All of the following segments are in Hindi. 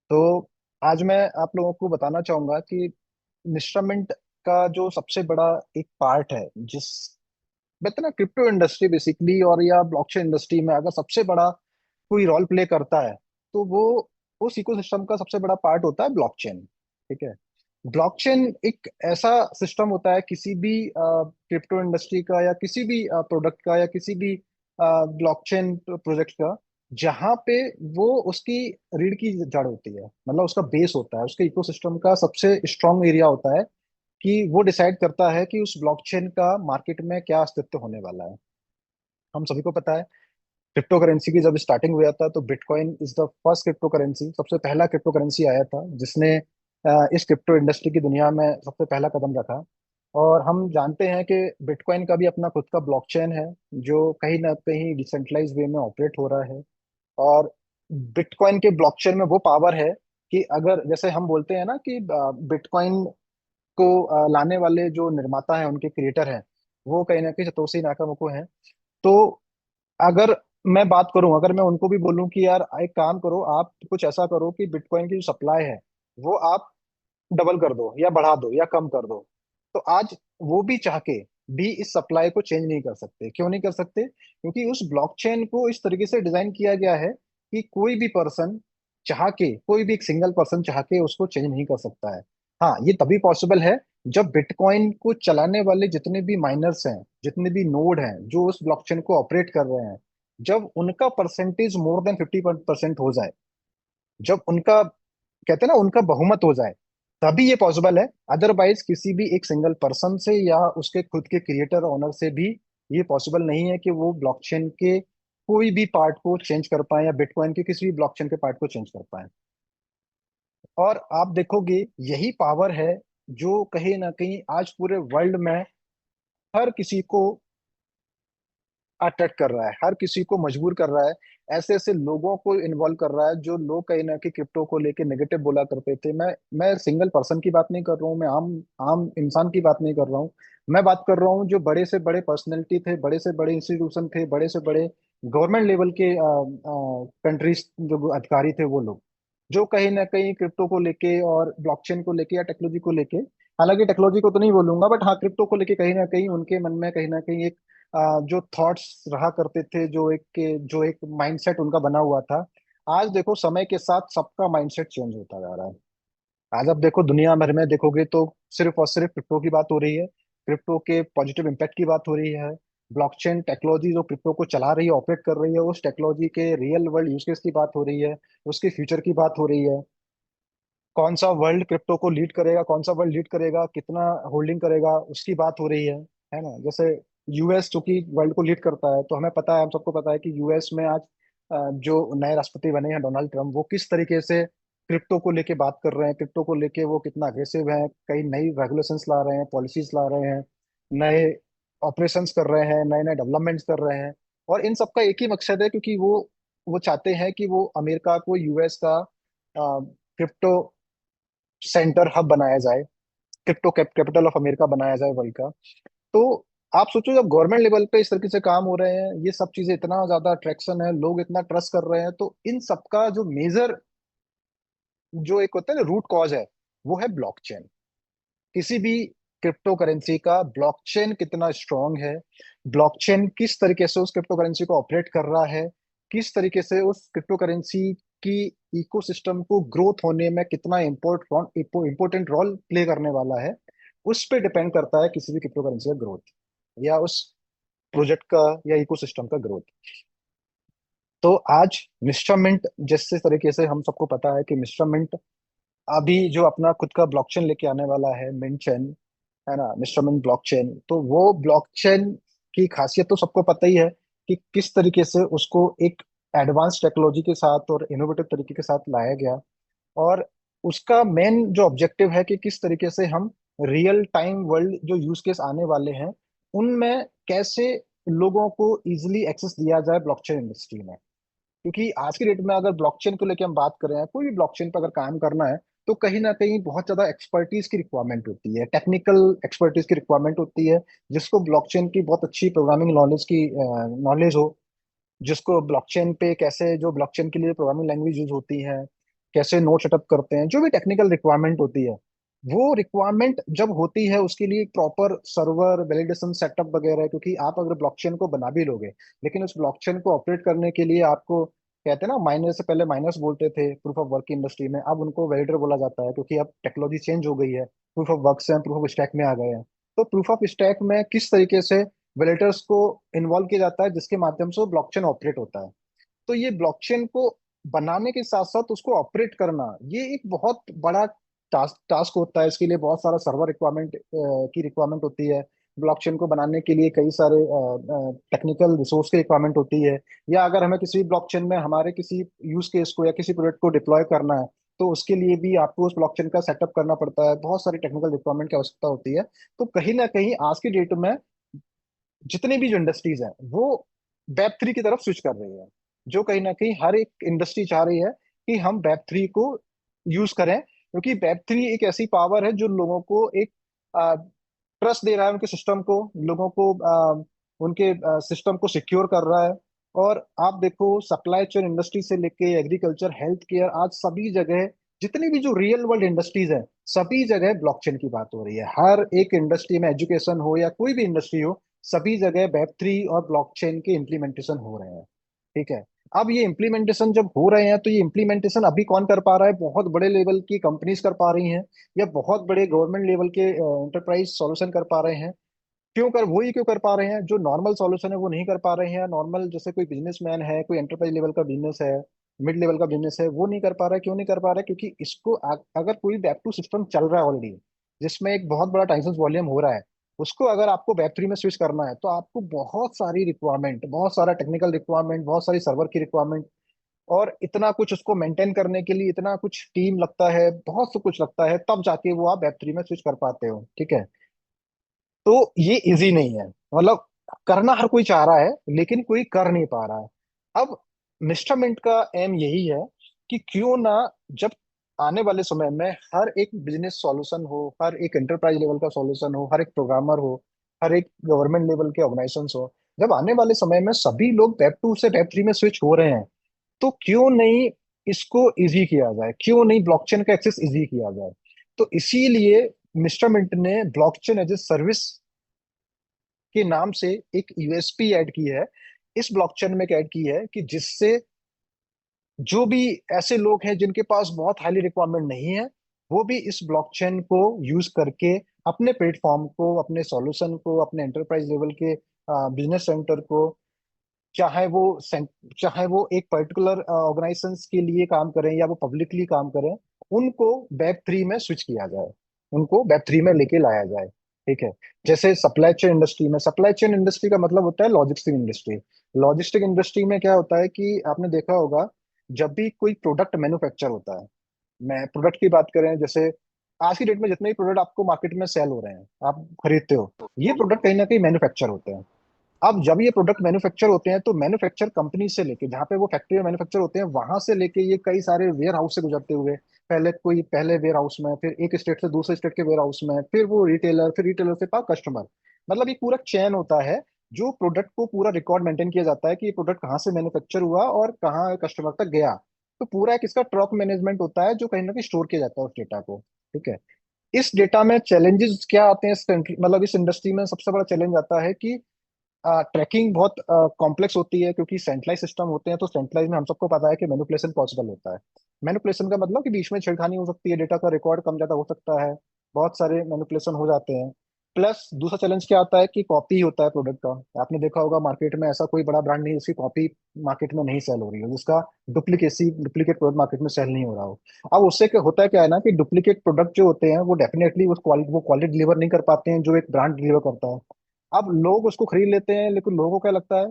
तो आज मैं आप लोगों को बताना चाहूंगा कि इंस्ट्रूमेंट का जो सबसे बड़ा एक पार्ट है, जिस कहते हैं ना क्रिप्टो इंडस्ट्री बेसिकली, और या ब्लॉकचेन इंडस्ट्री में अगर सबसे बड़ा कोई रोल प्ले करता है, तो वो उस इकोसिस्टम का सबसे बड़ा पार्ट होता है ब्लॉकचेन। ठीक है। ब्लॉकचेन एक ऐसा सिस्टम होता है किसी भी क्रिप्टो इंडस्ट्री का, या किसी भी प्रोडक्ट का, या किसी भी ब्लॉकचेन प्रोजेक्ट का, जहां पे वो उसकी रीढ़ की जड़ होती है, मतलब उसका बेस होता है, उसके इकोसिस्टम का सबसे स्ट्रांग एरिया होता है, कि वो डिसाइड करता है कि उस ब्लॉकचेन का मार्केट में क्या अस्तित्व होने वाला है। हम सभी को पता है, क्रिप्टो करेंसी की जब स्टार्टिंग हुआ था तो bitcoin is the first crypto currency, सबसे पहला क्रिप्टो करेंसी आया था जिसने इस क्रिप्टो इंडस्ट्री की दुनिया में सबसे पहला कदम रखा। और हम जानते हैं कि बिटकॉइन का भी अपना खुद का ब्लॉकचेन है, जो कहीं ना कहीं डिसेंट्रलाइज वे में ऑपरेट हो रहा है। और बिटकॉइन के ब्लॉकचेन में वो पावर है कि अगर जैसे हम बोलते हैं ना कि बिटकॉइन को लाने वाले जो निर्माता हैं, उनके क्रिएटर हैं, वो कहीं ना कहीं सतोशी नाकामोटो हैं। तो अगर मैं बात करूं, अगर मैं उनको भी बोलूं कि यार एक काम करो, आप कुछ ऐसा करो कि बिटकॉइन की जो सप्लाई है वो आप डबल कर दो, या बढ़ा दो, या कम कर दो, तो आज वो भी चाह के भी इस सप्लाई को चेंज नहीं कर सकते। क्यों नहीं कर सकते? क्योंकि उस ब्लॉकचेन को इस तरीके से डिजाइन किया गया है कि कोई भी पर्सन चाह के, कोई भी एक सिंगल पर्सन चाह के उसको चेंज नहीं कर सकता है। हाँ, ये तभी पॉसिबल है जब बिटकॉइन को चलाने वाले जितने भी माइनर्स हैं, जितने भी नोड हैं जो उस ब्लॉकचेन को ऑपरेट कर रहे हैं, जब उनका परसेंटेज मोर देन 50% हो जाए, जब उनका कहते हैं ना उनका बहुमत हो जाए, तभी ये पॉसिबल है। अदरवाइज किसी भी एक सिंगल पर्सन से या उसके खुद के क्रिएटर ओनर से भी ये पॉसिबल नहीं है कि वो ब्लॉकचेन के कोई भी पार्ट को चेंज कर पाए, या बिटकॉइन के किसी भी ब्लॉकचेन के पार्ट को चेंज कर पाए। और आप देखोगे, यही पावर है जो कहीं ना कहीं आज पूरे वर्ल्ड में हर किसी को अट्रैक्ट कर रहा है, हर किसी को मजबूर कर रहा है, ऐसे ऐसे लोगों को इन्वॉल्व कर रहा है जो लोग कहीं ना कहीं क्रिप्टो को लेके नेगेटिव बोला करते थे। मैं सिंगल पर्सन की बात नहीं कर रहा हूँ, मैं आम आम इंसान की बात नहीं कर रहा हूँ। मैं बात कर रहा हूँ जो बड़े से बड़े पर्सनैलिटी थे, बड़े से बड़े इंस्टीट्यूशन थे, बड़े से बड़े गवर्नमेंट लेवल के कंट्रीज जो अधिकारी थे, वो लोग जो कहीं ना कहीं क्रिप्टो को लेके और ब्लॉकचेन को लेके या टेक्नोलॉजी को लेके, हालांकि टेक्नोलॉजी को तो नहीं बोलूंगा, बट हाँ क्रिप्टो को लेके कहीं ना कहीं उनके मन में कहीं ना कहीं एक जो थॉट्स रहा करते थे, जो एक माइंडसेट उनका बना हुआ था। आज देखो, समय के साथ सबका माइंडसेट चेंज होता जा रहा है। आज आप देखो, दुनिया भर में देखोगे तो सिर्फ और सिर्फ क्रिप्टो की बात हो रही है, क्रिप्टो के पॉजिटिव इम्पैक्ट की बात हो रही है। ब्लॉकचेन टेक्नोलॉजी जो क्रिप्टो को चला रही है, ऑपरेट कर रही है, उस टेक्नोलॉजी के रियल वर्ल्ड यूज केस की बात हो रही है, उसके फ्यूचर की बात हो रही है। कौन सा वर्ल्ड क्रिप्टो को लीड करेगा, कौन सा वर्ल्ड लीड करेगा, कितना होल्डिंग करेगा, उसकी बात हो रही है ना। जैसे यूएस चूंकि वर्ल्ड को लीड करता है, तो हमें पता है, हम सबको पता है कि यूएस में आज जो नए राष्ट्रपति बने हैं डोनाल्ड ट्रम्प, वो किस तरीके से क्रिप्टो को लेके बात कर रहे हैं, क्रिप्टो को लेके वो कितना अग्रेसिव है, कई नई रेगुलेशंस ला रहे हैं, पॉलिसीज ला रहे हैं, नए ऑपरेशंस कर रहे हैं, नए नए डेवलपमेंट्स कर रहे हैं। और इन सबका एक ही मकसद है, क्योंकि वो चाहते हैं कि वो अमेरिका को यूएस का क्रिप्टो सेंटर हब बनाया जाए, क्रिप्टो कैपिटल ऑफ अमेरिका बनाया जाए वर्ल्ड का। तो आप सोचो, जब गवर्नमेंट लेवल पे इस तरीके से काम हो रहे हैं, ये सब चीजें इतना ज्यादा अट्रैक्शन है, लोग इतना ट्रस्ट कर रहे हैं, तो इन सबका जो मेजर, जो एक होता है ना रूट कॉज है, वो है ब्लॉकचेन। किसी भी क्रिप्टो करेंसी का ब्लॉकचेन कितना स्ट्रांग है, ब्लॉकचेन किस तरीके से उस क्रिप्टो करेंसी को ऑपरेट कर रहा है, किस तरीके से उस क्रिप्टो करेंसी की इकोसिस्टम को ग्रोथ होने में कितना इंपॉर्टेंट रोल प्ले करने वाला है, उस पे डिपेंड करता है किसी भी क्रिप्टो करेंसी का ग्रोथ, या उस प्रोजेक्ट का या इकोसिस्टम का ग्रोथ। तो आज मिस्टर मिंट, जिस तरीके से हम सबको पता है कि मिस्टर मिंट अभी जो अपना खुद का ब्लॉकचेन लेके आने वाला है, मिंट चेन, है ना, इंस्ट्रूमेंट ब्लॉकचेन, तो वो ब्लॉकचेन की खासियत तो सबको पता ही है कि किस तरीके से उसको एक एडवांस टेक्नोलॉजी के साथ और इनोवेटिव तरीके के साथ लाया गया। और उसका मेन जो ऑब्जेक्टिव है कि किस तरीके से हम रियल टाइम वर्ल्ड जो यूज केस आने वाले हैं, उनमें कैसे लोगों को इजिली एक्सेस दिया जाए ब्लॉकचेन इंडस्ट्री में। क्योंकि आज की डेट में अगर ब्लॉकचेन को लेकर हम बात कर रहे हैं, कोई भी ब्लॉकचेन पर अगर काम करना है, तो कहीं ना कहीं बहुत ज्यादा एक्सपर्टीज की रिक्वायरमेंट होती है, टेक्निकल एक्सपर्टीज की रिक्वायरमेंट होती है, जिसको ब्लॉकचेन की बहुत अच्छी प्रोग्रामिंग नॉलेज की नॉलेज हो, जिसको ब्लॉकचेन पे कैसे, जो ब्लॉकचेन के लिए प्रोग्रामिंग लैंग्वेज यूज होती है, कैसे नोड सेटअप करते हैं, जो भी टेक्निकल रिक्वायरमेंट होती है, वो रिक्वायरमेंट जब होती है उसके लिए प्रॉपर सर्वर वैलिडेशन सेटअप वगैरह है। क्योंकि आप अगर ब्लॉकचेन को बना भी लोगे, लेकिन उस ब्लॉकचेन को ऑपरेट करने के लिए आपको, कहते हैं ना, माइनर से पहले माइनर्स बोलते थे प्रूफ ऑफ वर्क की इंडस्ट्री में, अब उनको वैलिडेटर बोला जाता है, क्योंकि अब टेक्नोलॉजी चेंज हो गई है। प्रूफ ऑफ वर्क से हम प्रूफ ऑफ स्टैक में आ गए हैं। तो प्रूफ ऑफ स्टैक में किस तरीके से वैलिडेटर्स को इन्वॉल्व किया जाता है, जिसके माध्यम से ब्लॉकचेन ऑपरेट होता है। तो ये ब्लॉकचेन को बनाने के साथ साथ उसको ऑपरेट करना, ये एक बहुत बड़ा टास्क होता है। इसके लिए बहुत सारा सर्वर रिक्वायरमेंट की रिक्वायरमेंट होती है। ब्लॉकचेन को बनाने के लिए कई सारे टेक्निकल रिसोर्स की रिक्वायरमेंट होती है। या अगर हमें किसी ब्लॉकचेन में हमारे किसी यूज केस को या किसी प्रोडक्ट को डिप्लॉय करना है, तो उसके लिए भी आपको उस ब्लॉकचेन का सेटअप करना पड़ता है। बहुत सारी टेक्निकल रिक्वायरमेंट की आवश्यकता होती है। तो कहीं ना कहीं आज की डेट में जितनी भी जो इंडस्ट्रीज हैं वो वेब 3 की तरफ स्विच कर रही है। जो कहीं ना कहीं हर एक इंडस्ट्री चाह रही है कि हम वेब 3 को यूज करें, क्योंकि वेब 3 एक ऐसी पावर है जो लोगों को एक ट्रस्ट दे रहा है, उनके सिस्टम को, लोगों को उनके सिस्टम को सिक्योर कर रहा है। और आप देखो, सप्लाई चेन इंडस्ट्री से लेके एग्रीकल्चर, हेल्थ केयर, आज सभी जगह जितनी भी जो रियल वर्ल्ड इंडस्ट्रीज हैं, सभी जगह ब्लॉकचेन की बात हो रही है। हर एक इंडस्ट्री में, एजुकेशन हो या कोई भी इंडस्ट्री हो, सभी जगह वेब 3 और ब्लॉकचेन के इम्प्लीमेंटेशन हो रहे हैं। ठीक है। अब ये इम्प्लीमेंटेशन जब हो रहे हैं, तो ये इम्प्लीमेंटेशन अभी कौन कर पा रहा है? बहुत बड़े लेवल की कंपनीज कर पा रही हैं, या बहुत बड़े गवर्नमेंट लेवल के एंटरप्राइज सॉल्यूशन कर पा रहे हैं। क्यों कर पा रहे हैं? जो नॉर्मल सॉल्यूशन है वो नहीं कर पा रहे हैं। नॉर्मल जैसे कोई बिजनेसमैन है, कोई एंटरप्राइज लेवल का बिजनेस है, मिड लेवल का बिजनेस है, वो नहीं कर पा रहा है। क्यों नहीं कर पा रहा है? क्योंकि इसको अगर कोई वेब 2 सिस्टम चल रहा है ऑलरेडी, जिसमें एक बहुत बड़ा ट्रांजेक्शन वॉल्यूम हो रहा है, उसको अगर आपको वेब 3 में स्विच करना है, तो आपको बहुत सारी रिक्वायरमेंट, बहुत सारा टेक्निकल रिक्वायरमेंट, बहुत सारी सर्वर की रिक्वायरमेंट, और इतना कुछ उसको मेंटेन करने के लिए इतना कुछ टीम लगता है, बहुत सब कुछ लगता है, तब जाके वो आप वेब 3 में स्विच कर पाते हो। ठीक है। तो ये इजी नहीं है। मतलब करना हर कोई चाह रहा है, लेकिन कोई कर नहीं पा रहा है। अब मिस्टर मिंट का एम यही है कि क्यों ना, जब आने वाले समय में हर एक बिजनेस सॉल्यूशन हो, हर एक एंटरप्राइज लेवल का सॉल्यूशन हो, हर एक प्रोग्रामर हो, हर एक गवर्नमेंट लेवल के ऑर्गेनाइजेशन हो, जब आने वाले समय में सभी लोग वेब 2 से वेब 3 में स्विच हो रहे हैं, तो क्यों नहीं इसको इजी किया जाए? क्यों नहीं ब्लॉकचेन का एक्सेस इजी किया जाए? तो इसीलिए मिस्टर मिंट ने ब्लॉकचेन एज ए सर्विस के नाम से एक यूएसपी ऐड की है, इस ब्लॉकचेन में ऐड की है, कि जिससे जो भी ऐसे लोग हैं जिनके पास बहुत हाईली रिक्वायरमेंट नहीं है, वो भी इस ब्लॉकचेन को यूज करके अपने प्लेटफॉर्म को, अपने सॉल्यूशन को, अपने एंटरप्राइज लेवल के बिजनेस सेंटर को, चाहे वो चाहे वो एक पर्टिकुलर ऑर्गेनाइजेशन के लिए काम करें या वो पब्लिकली काम करें, उनको वेब 3 में स्विच किया जाए, उनको वेब 3 में लेके लाया जाए। ठीक है। जैसे सप्लाई चेन इंडस्ट्री में, सप्लाई चेन इंडस्ट्री का मतलब होता है लॉजिस्टिक इंडस्ट्री। लॉजिस्टिक इंडस्ट्री में क्या होता है कि आपने देखा होगा, जब भी कोई प्रोडक्ट मैन्युफैक्चर होता है, मैं प्रोडक्ट की बात करें, जैसे आज की डेट में जितने भी प्रोडक्ट आपको मार्केट में सेल हो रहे हैं, आप खरीदते हो, ये प्रोडक्ट कहीं ना कहीं मैन्युफैक्चर होते हैं। अब जब ये प्रोडक्ट मैन्युफैक्चर होते हैं, तो मैन्युफैक्चर कंपनी से लेके, जहाँ पे वो फैक्ट्री में मैन्युफैक्चर होते हैं, वहां से लेके ये कई सारे वेयर हाउस से गुजरते हुए, पहले वेयर हाउस में, फिर एक स्टेट से दूसरे स्टेट के वेयर हाउस में, फिर वो रिटेलर, फिर रिटेलर से पास कस्टमर, मतलब एक पूरा चेन होता है। जो प्रोडक्ट को पूरा रिकॉर्ड मेंटेन किया जाता है कि ये प्रोडक्ट कहाँ से मैन्युफैक्चर हुआ और कहाँ कस्टमर तक गया। तो पूरा एक इसका ट्रक मैनेजमेंट होता है, जो कहीं ना कहीं स्टोर किया जाता है उस डेटा को। ठीक है। इस डेटा में चैलेंजेस क्या आते हैं इस कंट्री, मतलब इस इंडस्ट्री में सबसे बड़ा चैलेंज आता है कि ट्रैकिंग बहुत कॉम्प्लेक्स होती है, क्योंकि सेंट्रलाइज सिस्टम होते हैं। तो सेंट्रलाइज में हम सबको पता है कि मैनिपुलेशन पॉसिबल होता है। मैनिपुलेशन का मतलब कि बीच में छेड़खानी हो सकती है, डेटा का रिकॉर्ड कम ज्यादा हो सकता है, बहुत सारे मैनिपुलेशन हो जाते हैं। प्लस दूसरा चैलेंज क्या आता है कि कॉपी होता है प्रोडक्ट का। आपने देखा होगा, मार्केट में ऐसा कोई बड़ा ब्रांड नहीं है जिसकी कॉपी मार्केट में नहीं सेल हो रही हो, जिसका डुप्लीकेट प्रोडक्ट मार्केट में सेल नहीं हो रहा हो। अब उससे क्या होता है, क्या है ना, कि डुप्लीकेट प्रोडक्ट जो होते हैं वो डेफिनेटली वो क्वालिटी डिलीवर नहीं कर पाते हैं जो एक ब्रांड डिलीवर करता है। अब लोग उसको खरीद लेते हैं, लेकिन लोगों को क्या लगता है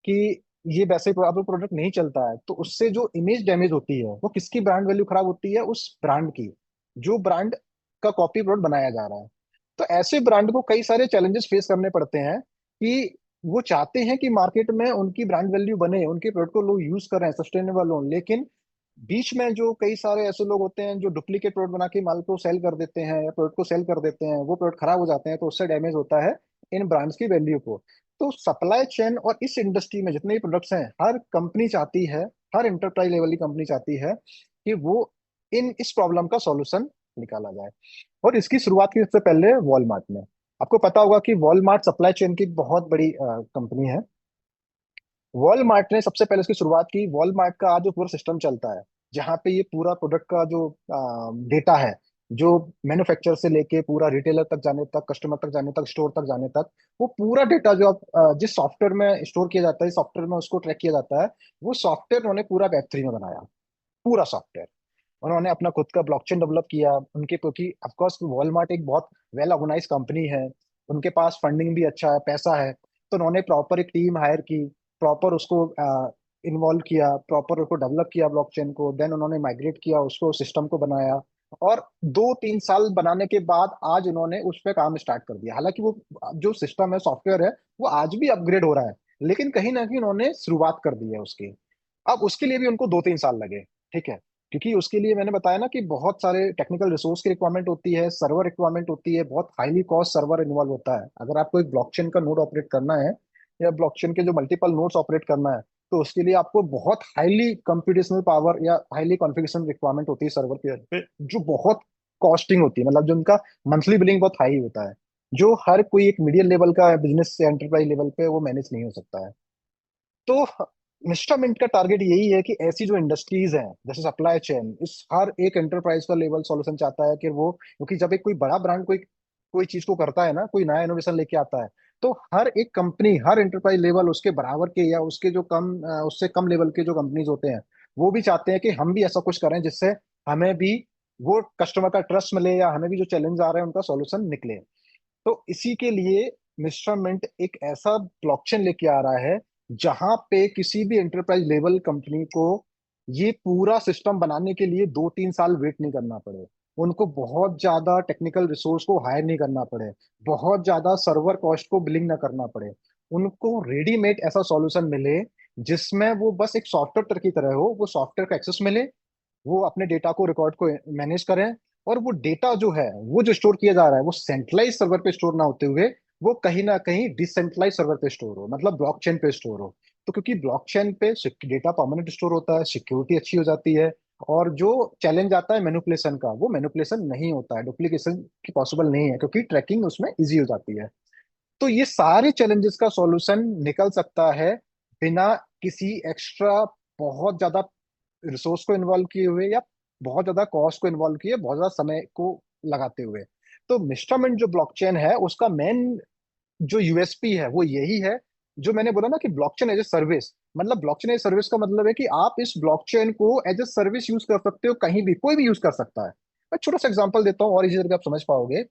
कि ये वैसे अब प्रोडक्ट नहीं चलता है, तो उससे जो इमेज डैमेज होती है, वो किसकी ब्रांड वैल्यू खराब होती है? उस ब्रांड की, जो ब्रांड का कॉपी प्रोडक्ट बनाया जा रहा है। तो ऐसे ब्रांड को कई सारे चैलेंजेस फेस करने पड़ते हैं, कि वो चाहते हैं कि मार्केट में उनकी ब्रांड वैल्यू बने, उनके प्रोडक्ट को लोग यूज करें, सस्टेनेबल हो, लेकिन बीच में जो कई सारे ऐसे लोग होते हैं जो डुप्लीकेट प्रोडक्ट बना के माल को सेल कर देते हैं या प्रोडक्ट को सेल कर देते हैं, वो प्रोडक्ट खराब हो जाते हैं, तो उससे डैमेज होता है इन ब्रांड्स की वैल्यू को। तो सप्लाई चेन और इस इंडस्ट्री में जितने भी प्रोडक्ट्स हैं, हर कंपनी चाहती है, हर इंटरप्राइज लेवल की कंपनी चाहती है कि वो इन इस प्रॉब्लम का सॉल्यूशन निकाला जाए। और इसकी शुरुआत की सबसे पहले वॉलमार्ट ने। आपको पता होगा कि वॉलमार्ट सप्लाई चेन की बहुत बड़ी कंपनी है। वॉलमार्ट ने सबसे पहले इसकी शुरुआत की। वॉलमार्ट का आज जो पूरा सिस्टम चलता है, जहाँ पे ये पूरा प्रोडक्ट का जो डेटा है, जो मैन्युफैक्चर से लेके पूरा रिटेलर तक जाने तक, कस्टमर तक जाने तक, स्टोर तक जाने तक, वो पूरा डेटा जो आप जिस सॉफ्टवेयर में स्टोर किया जाता है, सॉफ्टवेयर में उसको ट्रैक किया जाता है, वो सॉफ्टवेयर उन्होंने पूरा वेब 3 में बनाया। पूरा सॉफ्टवेयर उन्होंने अपना खुद का ब्लॉकचेन डेवलप किया उनके, क्योंकि ऑफ कोर्स वॉलमार्ट एक बहुत वेल ऑर्गेनाइज कंपनी है, उनके पास फंडिंग भी अच्छा है, पैसा है। तो उन्होंने प्रॉपर एक टीम हायर की, प्रॉपर उसको इन्वॉल्व किया, प्रॉपर उसको डेवलप किया ब्लॉकचेन को, देन उन्होंने माइग्रेट किया उसको, सिस्टम को बनाया। और 2-3 साल बनाने के बाद आज उन्होंने उस पर काम स्टार्ट कर दिया। हालांकि वो जो सिस्टम है, सॉफ्टवेयर है, वो आज भी अपग्रेड हो रहा है, लेकिन कहीं ना कहीं उन्होंने शुरुआत कर दी है उसकी। अब उसके लिए भी उनको 2-3 साल लगे, ठीक है। क्योंकि उसके लिए मैंने बताया ना कि बहुत सारे टेक्निकल रिसोर्स की रिक्वायरमेंट होती है, सर्वर रिक्वायरमेंट होती है, बहुत हाईली कॉस्ट सर्वर इन्वॉल्व होता है। अगर आपको एक ब्लॉकचेन का नोड ऑपरेट करना है, या ब्लॉकचेन के जो मल्टीपल नोड्स ऑपरेट करना है, तो उसके लिए आपको बहुत हाईली कंप्यूटेशनल पावर या हाईली कॉन्फ़िगरेशन रिक्वायरमेंट होती है सर्वर पे, जो बहुत कॉस्टिंग होती है, मतलब जो उनका मंथली बिलिंग बहुत हाई होता है, जो हर कोई एक मीडियम लेवल का बिजनेस से एंटरप्राइज लेवल पे वो मैनेज नहीं हो सकता है। तो मिस्टर मिंट का टारगेट यही है कि ऐसी जो इंडस्ट्रीज हैं, जैसे सप्लाई चेन, इस हर एक एंटरप्राइज का लेवल सॉल्यूशन चाहता है कि वो, क्योंकि जब एक कोई बड़ा ब्रांड कोई कोई चीज को करता है ना, कोई नया इनोवेशन लेके आता है, तो हर एक कंपनी, हर एंटरप्राइज लेवल, उसके बराबर के या उसके जो कम उससे कम लेवल के जो कंपनीज होते हैं, वो भी चाहते हैं कि हम भी ऐसा कुछ करें जिससे हमें भी वो कस्टमर का ट्रस्ट मिले, या हमें भी जो चैलेंज आ रहे हैं उनका सॉल्यूशन निकले। तो इसी के लिए मिस्टर मिंट एक ऐसा ब्लॉकचेन लेके आ रहा है, जहां पे किसी भी एंटरप्राइज लेवल कंपनी को ये पूरा सिस्टम बनाने के लिए 2-3 साल वेट नहीं करना पड़े, उनको बहुत ज्यादा टेक्निकल रिसोर्स को हायर नहीं करना पड़े, बहुत ज्यादा सर्वर कॉस्ट को बिलिंग ना करना पड़े। उनको रेडीमेड ऐसा सॉल्यूशन मिले जिसमें वो बस एक सॉफ्टवेयर की तरह हो, वो सॉफ्टवेयर का एक्सेस मिले, वो अपने डेटा को, रिकॉर्ड को मैनेज करें, और वो डेटा जो है, वो जो स्टोर किया जा रहा है, वो सेंट्रलाइज सर्वर पे स्टोर ना होते हुए वो कहीं ना कहीं डिसेंट्रलाइज सर्वर पे स्टोर हो, मतलब ब्लॉकचेन पे स्टोर हो। तो क्योंकि ब्लॉकचेन पे डेटा परमानेंट स्टोर होता है, सिक्योरिटी अच्छी हो जाती है, और जो चैलेंज आता है मैनिपुलेशन का, वो मैनिपुलेशन नहीं होता है, डुप्लीकेशन की पॉसिबल नहीं है, क्योंकि ट्रैकिंग उसमें इजी हो जाती है। तो ये सारे चैलेंजेस का सॉल्यूशन निकल सकता है बिना किसी एक्स्ट्रा, बहुत ज्यादा रिसोर्स को इन्वॉल्व किए हुए, या बहुत ज्यादा कॉस्ट को इन्वॉल्व किए, बहुत ज्यादा समय को लगाते हुए। तो मिस्टरमेंट जो ब्लॉकचेन है, उसका मेन जो यूएसपी है वो यही है, जो मैंने बोला ना कि ब्लॉकचेन एज ए सर्विस। मतलब ब्लॉकचेन एज ए सर्विस का मतलब है कि आप इस ब्लॉकचेन को एज ए सर्विस यूज कर सकते हो, कहीं भी कोई भी यूज कर सकता है। मैं छोटा सा एग्जांपल देता हूँ और इसी तरह आप समझ पाओगे।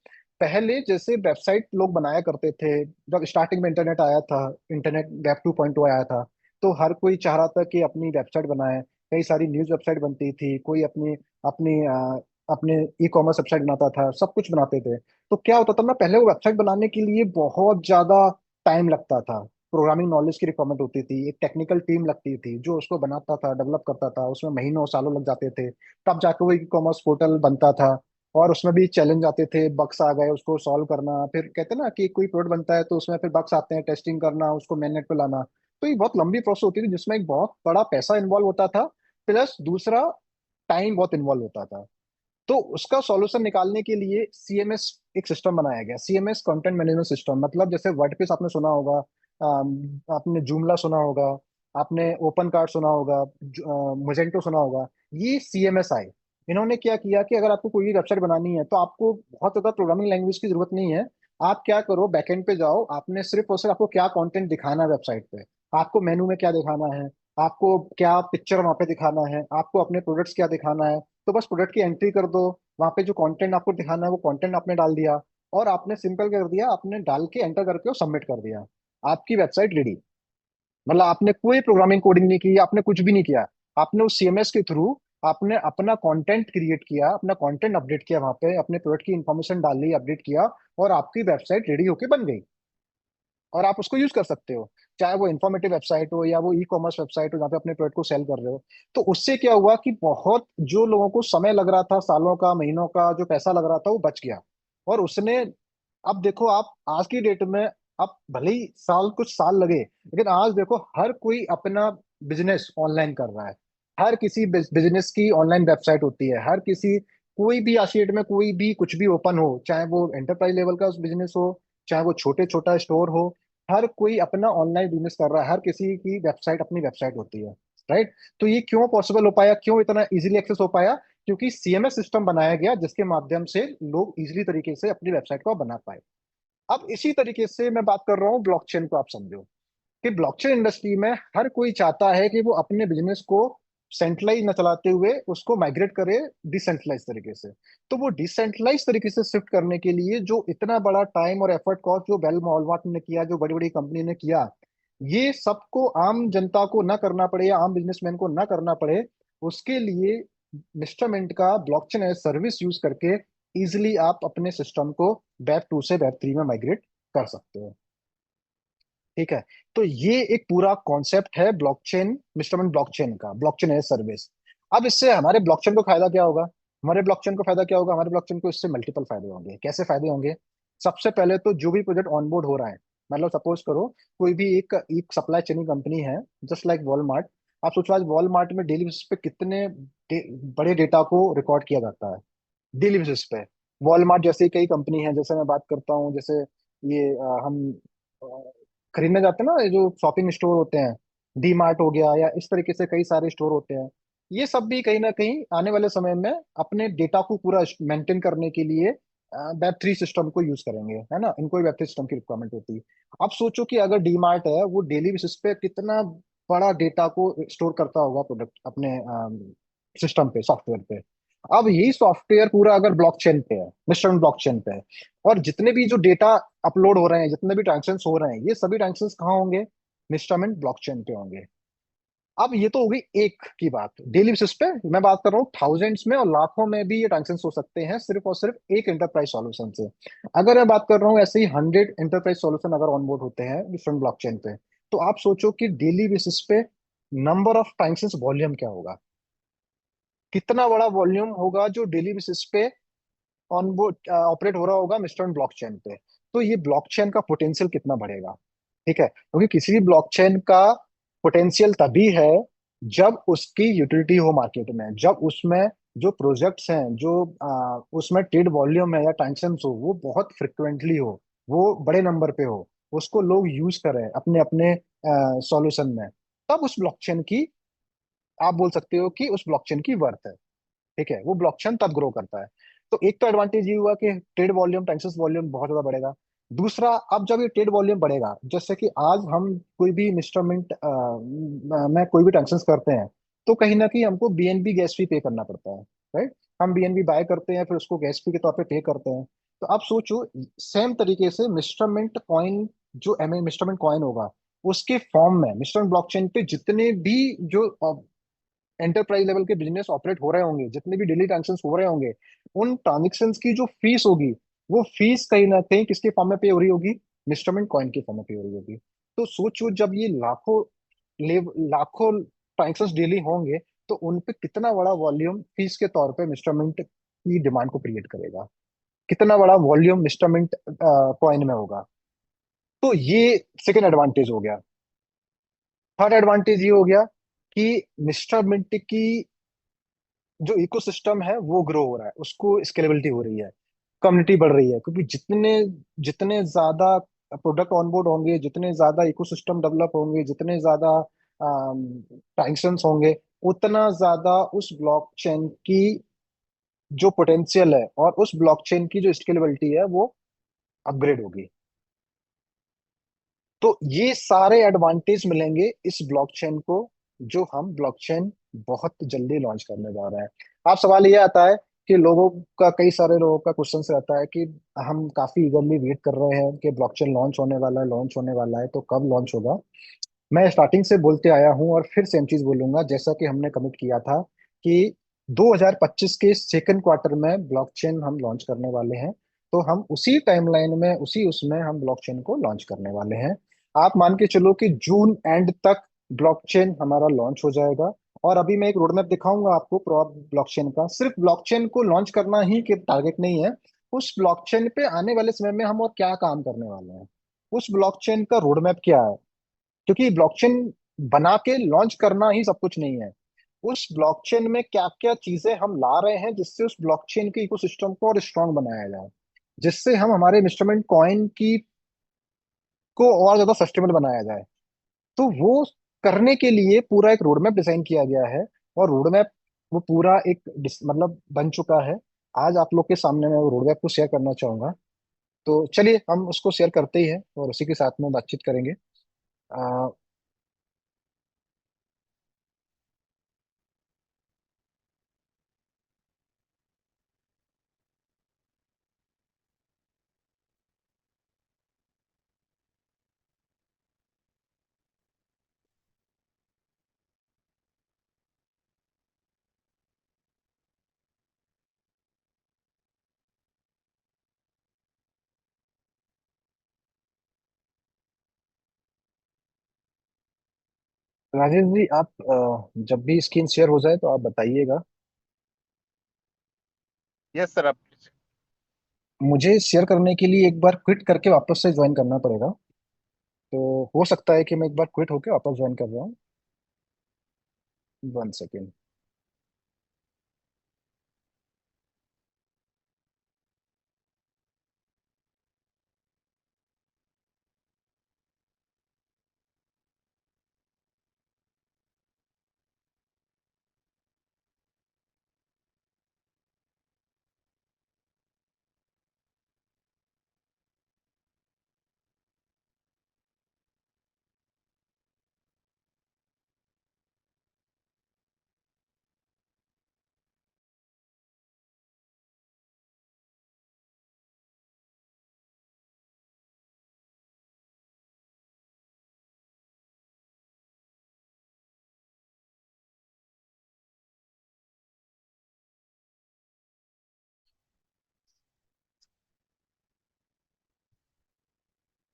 पहले जैसे वेबसाइट लोग बनाया करते थे, जब स्टार्टिंग में इंटरनेट आया था, इंटरनेट वेब 2.0 आया था, तो हर कोई चाह रहा था कि अपनी वेबसाइट बनाए। कई सारी न्यूज वेबसाइट बनती थी, कोई अपनी अपनी अपने ई कॉमर्स वेबसाइट बनाता था, सब कुछ बनाते थे। तो क्या होता था ना, पहले वो वेबसाइट बनाने के लिए बहुत ज्यादा टाइम लगता था, प्रोग्रामिंग नॉलेज की रिक्वायरमेंट होती थी, एक टेक्निकल टीम लगती थी जो उसको बनाता था, डेवलप करता था, उसमें महीनों सालों लग जाते थे, तब जाके वो ई कॉमर्स पोर्टल बनता था। और उसमें भी चैलेंज आते थे, बग्स आ गए, उसको सॉल्व करना, फिर कहते हैं ना कि कोई प्रोडक्ट बनता है तो उसमें फिर बग्स आते हैं, टेस्टिंग करना, उसको मेननेट पे लाना। तो ये बहुत लंबी प्रोसेस होती थी, जिसमें एक बहुत बड़ा पैसा इन्वॉल्व होता था, प्लस दूसरा टाइम बहुत इन्वॉल्व होता था। तो उसका सॉल्यूशन निकालने के लिए सीएमएस एक सिस्टम बनाया गया, सीएमएस कंटेंट मैनेजमेंट सिस्टम। मतलब जैसे वर्डप्रेस आपने सुना होगा, आपने जूमला सुना होगा, आपने ओपन कार्ड सुना होगा, मोजेंटो सुना होगा, ये सीएमएस आए। इन्होंने क्या किया कि अगर आपको कोई वेबसाइट बनानी है, तो आपको बहुत ज्यादा प्रोग्रामिंग लैंग्वेज की जरूरत नहीं है। आप क्या करो, बैकएंड पे जाओ, आपने सिर्फ और सिर्फ आपको क्या कंटेंट दिखाना है वेबसाइट पे, आपको मेनू में क्या दिखाना है, आपको क्या पिक्चर वहां पे दिखाना है, आपको अपने प्रोडक्ट्स क्या दिखाना है, तो बस प्रोडक्ट की एंट्री कर दो। वहां पे जो कंटेंट आपको दिखाना है वो कंटेंट आपने डाल दिया, और आपने सिंपल कर दिया, आपने डाल के एंटर करके वो सबमिट कर दिया, आपकी वेबसाइट रेडी। मतलब आपने कोई प्रोग्रामिंग कोडिंग नहीं की, आपने कुछ भी नहीं किया। आपने उस सीएमएस के थ्रू आपने अपना कंटेंट क्रिएट किया, अपना कंटेंट अपडेट किया, वहां पे अपने प्रोडक्ट की इंफॉर्मेशन डाली, अपडेट किया, और आपकी वेबसाइट रेडी होके बन गई। और आप उसको यूज कर सकते हो, चाहे वो इन्फॉर्मेटिव वेबसाइट हो या वो ई कॉमर्स वेबसाइट हो जहाँ पे अपने प्रोडक्ट को सेल कर रहे हो। तो उससे क्या हुआ कि बहुत जो लोगों को समय लग रहा था, सालों का, महीनों का जो पैसा लग रहा था, वो बच गया। और उसने, अब देखो आप आज की डेट में, अब भले ही कुछ साल लगे, लेकिन आज देखो हर कोई अपना बिजनेस ऑनलाइन कर रहा है। हर किसी बिजनेस की ऑनलाइन वेबसाइट होती है, हर किसी, कोई भी आज की डेट में कोई भी कुछ भी ओपन हो, चाहे वो एंटरप्राइज लेवल का बिजनेस हो, चाहे वो छोटे छोटा स्टोर हो, हर कोई अपना ऑनलाइन बिजनेस कर रहा है, हर किसी की वेबसाइट अपनी वेबसाइट होती है। राइट। तो ये क्यों पॉसिबल हो पाया, क्यों इतना इजीली एक्सेस हो पाया? क्योंकि सीएमएस सिस्टम बनाया गया जिसके माध्यम से लोग इजीली तरीके से अपनी वेबसाइट को बना पाए। अब इसी तरीके से मैं बात कर रहा हूँ ब्लॉकचेन को, आप समझो कि ब्लॉकचेन इंडस्ट्री में हर कोई चाहता है कि वो अपने बिजनेस को सेंट्रलाइज न चलाते हुए उसको माइग्रेट करे डिसेंट्रलाइज तरीके से। तो वो डिसेंट्रलाइज तरीके से शिफ्ट करने के लिए जो इतना बड़ा टाइम और एफर्ट कॉस्ट जो बेल वॉलमार्ट ने किया, जो बड़ी बड़ी कंपनी ने किया, ये सबको आम जनता को ना करना पड़े या आम बिजनेसमैन को ना करना पड़े, उसके लिए मिस्टर मिंट का ब्लॉकचेन एज सर्विस यूज करके इजिली आप अपने सिस्टम को वेब 2 से वेब 3 में माइग्रेट कर सकते हो। ठीक है। तो ये एक पूरा कॉन्सेप्ट है ब्लॉकचेन, इंस्ट्रूमेंट ब्लॉकचेन का, ब्लॉकचेन एज सर्विस। अब इससे हमारे ब्लॉकचेन को फायदा क्या होगा? हमारे ब्लॉकचेन को फायदा क्या होगा? हमारे ब्लॉकचेन को इससे मल्टीपल फायदे होंगे। कैसे फायदे होंगे? सबसे पहले तो जो भी प्रोजेक्ट ऑनबोर्ड हो रहा है, मतलब सपोज करो कोई भी एक एक सप्लाई चेन कंपनी है, जस्ट लाइक वॉलमार्ट। आप सोचो आज वॉलमार्ट में डेली बेसिस पे कितने बड़े डेटा को रिकॉर्ड किया जाता है डेली बेसिस पे। वॉलमार्ट जैसे ही कई कंपनी है, जैसे मैं बात करता हूँ, जैसे ये हम खरीदने जाते हैं ना, ये जो शॉपिंग स्टोर होते हैं, डी मार्ट हो गया, या इस तरीके से कई सारे स्टोर होते हैं, ये सब भी कहीं ना कहीं आने वाले समय में अपने डेटा को पूरा मेंटेन करने के लिए वेब 3 सिस्टम को यूज करेंगे, है ना? इनको वेब 3 सिस्टम की रिक्वायरमेंट होती है। अब सोचो कि अगर डी मार्ट है, वो डेली बेसिस पे कितना बड़ा डेटा को स्टोर करता होगा प्रोडक्ट अपने सिस्टम पे, सॉफ्टवेयर पे। अब यही सॉफ्टवेयर पूरा अगर ब्लॉकचेन पे है, मिस्टर ब्लॉकचेन पे है, और जितने भी जो डेटा अपलोड हो रहे हैं, जितने भी ट्रांजेक्शन्स हो रहे हैं, ये सभी ट्रांजेक्शन्स कहाँ होंगे? इंस्ट्रूमेंट ब्लॉकचेन पे होंगे। अब ये तो हो गई एक की बात डेली बेसिस पे, मैं बात कर रहा हूँ थाउजेंड्स में और लाखों में भी ये ट्रांजेक्शन्स हो सकते हैं सिर्फ और सिर्फ एक एंटरप्राइज सॉल्यूशन से। अगर मैं बात कर रहा हूँ ऐसे ही 100 एंटरप्राइज सॉल्यूशन अगर ऑनबोर्ड होते हैं डिफरेंट ब्लॉकचेन पे, तो आप सोचो कि डेली बेसिस पे नंबर ऑफ ट्रांजेक्शन्स वॉल्यूम क्या होगा? कितना बड़ा वॉल्यूम होगा जो डेली बेसिस पे ऑन बोर्ड ऑपरेट हो रहा होगा मिस्टर ब्लॉकचेन पे। तो ये ब्लॉकचेन का पोटेंशियल कितना बढ़ेगा? ठीक है, क्योंकि किसी भी ब्लॉकचेन का पोटेंशियल तभी है जब उसकी यूटिलिटी हो मार्केट में, जब उसमें जो प्रोजेक्ट्स हैं, जो उसमें ट्रेड वॉल्यूम है या ट्रांजेक्शन हो, वो बहुत फ्रिक्वेंटली हो, वो बड़े नंबर पे हो, उसको लोग यूज करें अपने अपने सॉल्यूशन में, तब उस ब्लॉकचेन की, आप बोल सकते हो कि उस ब्लॉकचेन की वर्थ है। ठीक है, वो ब्लॉकचेन तब ग्रो करता है। तो एक तो एडवांटेज ये हुआ कि ट्रेड वॉल्यूम, ट्रांजेक्शन वॉल्यूम बहुत ज्यादा बढ़ेगा। दूसरा, अब जब ये ट्रेड वॉल्यूम बढ़ेगा, जैसे कि आज हम कोई भी इंस्ट्रूमेंट में कोई भी ट्रांजेक्शन करते हैं, तो कहीं ना कहीं हमको बीएनबी गैस फी पे करना पड़ता है। राइट। हम बीएनबी बाय करते हैं, फिर उसको गैस फी के तौर पे पे करते हैं। तो आप सोचो, सेम तरीके से मिस्टरमेंट कॉइन, जो एम मिस्टरमेंट कॉइन होगा, उसके फॉर्म में मिस्टरमेंट ब्लॉकचेन पे जितने भी जो एंटरप्राइज लेवल के बिजनेस ऑपरेट हो रहे होंगे, जितने भी डेली ट्रांजेक्शन हो रहे होंगे, उन ट्रांजेक्शन की जो फीस होगी, वो फीस कहीं ना कहीं किसके फॉर्म में पे हो रही होगी? इंस्ट्रूमेंट कॉइन के फॉर्म में पे हो रही होगी। तो सोचो जब ये लाखों ट्रांजेक्शन डेली होंगे, तो उन पे कितना बड़ा वॉल्यूम फीस के तौर पे इंस्ट्रूमेंट की डिमांड को क्रिएट करेगा, कितना बड़ा वॉल्यूम इंस्ट्रूमेंट कॉइन में होगा। तो ये सेकेंड एडवांटेज हो गया। थर्ड एडवांटेज ये हो गया कि इंस्ट्रूमेंट की जो इकोसिस्टम है वो ग्रो हो रहा है, उसको स्केलेबिलिटी हो रही है, कम्युनिटी बढ़ रही है, क्योंकि जितने जितने ज्यादा प्रोडक्ट ऑनबोर्ड होंगे, जितने ज्यादा इकोसिस्टम डेवलप होंगे, जितने ज्यादा ट्रांजेक्शंस होंगे, उतना ज्यादा उस ब्लॉकचेन की जो पोटेंशियल है और उस ब्लॉकचेन की जो स्केलेबिलिटी है वो अपग्रेड होगी। तो ये सारे एडवांटेज मिलेंगे इस ब्लॉकचेन को, जो हम ब्लॉकचेन बहुत जल्दी लॉन्च करने जा रहे हैं। अब सवाल ये आता है कि लोगों का, कई सारे लोगों का क्वेश्चन रहता है कि हम काफी ईगरली वेट कर रहे हैं कि ब्लॉकचेन लॉन्च होने वाला है, लॉन्च होने वाला है, तो कब लॉन्च होगा? मैं स्टार्टिंग से बोलते आया हूं और फिर सेम चीज बोलूंगा, जैसा कि हमने कमिट किया था कि 2025 के सेकंड क्वार्टर में ब्लॉकचेन हम लॉन्च करने वाले हैं। तो हम उसी टाइमलाइन में, उसी उसमें हम ब्लॉकचेन को लॉन्च करने वाले हैं। आप मान के चलो कि जून एंड तक ब्लॉकचेन हमारा लॉन्च हो जाएगा। और अभी मैं एक रोड मैप दिखाऊंगा आपको ब्लॉकचेन का। सिर्फ ब्लॉकचेन को लॉन्च करना ही कि टारगेट नहीं है, उस ब्लॉकचेन पे आने वाले समय में हम और क्या काम करने वाले हैं, उस ब्लॉकचेन का रोड मैप क्या है। क्योंकि ब्लॉकचेन बना के लॉन्च करना ही सब कुछ नहीं है, उस ब्लॉकचेन में क्या क्या चीजें हम ला रहे हैं जिससे उस ब्लॉकचेन के इकोसिस्टम को और स्ट्रांग बनाया जाए, जिससे हम हमारे इंस्ट्रूमेंट कॉइन की को और ज्यादा सस्टेनेबल बनाया जाए। तो वो करने के लिए पूरा एक रोड मैप डिजाइन किया गया है। और रोड मैप वो पूरा एक मतलब बन चुका है। आज आप लोग के सामने मैं वो रोड मैप को शेयर करना चाहूंगा। तो चलिए हम उसको शेयर करते ही हैं और उसी के साथ में बातचीत करेंगे। आ, राजेश जी, आप जब भी स्क्रीन शेयर हो जाए तो आप बताइएगा। यस सर, आप। मुझे शेयर करने के लिए एक बार क्विट करके वापस से ज्वाइन करना पड़ेगा। तो हो सकता है कि मैं एक बार क्विट होके वापस ज्वाइन कर रहा हूँ। 1 सेकेंड।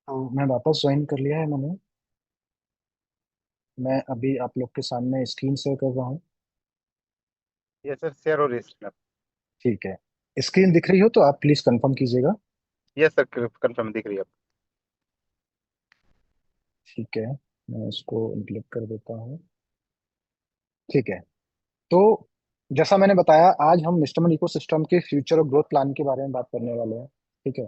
तो मैं वापस ज्वाइन कर लिया है मैंने। मैं अभी आप लोग के सामने स्क्रीन शेयर कर रहा हूँ। यस सर, शेयर हो रही है स्क्रीन। ठीक है। स्क्रीन दिख रही हो तो आप प्लीज कंफर्म कीजिएगा। यस सर, कंफर्म दिख रही है। ठीक है, मैं इसको क्लिक कर देता हूँ। ठीक है। तो जैसा मैंने बताया, आज हम इंस्ट्रूमेंट इकोसिस्टम के फ्यूचर और ग्रोथ प्लान के बारे में बात करने वाले हैं। ठीक है।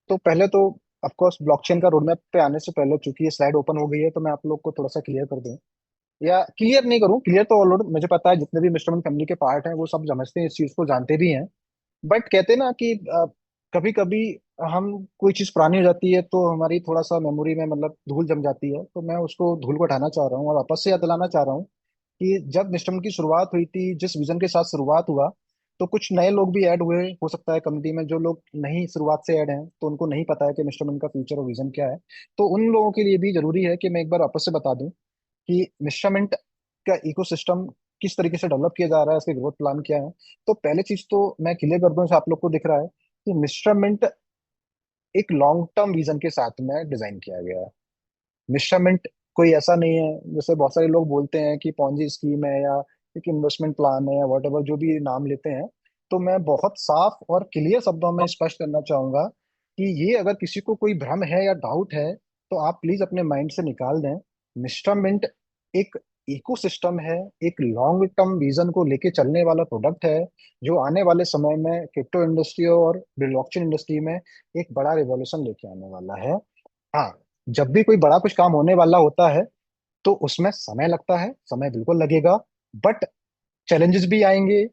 तो पहले तो ऑफ कोर्स ब्लॉकचेन का रोडमैप पे आने से पहले, चूंकि ये स्लाइड ओपन हो गई है, तो मैं आप लोग को थोड़ा सा क्लियर कर दूं। या क्लियर नहीं करूं, क्लियर तो ऑलरेडी मुझे पता है, जितने भी इंस्ट्रूमेंट फैमिली के पार्ट हैं वो सब समझते हैं, इस चीज को जानते भी हैं। बट कहते हैं ना कि कभी कभी हम कोई चीज पुरानी हो जाती है तो हमारी थोड़ा सा मेमोरी में मतलब धूल जम जाती है, तो मैं उसको धूल को हटाना चाह रहा हूँ और वापस से याद दिलाना चाह रहा हूँ कि जब मिस्टम की शुरुआत हुई थी, जिस विजन के साथ शुरुआत हुआ, तो कुछ नए लोग भी ऐड हुए हो सकता है कम्युनिटी में। जो लोग नहीं शुरुआत से ऐड हैं तो उनको नहीं पता है कि मिस्टरमैन का फ्यूचर और विजन क्या है। तो उन लोगों के लिए भी जरूरी है कि मैं एक बार वापस से बता दूं कि मिस्टरमेंट का इकोसिस्टम किस तरीके से डेवलप किया जा रहा है, इसके ग्रोथ प्लान क्या है। तो पहले चीज तो मैं क्लियर कर दूं, जैसे आप लोग को दिख रहा है कि मिस्टरमेंट एक लॉन्ग टर्म विजन के साथ में डिजाइन किया गया है। मिश्रमेंट कोई ऐसा नहीं है जैसे बहुत सारे लोग बोलते हैं कि पॉन्जी स्कीम है या एक इन्वेस्टमेंट प्लान है या वट एवर जो भी नाम लेते हैं। तो मैं बहुत साफ और क्लियर शब्दों में स्पष्ट करना चाहूंगा कि ये अगर किसी को कोई भ्रम है या डाउट है तो आप प्लीज अपने माइंड से निकाल दें। मिश्रमेंट एक इकोसिस्टम है, एक लॉन्ग टर्म विजन को लेके चलने वाला प्रोडक्ट है, जो आने वाले समय में क्रिप्टो इंडस्ट्री और ब्लॉकचेन इंडस्ट्री में एक बड़ा रिवॉल्यूशन लेके आने वाला है। हाँ, जब भी कोई बड़ा कुछ काम होने वाला होता है तो उसमें समय लगता है, समय बिल्कुल लगेगा। बट चैलेंजेस भी आएंगे,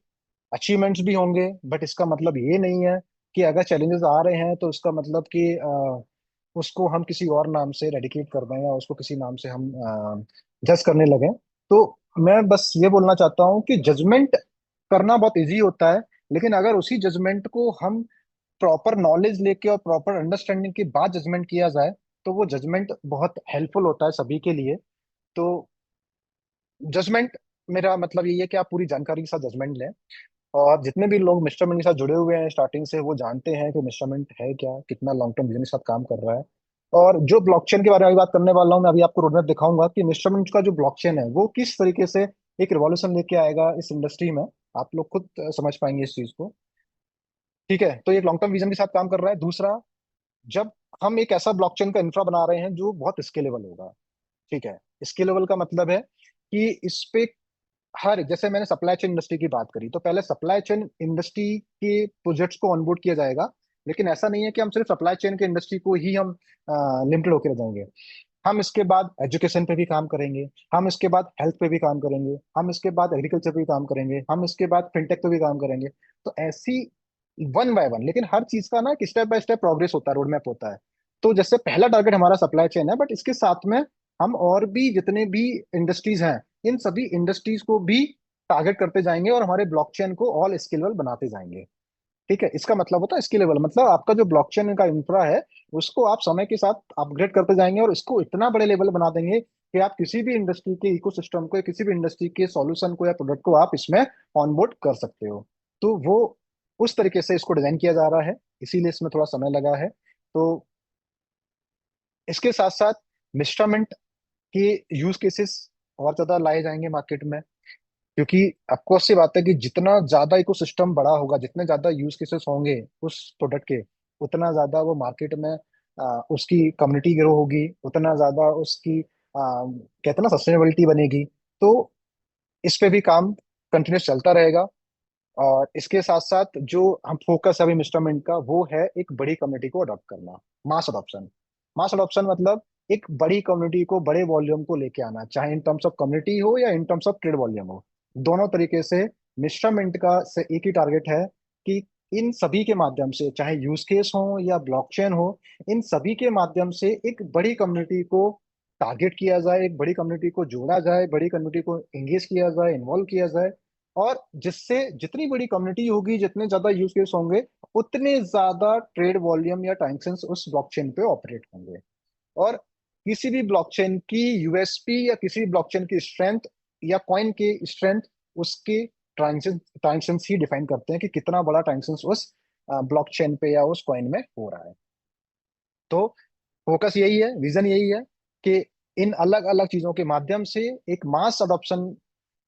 अचीवमेंट्स भी होंगे। बट इसका मतलब ये नहीं है कि अगर चैलेंजेस आ रहे हैं तो उसका मतलब कि उसको हम किसी और नाम से डेडिकेट कर दें या उसको किसी नाम से हम जज करने लगे। तो मैं बस ये बोलना चाहता हूँ कि जजमेंट करना बहुत इजी होता है, लेकिन अगर उसी जजमेंट को हम प्रॉपर नॉलेज लेके और प्रॉपर अंडरस्टैंडिंग के बाद जजमेंट किया जाए तो वो जजमेंट बहुत हेल्पफुल होता है सभी के लिए। तो जजमेंट, मेरा मतलब ये है कि आप पूरी जानकारी के साथ जजमेंट लें। और जितने भी लोग मिस्टरमेंट के साथ जुड़े हुए हैं स्टार्टिंग से, वो जानते हैं कि मिस्टरमेंट है क्या, कितना लॉन्ग टर्म विजन के साथ काम कर रहा है। और जो ब्लॉकचेन के बारे में अभी बात करने वाला हूँ, मैं अभी आपको रोडमैप दिखाऊंगा कि मिस्टरमेंट का जो ब्लॉकचेन है वो किस तरीके से एक रिवॉल्यूशन लेके आएगा इस इंडस्ट्री में। आप लोग खुद समझ पाएंगे इस चीज को। ठीक है। तो ये लॉन्ग टर्म विजन के साथ काम कर रहा है। दूसरा, जब हम एक ऐसा ब्लॉकचेन का इंफ्रा बना रहे हैं जो बहुत स्केलेबल होगा। ठीक है। स्केलेबल का मतलब है कि इस पे हर, जैसे मैंने सप्लाई चेन इंडस्ट्री की बात करी, तो पहले सप्लाई चेन इंडस्ट्री के प्रोजेक्ट्स को ऑनबोर्ड किया जाएगा। लेकिन ऐसा नहीं है कि हम सिर्फ सप्लाई चेन के इंडस्ट्री को ही हम लिमिटेड होकर रह जाएंगे। हम इसके बाद एजुकेशन पे भी काम करेंगे, हम इसके बाद हेल्थ पे भी काम करेंगे, हम इसके बाद एग्रीकल्चर पे भी काम करेंगे, हम इसके बाद फिनटेक पे भी काम करेंगे। तो ऐसी वन बाय वन, लेकिन हर चीज का ना एक स्टेप बाय स्टेप प्रोग्रेस होता है, रोड मैप होता है। तो जैसे पहला टारगेट हमारा सप्लाई चेन है, बट इसके साथ में हम और भी जितने भी इंडस्ट्रीज हैं, इन सभी इंडस्ट्रीज को भी टारगेट करते जाएंगे और हमारे ब्लॉकचेन को ऑल स्केलेबल बनाते जाएंगे। ठीक है, इसका मतलब होता है स्केलेबल, मतलब आपका जो ब्लॉकचेन का इंफ्रा है उसको आप समय के साथ अपग्रेड करते जाएंगे और इसको इतना बड़े लेवल बना देंगे कि आप किसी भी इंडस्ट्री के इकोसिस्टम को या किसी भी इंडस्ट्री के सॉल्यूशन को या प्रोडक्ट को आप इसमें ऑनबोर्ड कर सकते हो। तो वो उस तरीके से इसको डिजाइन किया जा रहा है, इसीलिए इसमें थोड़ा समय लगा है। तो इसके साथ साथ मिश्रमेंट के यूज केसेस और ज्यादा लाए जाएंगे मार्केट में, क्योंकि आपको सी बात है कि जितना ज्यादा इकोसिस्टम बड़ा होगा, जितने ज्यादा यूज केसेस होंगे उस प्रोडक्ट के, उतना ज्यादा वो मार्केट में उसकी कम्युनिटी ग्रो होगी, उतना ज्यादा उसकी कहते हैं ना सस्टेनेबिलिटी बनेगी। तो इस पे भी काम कंटिन्यूस चलता रहेगा। और इसके साथ साथ जो हम फोकस है अभी इंस्ट्रूमेंट का, वो है एक बड़ी कम्युनिटी को अडॉप्ट करना, मास अडॉप्शन। मास अडॉप्शन मतलब एक बड़ी कम्युनिटी को बड़े वॉल्यूम को लेके आना, चाहे इन टर्म्स ऑफ कम्युनिटी हो या in terms of trade volume हो, दोनों तरीके से मिश्रमेंट का से एक ही टारगेट है कि इन सभी के माध्यम से, चाहे यूज केस हो या ब्लॉकचेन हो, इन सभी के माध्यम से एक बड़ी कम्युनिटी को टारगेट किया जाए, एक बड़ी कम्युनिटी को जोड़ा जाए, बड़ी कम्युनिटी को एंगेज किया जाए, इन्वॉल्व किया जाए। और जिससे जितनी बड़ी कम्युनिटी होगी, जितने ज्यादा यूज केस होंगे, उतने ज्यादा ट्रेड वॉल्यूम या ट्रांजेक्शंस उस ब्लॉकचेन पे ऑपरेट होंगे। और किसी भी ब्लॉकचेन की यूएसपी या किसी भी ब्लॉकचेन की स्ट्रेंथ या कॉइन की स्ट्रेंथ उसके ट्रांजेक्शन ही डिफाइन करते हैं कि कितना बड़ा ट्रांजेक्शन उस ब्लॉकचेन पे या उस कॉइन में हो रहा है। तो फोकस यही है, विजन यही है कि इन अलग अलग चीजों के माध्यम से एक मास अडॉप्शन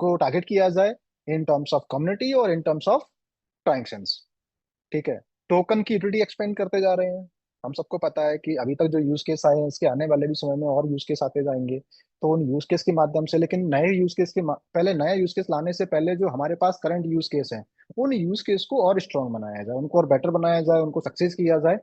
को टारगेट किया जाए, इन टर्म्स ऑफ कम्युनिटी और इन टर्म्स ऑफ ट्रांजेक्शंस। ठीक है, टोकन की यूटिलिटी एक्सपेंड करते जा रहे हैं। हम सबको पता है कि अभी तक जो यूज केस आए हैं, इसके आने वाले भी समय में और यूज केस आते जाएंगे। तो उन यूज केस के माध्यम से, लेकिन नए यूज केस के पहले नया यूज केस लाने से पहले जो हमारे पास करंट यूज केस हैं, उन यूज केस को और स्ट्रांग बनाया जाए, उनको और बेटर बनाया जाए, उनको सक्सेस किया जाए।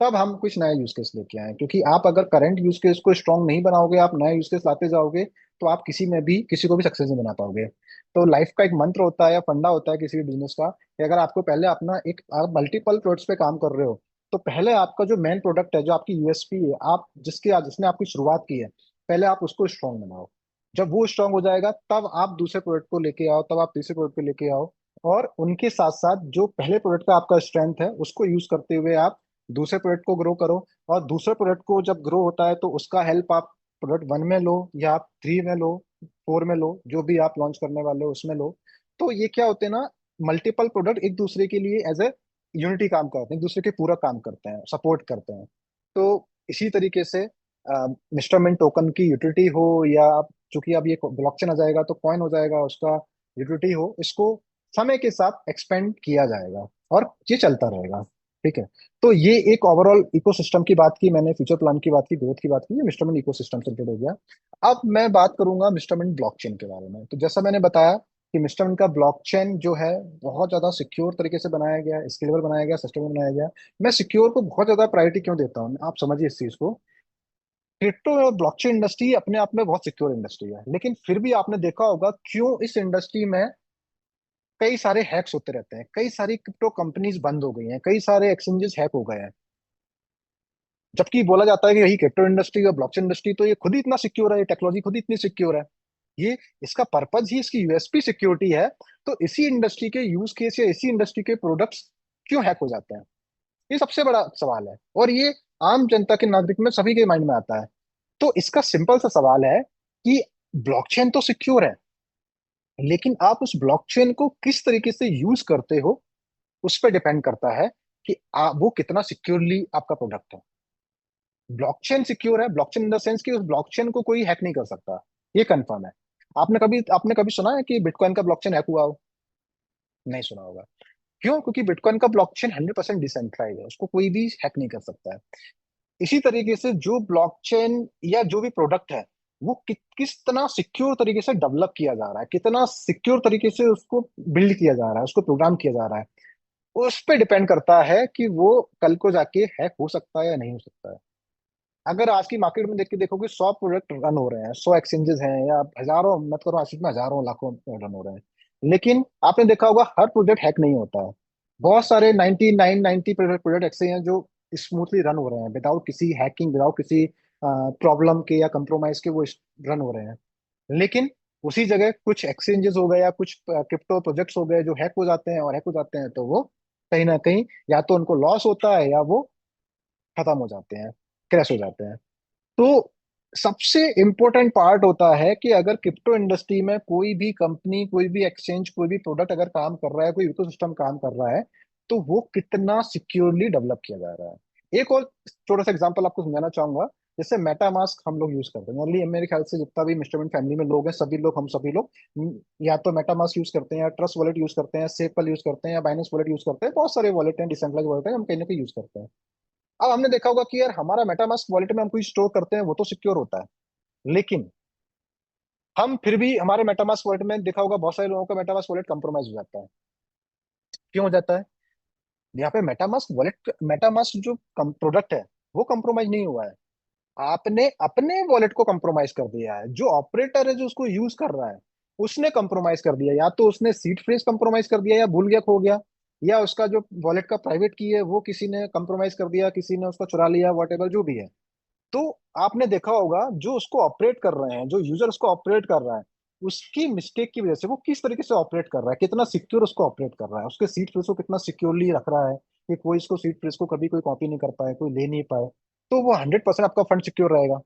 तब हम कुछ नया यूज केस लेके आए, क्योंकि आप अगर करंट यूज केस को स्ट्रांग नहीं बनाओगे, आप नया यूज केस लाते जाओगे, तो आप किसी में भी किसी को भी सक्सेस नहीं बना पाओगे। तो लाइफ का एक मंत्र होता है या फंडा होता है किसी भी बिजनेस का, कि अगर आपको पहले अपना एक, आप मल्टीपल प्रोडक्ट्स पे काम कर रहे हो, तो पहले आपका जो मेन प्रोडक्ट है, जो आपकी यूएसपी है, आप जिसने आपकी शुरुआत की है, पहले आप उसको स्ट्रांग बनाओ। जब वो स्ट्रांग हो जाएगा, तब आप दूसरे प्रोडक्ट को लेके आओ, तब आप तीसरे प्रोडक्ट को लेके आओ। और उनके साथ साथ जो पहले प्रोडक्ट का आपका स्ट्रेंथ है, उसको यूज करते हुए आप दूसरे प्रोडक्ट को ग्रो करो। और दूसरे प्रोडक्ट को जब ग्रो होता है, तो उसका हेल्प आप प्रोडक्ट वन में लो या आप थ्री में लो, फोर में लो, जो भी आप लॉन्च करने वाले हो उसमें लो। तो ये क्या होते हैं ना, मल्टीपल प्रोडक्ट एक दूसरे के लिए एज ए यूनिटी काम करते हैं, एक दूसरे के पूरा काम करते हैं, सपोर्ट करते हैं। तो इसी तरीके से इंस्ट्रूमेंट टोकन की यूटिलिटी हो, या आप चूंकि अब ये ब्लॉकचेन आ जाएगा तो कॉइन हो जाएगा, उसका यूटिलिटी हो, इसको समय के साथ एक्सपेंड किया जाएगा और ये चलता रहेगा। ठीक है, तो ये एक ओवरऑल इकोसिस्टम की बात की मैंने, फ्यूचर प्लान की बात की, ग्रोथ की बात की, इंस्ट्रूमेंट इकोसिस्टम से रिलेटेड हो गया। अब मैं बात करूंगा इंस्ट्रूमेंट ब्लॉकचेन के बारे में। तो जैसा मैंने बताया कि इंस्ट्रूमेंट का ब्लॉकचेन जो है बहुत ज्यादा सिक्योर तरीके से बनाया गया, स्केलेबल बनाया गया, सस्टेनेबल बनाया गया। मैं सिक्योर को बहुत ज्यादा प्रायोरिटी क्यों देता हूँ, आप समझिए इस चीज को। क्रिप्टो और ब्लॉकचेन इंडस्ट्री अपने आप में बहुत सिक्योर इंडस्ट्री है, लेकिन फिर भी आपने देखा होगा क्यों इस इंडस्ट्री में कई सारे हैक्स होते रहते हैं, कई सारी क्रिप्टो कंपनीज बंद हो गई हैं, कई सारे एक्सचेंजेस हैक हो गए हैं। जबकि बोला जाता है कि यही क्रिप्टो इंडस्ट्री और ब्लॉकचेन इंडस्ट्री तो ये खुद ही इतना सिक्योर है, ये टेक्नोलॉजी खुद ही इतनी सिक्योर है, ये इसका पर्पज ही इसकी यूएसपी सिक्योरिटी है। तो इसी इंडस्ट्री के यूज केस या इसी इंडस्ट्री के प्रोडक्ट्स क्यों हैक हो जाते हैं, ये सबसे बड़ा सवाल है। और ये आम जनता के नागरिक में सभी के माइंड में आता है। तो इसका सिंपल सा सवाल है कि ब्लॉकचेन तो सिक्योर है, लेकिन आप उस ब्लॉकचेन को किस तरीके से यूज करते हो, उस पर डिपेंड करता है कि वो कितना सिक्योरली आपका प्रोडक्ट है। ब्लॉकचेन सिक्योर है, ब्लॉकचेन इन द सेंस कि उस ब्लॉकचेन को कोई हैक नहीं कर सकता, ये कंफर्म है। आपने कभी सुना है कि बिटकॉइन का ब्लॉकचेन हैक हुआ हो? नहीं सुना होगा। क्यों? क्योंकि बिटकॉइन का ब्लॉकचेन 100% डिसेंट्रलाइज है, उसको कोई भी हैक नहीं कर सकता है। इसी तरीके से जो ब्लॉकचेन या जो भी प्रोडक्ट है, वो कितना सिक्योर तरीके से डेवलप किया जा रहा है, कितना सिक्योर तरीके से उसको बिल्ड किया जा रहा है, उसको प्रोग्राम किया जा रहा है, उस पे डिपेंड करता है कि वो कल को जाके हैक हो सकता है या नहीं हो सकता है। अगर आज की मार्केट में देख के देखोगे 100 प्रोडक्ट रन हो रहे हैं, 100 एक्सचेंजेस हैं, या हजारों, मत करो आज में हजारों लाखों रन हो रहे हैं, लेकिन आपने देखा होगा हर प्रोजेक्ट हैक नहीं होता है। बहुत सारे 99 90 प्रोजेक्ट ऐसे हैं जो स्मूथली रन हो रहे हैं विदाउट किसी हैकिंग, विदाउट किसी प्रॉब्लम के या कंप्रोमाइज के, वो रन हो रहे हैं। लेकिन उसी जगह कुछ एक्सचेंजेस हो गए या कुछ क्रिप्टो प्रोजेक्ट्स हो गए जो हैक हो जाते हैं, और हैक हो जाते हैं तो वो कहीं ना कहीं या तो उनको लॉस होता है या वो खत्म हो जाते हैं, क्रैश हो जाते हैं। तो सबसे इम्पोर्टेंट पार्ट होता है कि अगर क्रिप्टो इंडस्ट्री में कोई भी कंपनी, कोई भी एक्सचेंज, कोई भी प्रोडक्ट अगर काम कर रहा है, कोई इकोसिस्टम काम कर रहा है, तो वो कितना सिक्योरली डेवलप किया जा रहा है। एक और छोटा सा एग्जांपल आपको समझाना चाहूंगा। जैसे मेटामास्क हम लोग यूज करते हैं नॉर्मली, मेरे ख्याल से जितना भी मिस्टर फैमिली में लोग हैं, सभी लोग, हम सभी लोग या तो मेटामास्क यूज करते हैं, या ट्रस्ट वॉलेट यूज करते हैं, सेपल यूज करते हैं, या बाइनेंस वॉलेट यूज करते हैं। बहुत सारे वॉलेट हैं, डिसेंट्रलाइज वॉलेट है, हम कहीं ना कहीं यूज करते हैं। अब हमने देखा होगा कि यार हमारा मेटामास्क वॉलेट में हम कुछ स्टोर करते हैं, वो तो सिक्योर होता है, लेकिन हम फिर भी हमारे मेटामास्क वॉलेट में देखा होगा बहुत सारे लोगों का मेटामास्क वॉलेट कंप्रोमाइज हो जाता है। क्यों हो जाता है? यहाँ पे मेटामास्क वॉलेट, मेटामास्क जो प्रोडक्ट है वो कंप्रोमाइज नहीं हुआ है, आपने अपने वॉलेट को कंप्रोमाइज कर दिया है। जो ऑपरेटर है जो उसको यूज कर रहा है, उसने कंप्रोमाइज कर दिया, या तो उसने सीड फ्रेज कंप्रोमाइज कर दिया, या भूल गया, खो गया, या उसका जो वॉलेट का प्राइवेट की है वो किसी ने कंप्रोमाइज कर दिया, किसी ने उसको चुरा लिया, वॉट जो भी है। तो आपने देखा होगा जो उसको ऑपरेट कर रहे हैं, जो यूजर उसको ऑपरेट कर रहा है, उसकी मिस्टेक की वजह से वो किस तरीके से ऑपरेट कर रहा है, कितना सिक्योर उसको ऑपरेट कर रहा है, उसके सीट फ्रेस को कितना सिक्योरली रख रहा है कि कोई इसको सीट फ्रेस को कभी कोई कॉपी नहीं कर पाए, कोई ले नहीं पाए, तो वो 100% आपका फंड सिक्योर रहेगा।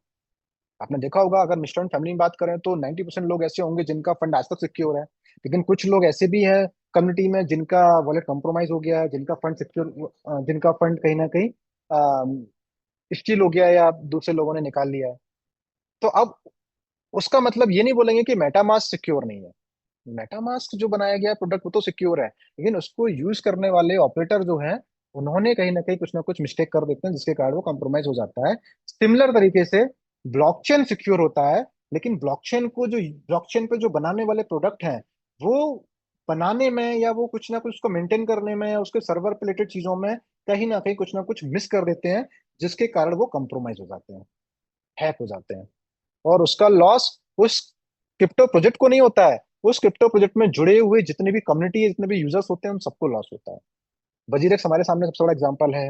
आपने देखा होगा अगर मिस्टर एंड फैमिली में बात करें तो 90% लोग ऐसे होंगे जिनका फंड आज तक सिक्योर है, लेकिन कुछ लोग ऐसे भी हैं कम्युनिटी में जिनका वॉलेट कंप्रोमाइज हो गया है, जिनका फंड सिक्योर, जिनका फंड कहीं ना कहीं स्टील हो गया है या दूसरे लोगों ने निकाल लिया है। तो अब उसका मतलब ये नहीं बोलेंगे कि मेटामास्क सिक्योर नहीं है। मेटामास्क जो बनाया गया प्रोडक्ट वो तो सिक्योर है, लेकिन उसको यूज करने वाले ऑपरेटर जो हैं, उन्होंने कहीं ना कुछ मिस्टेक कर देते हैं, जिसके कारण वो कॉम्प्रोमाइज हो जाता है। सिमिलर तरीके से ब्लॉकचेन सिक्योर होता है, लेकिन ब्लॉकचेन पे जो बनाने वाले प्रोडक्ट हैं, वो बनाने में या वो कुछ ना कुछ उसको मेंटेन करने में या उसके सर्वर रिलेटेड चीजों में कहीं ना कुछ मिस कर देते हैं, जिसके कारण वो कॉम्प्रोमाइज हो जाते हैं, हैक हो जाते हैं। और उसका लॉस उस क्रिप्टो प्रोजेक्ट को नहीं होता है, उस क्रिप्टो प्रोजेक्ट में जुड़े हुए जितने भी कम्युनिटी है, जितने भी यूजर्स होते हैं, उन सबको लॉस होता है। वजीरेक्स हमारे सामने सबसे बड़ा एग्जांपल है,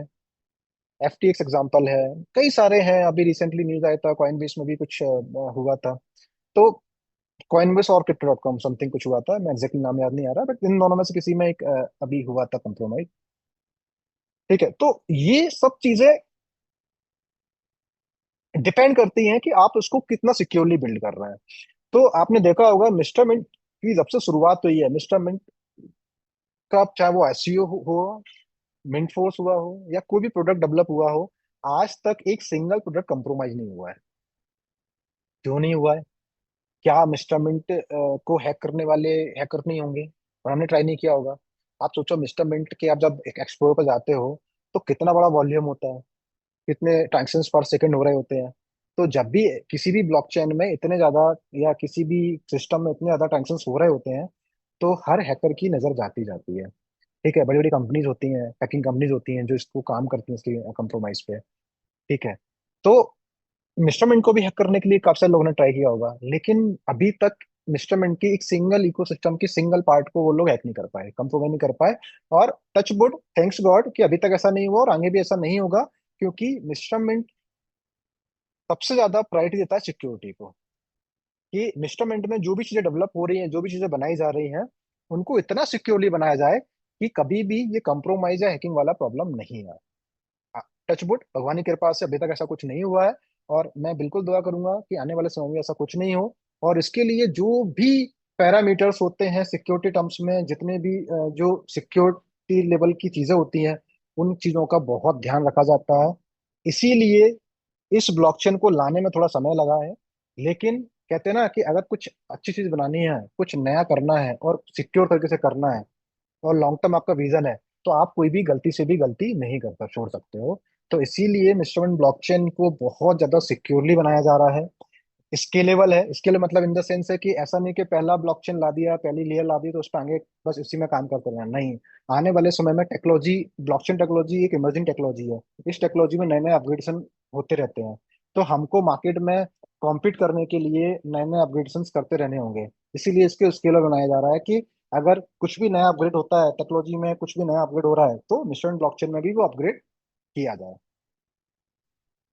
एफटीएक्स एग्जांपल है, कई सारे हैं। अभी रिसेंटली न्यूज आया था, कॉइनबेस में भी कुछ हुआ था। तो कॉइनबेस और क्रिप्टो डॉट कॉम समथिंग कुछ हुआ था, मैं एग्जैक्टली नाम याद नहीं आ रहा, बट इन दोनों में से किसी में एक अभी हुआ था कंप्रोमाइज। ठीक है, तो ये सब चीजें डिपेंड करती हैं कि आप उसको कितना सिक्योरली बिल्ड कर रहे हैं। तो आपने देखा होगा मिस्टर मिंट की जब से शुरुआत हुई है, मिस्टर मिंट का, चाहे वो एसईओ हो, मिंट फोर्स हुआ हो, या कोई भी प्रोडक्ट डेवलप हुआ हो, आज तक एक सिंगल प्रोडक्ट कंप्रोमाइज नहीं हुआ है। क्यों नहीं हुआ है? क्या मिस्टर मिंट को हैक करने वाले हैकर नहीं होंगे और हमने ट्राई नहीं किया होगा? आप सोचो मिस्टर मिंट के आप जब एक एक्सप्लोर पर जाते हो तो कितना बड़ा वॉल्यूम होता है, कितने ट्रांजैक्शंस पर सेकंड हो रहे होते हैं। तो जब भी किसी भी ब्लॉकचेन में इतने ज्यादा, या किसी भी सिस्टम में इतने ज्यादा ट्रांजैक्शंस हो रहे होते हैं, तो हर हैकर की नजर जाती जाती है। ठीक है, बड़ी बड़ी कंपनीज होती हैं, हैकिंग कंपनीज होती हैं जो इसको काम करती हैं इसके कंप्रोमाइज पे। ठीक है, तो मिस्टर मिंट को भी हैक करने के लिए काफी सारे लोगों ने ट्राई किया होगा, लेकिन अभी तक मिस्टर मिंट की एक सिंगल इकोसिस्टम की सिंगल पार्ट को वो लोग हैक नहीं कर पाए, कंप्रोमाइज नहीं कर पाए। और टच वुड, थैंक्स गॉड कि अभी तक ऐसा नहीं हुआ और आगे भी ऐसा नहीं होगा, क्योंकि मिस्टर मिंट सबसे ज्यादा प्रायोरिटी देता है सिक्योरिटी को। कि मिस्टर मिंट में जो भी चीजें डेवलप हो रही हैं, जो भी चीजें बनाई जा रही हैं, उनको इतना सिक्योरली बनाया जाए कि कभी भी ये कंप्रोमाइज या हैकिंग वाला प्रॉब्लम नहीं आए। टचवुड, भगवान की कृपा से अभी तक ऐसा कुछ नहीं हुआ है, और मैं बिल्कुल दुआ करूंगा कि आने वाले समय में ऐसा कुछ नहीं हो। और इसके लिए जो भी पैरामीटर्स होते हैं सिक्योरिटी टर्म्स में, जितने भी जो सिक्योरिटी लेवल की चीजें होती हैं, उन चीजों का बहुत ध्यान रखा जाता है। इसीलिए इस ब्लॉकचेन को लाने में थोड़ा समय लगा है, लेकिन कहते हैं ना कि अगर कुछ अच्छी चीज बनानी है, कुछ नया करना है और सिक्योर तरीके से करना है, और लॉन्ग टर्म आपका विजन है, तो आप कोई भी गलती से भी गलती नहीं करता छोड़ सकते हो। तो इसीलिए इंस्ट्रूमेंट ब्लॉकचेन को बहुत ज्यादा सिक्योरली बनाया जा रहा है। स्केलेबल है। स्केल मतलब इन द सेंस है कि ऐसा नहीं कि पहला ब्लॉकचेन ला दिया, पहली लेयर ला दी तो उस पर आगे बस इसी में काम करते रहना, नहीं। आने वाले समय में टेक्नोलॉजी, ब्लॉकचेन टेक्नोलॉजी एक इमर्जिंग टेक्नोलॉजी है। इस टेक्नोलॉजी में नए नए अपग्रेडेशन होते रहते हैं। तो हमको मार्केट में कॉम्पीट करने के लिए नए नए अपग्रेडेशन करते रहने होंगे। इसीलिए इसके स्केलर बनाया जा रहा है कि अगर कुछ भी नया अपग्रेड होता है टेक्नोलॉजी में, कुछ भी नया अपग्रेड हो रहा है, तो मिशन ब्लॉकचेन में भी वो अपग्रेड किया जाए।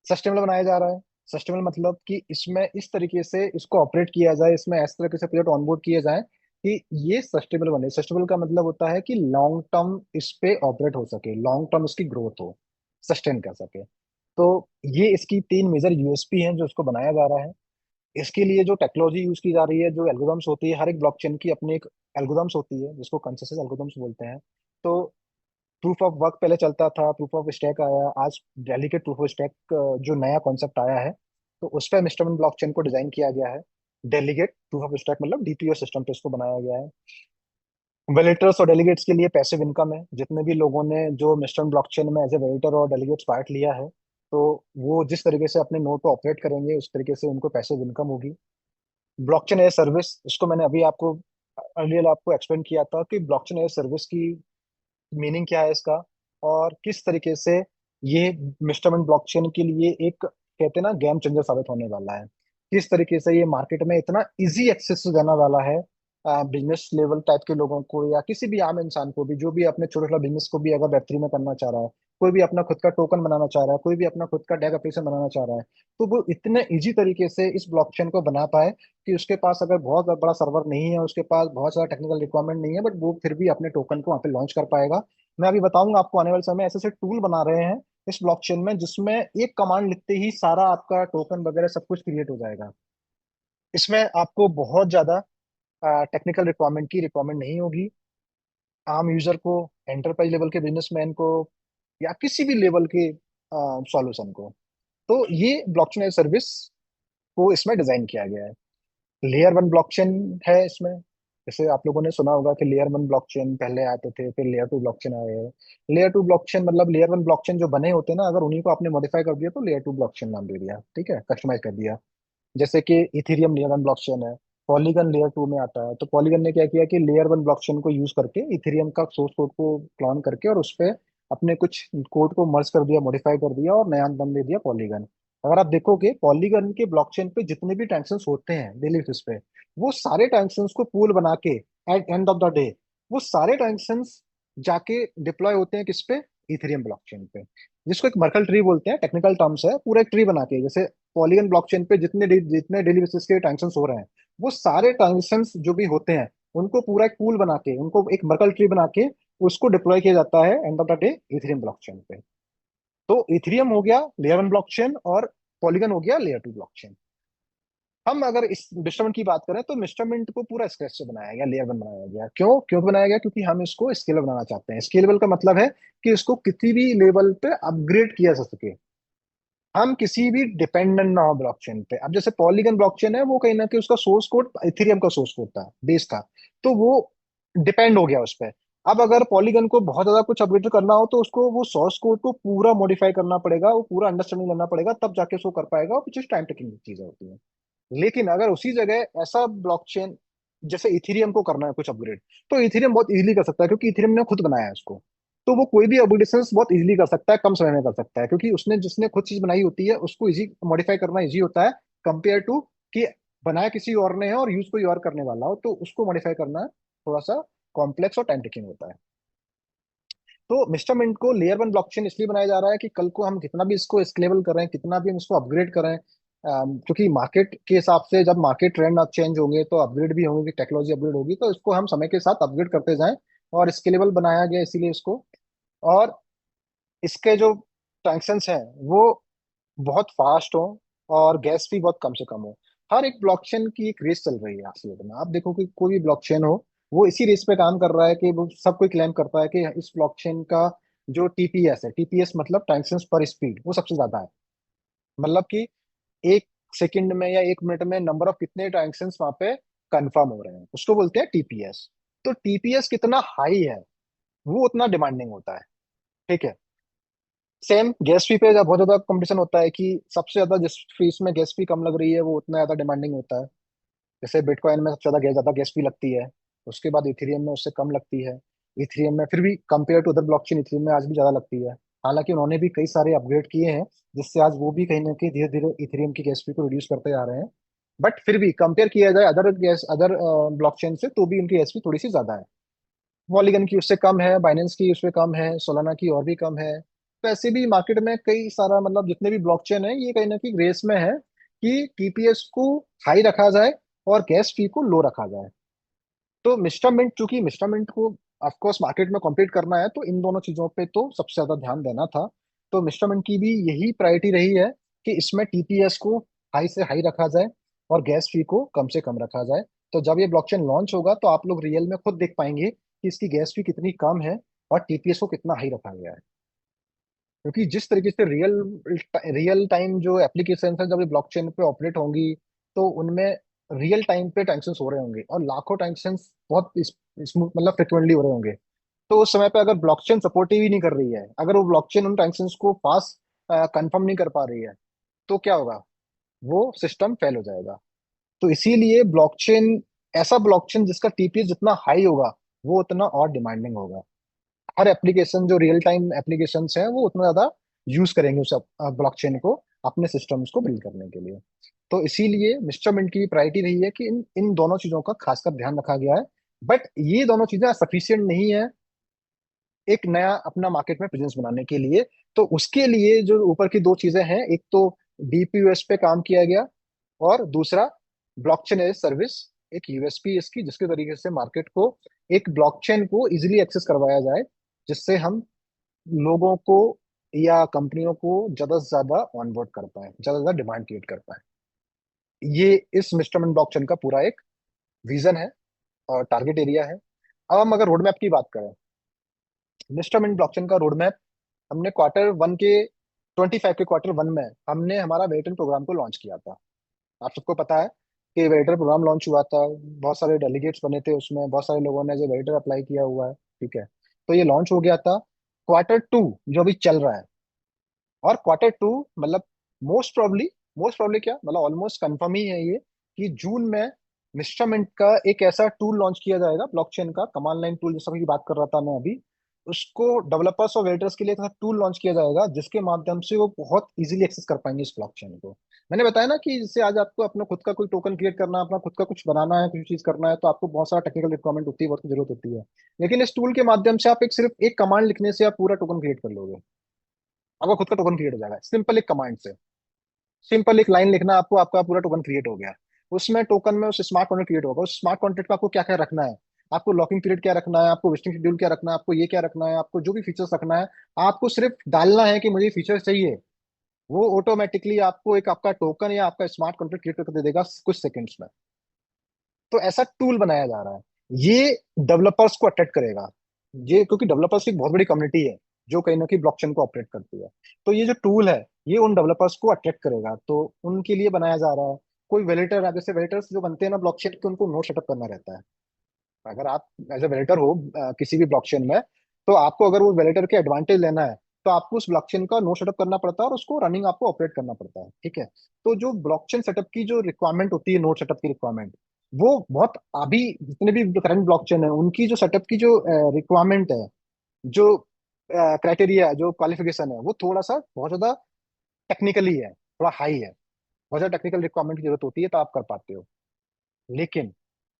सस्टेनेबल बनाया जा रहा है। सस्टेनेबल मतलब कि इसमें इस तरीके से इसको ऑपरेट किया जाए, इसमें इस तरीके से प्रोजेक्ट ऑनबोर्ड किए जाए कि ये सस्टेनेबल बने। सस्टेनेबल का मतलब होता है कि लॉन्ग टर्म इस पे ऑपरेट हो सके, लॉन्ग टर्म इसकी ग्रोथ हो, सस्टेन कर सके। तो ये इसकी तीन मेजर यूएसपी हैं जो इसको बनाया जा रहा है। इसके लिए जो टेक्नोलॉजी यूज की जा रही है, जो एल्गोरिथम्स होती है, हर एक ब्लॉकचेन की अपनी एक एल्गोरिथम्स होती है जिसको कंसेंसस एल्गोरिथम्स बोलते हैं। तो प्रूफ ऑफ वर्क पहले चलता था, प्रूफ ऑफ स्टैक आया, आज डेलीकेट प्रूफ ऑफ स्टैक जो नया कॉन्सेप्ट आया है, तो उस पर इंस्टॉलमेंट ब्लॉकचेन को डिजाइन किया गया है। डेलीगेट प्रूफ ऑफ स्टैक मतलब डीपीओ सिस्टम पे इसको बनाया गया है। वेलिटर्स और डेलीगेट्स के लिए पैसिव इनकम है। जितने भी लोगों ने जो मिस्टर ब्लॉकचेन में एज ए वेलिटर और डेलीगेट्स पार्ट लिया है, तो वो जिस तरीके से अपने नोड को ऑपरेट करेंगे उस तरीके से उनको पैसिव इनकम होगी। ब्लॉकचेन एज सर्विस, इसको मैंने अभी आपको अर्लियर आपको एक्सप्लेन किया था कि ब्लॉकचेन एज सर्विस की मीनिंग क्या है इसका, और किस तरीके से ये मिस्टरमेंट ब्लॉकचेन के लिए एक कहते हैं ना गेम चेंजर साबित होने वाला है। किस तरीके से ये मार्केट में इतना इजी एक्सेस देने वाला है बिजनेस लेवल टाइप के लोगों को, या किसी भी आम इंसान को भी जो भी अपने छोटे छोटे बिजनेस को भी अगर वेब3 में करना चाह रहा है, कोई भी अपना खुद का टोकन बनाना चाह रहा है, कोई भी अपना खुद का डेग एप्लीकेशन बनाना चाह रहा है, तो वो इतने इजी तरीके से इस ब्लॉकचेन को बना पाए कि उसके पास अगर बहुत बड़ा सर्वर नहीं है, उसके पास बहुत सारा टेक्निकल रिक्वायरमेंट नहीं है, बट वो फिर भी अपने टोकन को वहाँ पे लॉन्च कर पाएगा। मैं अभी बताऊंगा आपको, आने वाले समय में ऐसे ऐसे टूल बना रहे हैं इस ब्लॉकचेन में जिसमें एक कमांड लिखते ही सारा आपका टोकन वगैरह सब कुछ क्रिएट हो जाएगा। इसमें आपको बहुत ज्यादा टेक्निकल रिक्वायरमेंट की रिक्वायरमेंट नहीं होगी। आम यूजर को, एंटरप्राइज लेवल के बिजनेसमैन को, या किसी भी लेवल के सॉल्यूशन को, तो ये ब्लॉकचेन एज सर्विस को इसमें डिजाइन किया गया है। लेयर वन ब्लॉकचेन है इसमें। जैसे आप लोगों ने सुना होगा कि लेयर वन ब्लॉकचेन पहले आते थे, फिर लेयर टू ब्लॉकचेन आए हैं। लेयर टू ब्लॉकचेन मतलब लेयर वन ब्लॉकचेन जो बने होते हैं ना, अगर उन्हीं को आपने मॉडिफाई कर दिया तो लेयर टू ब्लॉकचेन नाम दे दिया, ठीक है, कस्टमाइज कर दिया। जैसे कि इथेरियम लेयर वन ब्लॉकचेन है, पॉलीगन लेयर टू में आता है। तो पॉलीगन ने क्या किया कि लेयर वन ब्लॉकचेन को यूज करके इथेरियम का सोर्स कोड को क्लोन करके और उस पे अपने कुछ कोड को मर्ज कर दिया, मॉडिफाई कर दिया और नया नाम दे दिया पॉलीगन। अगर आप देखोगे पॉलीगन के ब्लॉकचेन पे जितने भी ट्रांजेक्शन होते हैं डेली बेसिस पे, वो सारे ट्रांजेक्शन को पूल बना के at end of the day वो सारे ट्रांजेक्शन जाके डिप्लॉय होते हैं किस पे, इथेरियम ब्लॉकचेन पे, जिसको एक मर्कल ट्री बोलते हैं, टेक्निकल टर्म्स है। पूरा एक ट्री बना के, जैसे पॉलीगन ब्लॉकचेन पे जितने डेली बेसिस के ट्रांजेक्शन हो रहे हैं, वो सारे ट्रांजेक्शन जो भी होते हैं उनको पूरा एक पूल बना के, उनको एक मर्कल ट्री बना के उसको डिप्लॉय किया जाता है and of the day Ethereum blockchain पे। तो इथेरियम हो गया लेयर वन ब्लॉकचेन और पॉलीगन हो गया लेयर टू ब्लॉकचेन। हम अगर इस मिस्टरमेंट की बात करें तो मिस्टरमेंट को पूरा स्क्रैच से बनाया गया, लेयर वन बनाया गया। क्यों क्यों बनाया गया? क्योंकि हम इसको स्केलेबल बनाना चाहते हैं। स्केलेबल का मतलब है कि इसको किसी भी लेवल पे अपग्रेड किया जा सके, हम किसी भी डिपेंडेंट ना हो ब्लॉकचेन पे। अब जैसे पॉलीगन ब्लॉकचेन है, वो कहीं ना कहीं उसका सोर्स कोड इथेरियम का सोर्स कोड था, बेस था, तो वो डिपेंड हो गया उस पर। अब अगर पॉलीगन को बहुत ज्यादा कुछ अपग्रेड करना हो तो उसको वो सोर्स कोड को पूरा मॉडिफाई करना पड़ेगा, वो पूरा अंडरस्टैंडिंग करना पड़ेगा, तब जाके उसको कर पाएगा, और कुछ टाइम टेकिंग चीजें होती है। लेकिन अगर उसी जगह ऐसा ब्लॉकचेन जैसे इथेरियम को करना है कुछ अपग्रेड, तो इथेरियम बहुत इजीली कर सकता है क्योंकि इथेरियम ने खुद बनाया है उसको। तो वो कोई भी अपग्रेडेशन बहुत इजीली कर सकता है, कम समय में कर सकता है, क्योंकि उसने जिसने खुद चीज बनाई होती है उसको इजी मॉडिफाई करना इजी होता है, कंपेयर टू कि बनाया किसी और ने है और यूज कोई और करने वाला हो, तो उसको मॉडिफाई करना थोड़ा सा कॉम्प्लेक्स और टाइम टेकिंग होता है। तो मिस्टर मिंट को लेयर वन ब्लॉकचेन इसलिए बनाया जा रहा है कि कल को हम कितना भी इसको स्केलेबल करें, कितना भी हम इसको अपग्रेड करें, क्योंकि मार्केट के हिसाब से जब मार्केट ट्रेंड चेंज होंगे तो अपग्रेड भी होंगे, टेक्नोलॉजी अपग्रेड होगी, तो इसको हम समय के साथ अपग्रेड करते जाएं। और स्केलेबल बनाया गया इसीलिए इसको। और इसके जो ट्रांजेक्शन्स हैं वो बहुत फास्ट हो और गैस फी बहुत कम से कम हो। हर एक ब्लॉकचेन की एक रेस चल रही है असलियत में। आप देखो कि कोई भी ब्लॉकचेन हो, वो इसी रेस पे काम कर रहा है कि वो सब कोई क्लेम करता है कि इस ब्लॉकचेन का जो टीपीएस है, टीपीएस मतलब ट्रांजेक्शन पर स्पीड, वो सबसे ज्यादा है। मतलब कि एक सेकंड में या एक मिनट में नंबर ऑफ कितने ट्रांजेक्शन वहां पे कंफर्म हो रहे हैं, उसको बोलते हैं टीपीएस। तो टीपीएस कितना हाई है वो उतना डिमांडिंग होता है, ठीक है। सेम गैस फी पे जब बहुत ज्यादा कंपटीशन होता है कि सबसे ज्यादा जिस फीस में गैस फी कम लग रही है वो उतना ज्यादा डिमांडिंग होता है। जैसे बिटकॉइन में सबसे ज्यादा गैस फी लगती है, उसके बाद इथेरियम में उससे कम लगती है। इथेरियम में फिर भी compare to other blockchain Ethereum में आज भी ज्यादा लगती है। हालांकि उन्होंने भी कई सारे अपग्रेड किए हैं जिससे आज वो भी कहीं ना कहीं धीरे धीरे इथेरियम की गैस फी को रिड्यूस करते जा रहे हैं। बट फिर भी कंपेयर किया जाए अदर ब्लॉकचेन से तो भी उनकी गैस फी थोड़ी सी ज्यादा है। पॉलीगन की उससे कम है, बाइनेंस की उससे कम है, सोलाना की और भी कम है। तो ऐसे भी मार्केट में कई सारा मतलब जितने भी ब्लॉकचेन है ये कहीं ना कहीं रेस में है कि टीपीएस को हाई रखा जाए और गैस फी को लो रखा जाए। तो मिस्टर मिंट, चूंकि मिस्टर मिंट को ऑफकोर्स मार्केट में कॉम्पीट करना है तो इन दोनों चीजों पे तो सबसे ज्यादा ध्यान देना था। तो मिस्टर मिंट की भी यही प्रायोरिटी रही है कि इसमें टीपीएस को हाई से हाई रखा जाए और गैस फी को कम से कम रखा जाए। तो जब ये ब्लॉकचेन लॉन्च होगा तो आप लोग रियल में खुद देख पाएंगे कि इसकी गैस फी कितनी कम है और टीपीएस को कितना हाई रखा गया है। क्योंकि जिस तरीके से रियल रियल टाइम जो एप्लीकेशन है जब ये ब्लॉकचेन पे ऑपरेट होंगी तो उनमें रियल टाइम पे ट्रांजेक्शन हो रहे होंगे और लाखों ट्रांजेक्शन बहुत स्मूथ मतलब फ्रिक्वेंटली हो रहे होंगे। तो उस समय पे अगर ब्लॉकचेन सपोर्ट ही नहीं कर रही है, अगर वो ब्लॉकचेन उन ट्रांजेक्शन को पास कंफर्म नहीं कर पा रही है, तो क्या होगा? वो सिस्टम फेल हो जाएगा। तो इसीलिए ब्लॉकचेन, ऐसा ब्लॉकचेन जिसका टीपीएस जितना हाई होगा वो उतना और डिमांडिंग होगा। हर एप्लीकेशन जो रियल टाइम एप्लीकेशन है वो उतना ज्यादा यूज करेंगे उस ब्लॉकचेन को अपने सिस्टम्स को बिल्ड करने के लिए। तो इसीलिए मिस्टर मिंट की प्रायोरिटी रही है कि इन इन दोनों चीजों का खासकर ध्यान रखा गया है। बट ये दोनों चीजें सफिशियंट नहीं है एक नया अपना मार्केट में प्रेजेंस बनाने के लिए। तो उसके लिए जो ऊपर की दो चीजें हैं, एक तो डीपीयूएस पे काम किया गया और दूसरा ब्लॉकचेन एज सर्विस, एक यूएसपी इसकी जिसके तरीके से मार्केट को एक ब्लॉकचेन को इजीली एक्सेस करवाया जाए, जिससे हम लोगों को या कंपनियों को ज्यादा से ज्यादा ऑनबोर्ड कर पाए, ज्यादा से ज्यादा डिमांड क्रिएट कर पाए। ये इस मिस्टरमेंट ब्लॉकचेन का पूरा एक विजन है और टारगेट एरिया है। अब हम अगर रोड मैप की बात करें, मिस्टरमेंट ब्लॉकचेन का रोड मैप, हमने क्वार्टर 1 के 25 के क्वार्टर 1 में हमने हमारा वेरिटन प्रोग्राम को लॉन्च किया था। आप सबको पता है कि वेरिटर प्रोग्राम लॉन्च हुआ था, बहुत सारे डेलीगेट्स बने थे उसमें, बहुत सारे लोगों ने जो वेरिटर अप्लाई किया हुआ है। ठीक है, तो ये लॉन्च हो गया था। क्वार्टर 2 जो अभी चल रहा है, और क्वार्टर 2 मतलब मोस्ट प्रॉब्ली क्या मतलब ऑलमोस्ट कंफर्म ही है ये कि जून में मिस्ट्रामिंट का एक ऐसा टूल लॉन्च किया जाएगा ब्लॉकचेन का, कमांड लाइन टूल जैसा की बात कर रहा था मैं अभी। उसको डेवलपर्स और वेटर्स के लिए एक टूल लॉन्च किया जाएगा जिसके माध्यम से वो बहुत इजीली एक्सेस कर पाएंगे इस ब्लॉकचेन को। मैंने बताया ना कि जैसे आज आपको अपना खुद का कोई टोकन क्रिएट करना है, अपना खुद का कुछ बनाना है, कुछ चीज करना है, तो आपको बहुत सारा टेक्निकल रिक्वायरमेंट होती है, बहुत जरूरत होती है। लेकिन इस टूल के माध्यम से आप एक सिर्फ एक कमांड लिखने से आप पूरा टोकन क्रिएट कर लोगे। आपका खुद का टोकन क्रिएट हो जाएगा सिंपल एक कमांड से। सिंपल एक लाइन लिखना आपको, आपका पूरा टोकन क्रिएट हो गया। उसमें टोकन में उस स्मार्ट कॉन्ट्रैक्ट क्रिएट होगा, उस स्मार्ट कॉन्ट्रैक्ट को आपको क्या क्या रखना है, आपको लॉकिंग पीरियड क्या रखना है, आपको वेस्टिंग शेड्यूल क्या रखना है, आपको ये क्या रखना है, आपको जो भी फीचर्स रखना है, आपको सिर्फ डालना है कि मुझे फीचर चाहिए। वो ऑटोमेटिकली आपको एक आपका टोकन या आपका स्मार्ट कॉन्ट्रैक्ट क्रिएट करके दे देगा कुछ सेकंड्स में। तो ऐसा टूल बनाया जा रहा है। ये डेवलपर्स को अट्रैक्ट करेगा, ये क्योंकि डेवलपर्स की एक बहुत बड़ी कम्युनिटी है जो कहीं ना कहीं ब्लॉकचेन को ऑपरेट करती है। तो ये जो टूल है ये उन डेवलपर्स को अट्रैक्ट करेगा, तो उनके लिए बनाया जा रहा है। कोई वेलिडेटर है, जैसे वेलिडेटर्स जो बनते हैं ना ब्लॉकचेन के, उनको नोड सेटअप करना रहता है। अगर आप एज ए वेलिडेटर हो किसी भी ब्लॉकचेन में, तो आपको अगर वो वेलिडेटर के एडवांटेज लेना है तो आपको उस ब्लॉकचेन का नोड सेटअप करना पड़ता है और उसको रनिंग आपको ऑपरेट करना पड़ता है। ठीक है, तो जो ब्लॉकचेन सेटअप की जो रिक्वायरमेंट होती है, नोड सेटअप की रिक्वायरमेंट, वो बहुत अभी जितने भी करंट ब्लॉकचेन है उनकी जो सेटअप की जो रिक्वायरमेंट है, जो क्राइटेरिया, जो क्वालिफिकेशन है, वो थोड़ा सा बहुत ज्यादा टेक्निकली है, थोड़ा हाई है। बहुत ज्यादा टेक्निकल रिक्वायरमेंट की जरूरत होती है तो आप कर पाते हो। लेकिन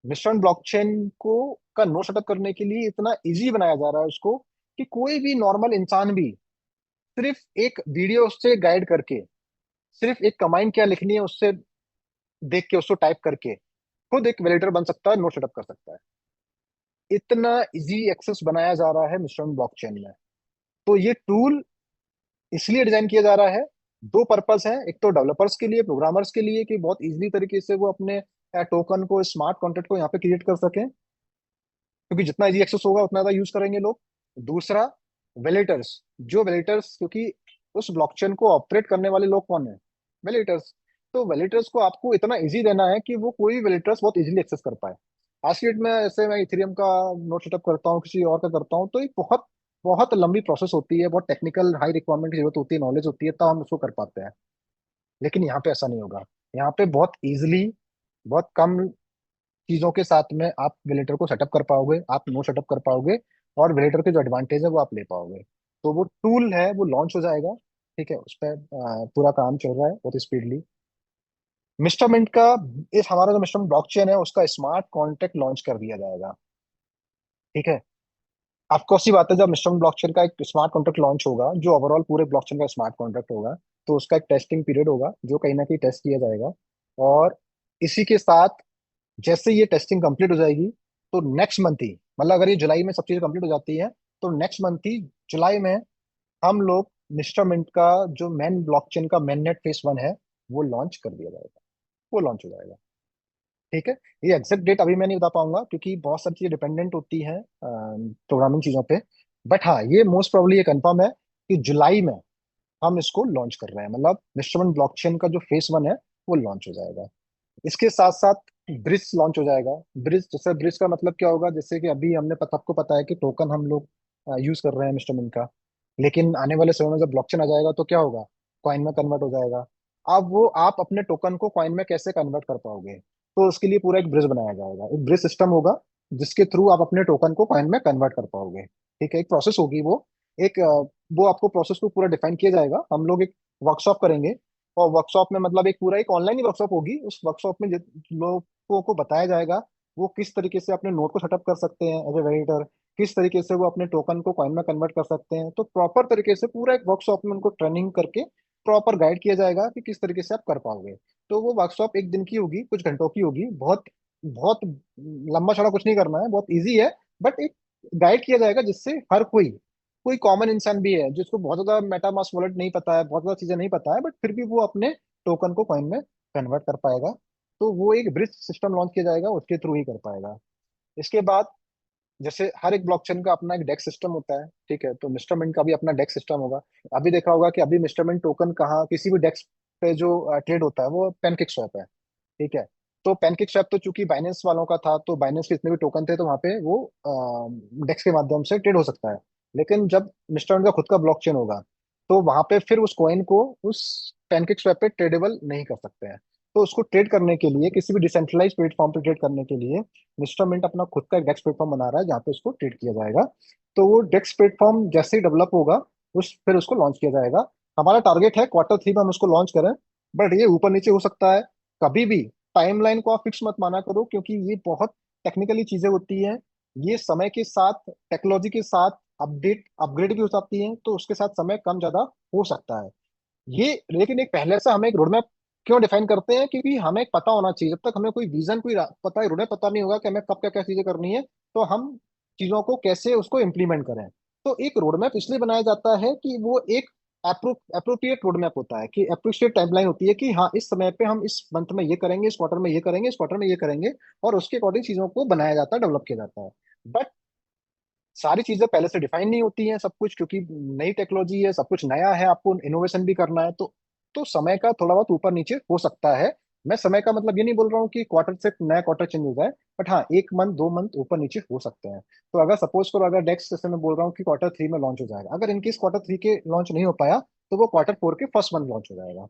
मिश्रण ब्लॉकचेन को का नो सेटअप करने के लिए इतना इजी बनाया जा रहा है उसको कि कोई भी नॉर्मल इंसान भी सिर्फ एक वीडियो से गाइड करके, सिर्फ एक कमांड क्या लिखनी है उससे देख के, उसको टाइप करके खुद एक वैलिडेटर बन सकता है, नोट सेटअप कर सकता है। इतना इजी एक्सेस बनाया जा रहा है मिश्रण ब्लॉकचेन में। तो ये टूल इसलिए डिजाइन किया जा रहा है, दो पर्पस है, एक तो डेवलपर्स के लिए, प्रोग्रामर्स के लिए कि बहुत इजीली तरीके से वो अपने टोकन को, स्मार्ट कॉन्ट्रैक्ट को यहाँ पे क्रिएट कर सकें, क्योंकि जितना इजी एक्सेस होगा उतना ज्यादा यूज करेंगे लोग। दूसरा, वेलिडेटर्स, जो वेलिडेटर्स, क्योंकि उस ब्लॉकचेन को ऑपरेट करने वाले लोग कौन है? वेलिडेटर्स। तो वेलिडेटर्स को आपको इतना इजी देना है कि वो कोई वेलिडेटर्स बहुत इजीली एक्सेस कर पाए। आज की डेट में ऐसे मैं इथेरियम का नोट सेटअप करता हूँ, किसी और का करता हूँ, तो एक बहुत बहुत लंबी प्रोसेस होती है, बहुत टेक्निकल हाई रिक्वायरमेंट की जरूरत होती है, नॉलेज होती है, तब हम उसको कर पाते हैं। लेकिन यहाँ पे ऐसा नहीं होगा। यहाँ पे बहुत इजिली, बहुत कम चीजों के साथ में आप वेलेटर को सेटअप कर पाओगे, आप नो सेटअप कर पाओगे, और वेलेटर के जो एडवांटेज है वो आप ले पाओगे। तो वो टूल है, वो लॉन्च हो जाएगा। ठीक है, उस पर पूरा काम चल रहा है बहुत स्पीडली। मिस्टर मिंट का, इस हमारा जो मिस्टर मिंट ब्लॉकचेन है उसका स्मार्ट कॉन्ट्रैक्ट लॉन्च कर दिया जाएगा। ठीक है। ऑफकोर्स सी बात है, जब मिस्टर ब्लॉकचेन का एक स्मार्ट कॉन्ट्रैक्ट लॉन्च होगा, जो ओवरऑल पूरे ब्लॉकचेन का स्मार्ट कॉन्ट्रैक्ट होगा, तो उसका एक टेस्टिंग पीरियड होगा जो कहीं ना कहीं टेस्ट किया जाएगा। और इसी के साथ, जैसे ये टेस्टिंग कंप्लीट हो जाएगी, तो नेक्स्ट मंथ ही, मतलब अगर ये जुलाई में सब चीजें कंप्लीट हो जाती है, तो नेक्स्ट मंथ ही, जुलाई में, हम लोग मिस्टर मिंट का जो मेन ब्लॉकचेन का मेन नेट फेस 1 है, वो लॉन्च कर दिया जाएगा, वो लॉन्च हो जाएगा। ठीक है। ये एग्जैक्ट डेट अभी मैं नहीं बता पाऊंगा, क्योंकि बहुत सारी चीजें डिपेंडेंट होती हैं प्रोग्रामिंग चीजों पे। बट हाँ, ये मोस्ट प्रोबेबली ये कंफर्म है कि जुलाई में हम इसको लॉन्च कर रहे हैं, मतलब इंस्ट्रूमेंट ब्लॉकचेन का जो फेस 1 है वो लॉन्च हो जाएगा। इसके साथ साथ ब्रिज लॉन्च हो जाएगा। ब्रिज, जैसे ब्रिज का मतलब क्या होगा, जैसे कि अभी हमने सबको पता है कि टोकन हम लोग यूज कर रहे हैं इंस्ट्रूमेंट का, लेकिन आने वाले समय में जब ब्लॉकचेन आ जाएगा तो क्या होगा, कॉइन में कन्वर्ट हो जाएगा। अब वो आप अपने टोकन को कॉइन में कैसे कन्वर्ट कर पाओगे, तो उसके लिए पूरा एक ब्रिज बनाया जाएगा, एक ब्रिज सिस्टम होगा, जिसके थ्रू आप अपने टोकन को कॉइन में कन्वर्ट कर पाओगे। ठीक है, एक प्रोसेस होगी वो, एक वो आपको प्रोसेस को पूरा डिफाइन किया जाएगा। हम लोग एक वर्कशॉप करेंगे, और वर्कशॉप में, मतलब एक पूरा एक ऑनलाइन ही वर्कशॉप होगी, उस वर्कशॉप में लोगों को बताया जाएगा वो किस तरीके से अपने नोट को सेटअप कर सकते हैं एज ए वेरिएटर, किस तरीके से वो अपने टोकन को कॉइन में कन्वर्ट कर सकते हैं। तो प्रॉपर तरीके से पूरा एक वर्कशॉप में उनको ट्रेनिंग करके प्रॉपर गाइड किया जाएगा कि किस तरीके से आप कर पाओगे। तो वो वर्कशॉप एक दिन की होगी, कुछ घंटों की होगी, बहुत बहुत लंबा चौड़ा कुछ नहीं करना है, बहुत इजी है। बट एक गाइड किया जाएगा जिससे हर कोई, कोई कॉमन इंसान भी है जिसको बहुत ज्यादा मेटामास्क वॉलेट नहीं पता है, बहुत ज्यादा चीजें नहीं पता है, बट फिर भी वो अपने टोकन को कॉइन में कन्वर्ट कर पाएगा। तो वो एक ब्रिज सिस्टम लॉन्च किया जाएगा, उसके थ्रू ही कर पाएगा। इसके बाद, जैसे हर एक ब्लॉकचेन का अपना एक डेक्स सिस्टम होता है, ठीक है, तो मिस्टर मिंट का भी अपना डेक्स सिस्टम होगा। अभी देखा होगा कि अभी मिस्टर मिंट टोकन कहाँ किसी भी डेक्स पे जो ट्रेड होता है वो पैनकेक स्वैप है। ठीक है। तो पैनकेक स्वैप तो चूंकि बाइनेंस वालों का था, तो बाइनेंस के जितने भी टोकन थे, तो वहाँ पे वो डेक्स के माध्यम से ट्रेड हो सकता है। लेकिन जब मिस्टर मिंट का खुद का ब्लॉकचेन होगा, तो वहां पे फिर उस कॉइन को उस पैनकेक स्वैप पे ट्रेडेबल नहीं कर सकते हैं। तो उसको ट्रेड करने के लिए, किसी भी डिसेंट्रलाइज प्लेटफॉर्म पे ट्रेड करने के लिए, मिस्टर मिंट अपना खुद का एक डेक्स प्लेटफॉर्म बना रहा है जहाँ पे उसको ट्रेड किया जाएगा। तो वो डेक्स प्लेटफॉर्म जैसे ही डेवलप होगा, उस फिर उसको लॉन्च किया जाएगा। हमारा टारगेट है Q3 में हम उसको लॉन्च करें। बट ये ऊपर नीचे हो सकता है कभी भी। टाइमलाइन को आप फिक्स मत माना करो, क्योंकि ये बहुत टेक्निकली चीजें होती हैं। ये समय के साथ, टेक्नोलॉजी के साथ अपडेट अपग्रेड भी हो जाती है, तो उसके साथ समय कम ज्यादा हो सकता है। ये, लेकिन एक पहले से हमें एक रोडमैप क्यों डिफाइन करते हैं, क्योंकि हमें एक पता होना चाहिए। जब तक हमें कोई विजन, कोई पता, रोडमैप पता नहीं होगा कि हमें कब क्या क्या चीजें करनी है, तो हम चीजों को कैसे उसको इम्प्लीमेंट करें। तो एक रोडमैप इसलिए बनाया जाता है कि वो एक अप्रोप्रिएट रोडमैप होता है, कि अप्रोप्रिएट टाइमलाइन होती है, कि हाँ, इस समय पे हम इस मंथ में ये करेंगे, इस क्वार्टर में ये करेंगे, इस क्वार्टर में ये करेंगे। और उसके अकॉर्डिंग चीजों को बनाया जाता है, डेवलप किया जाता है। बट सारी चीजें पहले से डिफाइन नहीं होती हैं सब कुछ, क्योंकि नई टेक्नोलॉजी है, सब कुछ नया है, आपको इनोवेशन भी करना है। तो समय का थोड़ा बहुत ऊपर नीचे हो सकता है। मैं समय का मतलब ये नहीं बोल रहा हूँ कि क्वार्टर से नया क्वार्टर चेंज हो जाए, बट हाँ, 1 मंथ 2 मंथ ऊपर नीचे हो सकते हैं। तो अगर सपोज करो, अगर नेक्स्ट, जैसे मैं बोल रहा हूँ कि Q3 में लॉन्च हो जाएगा, अगर इनकेस Q3 के लॉन्च नहीं हो पाया, तो वो Q4 के फर्स्ट मंथ लॉन्च हो जाएगा।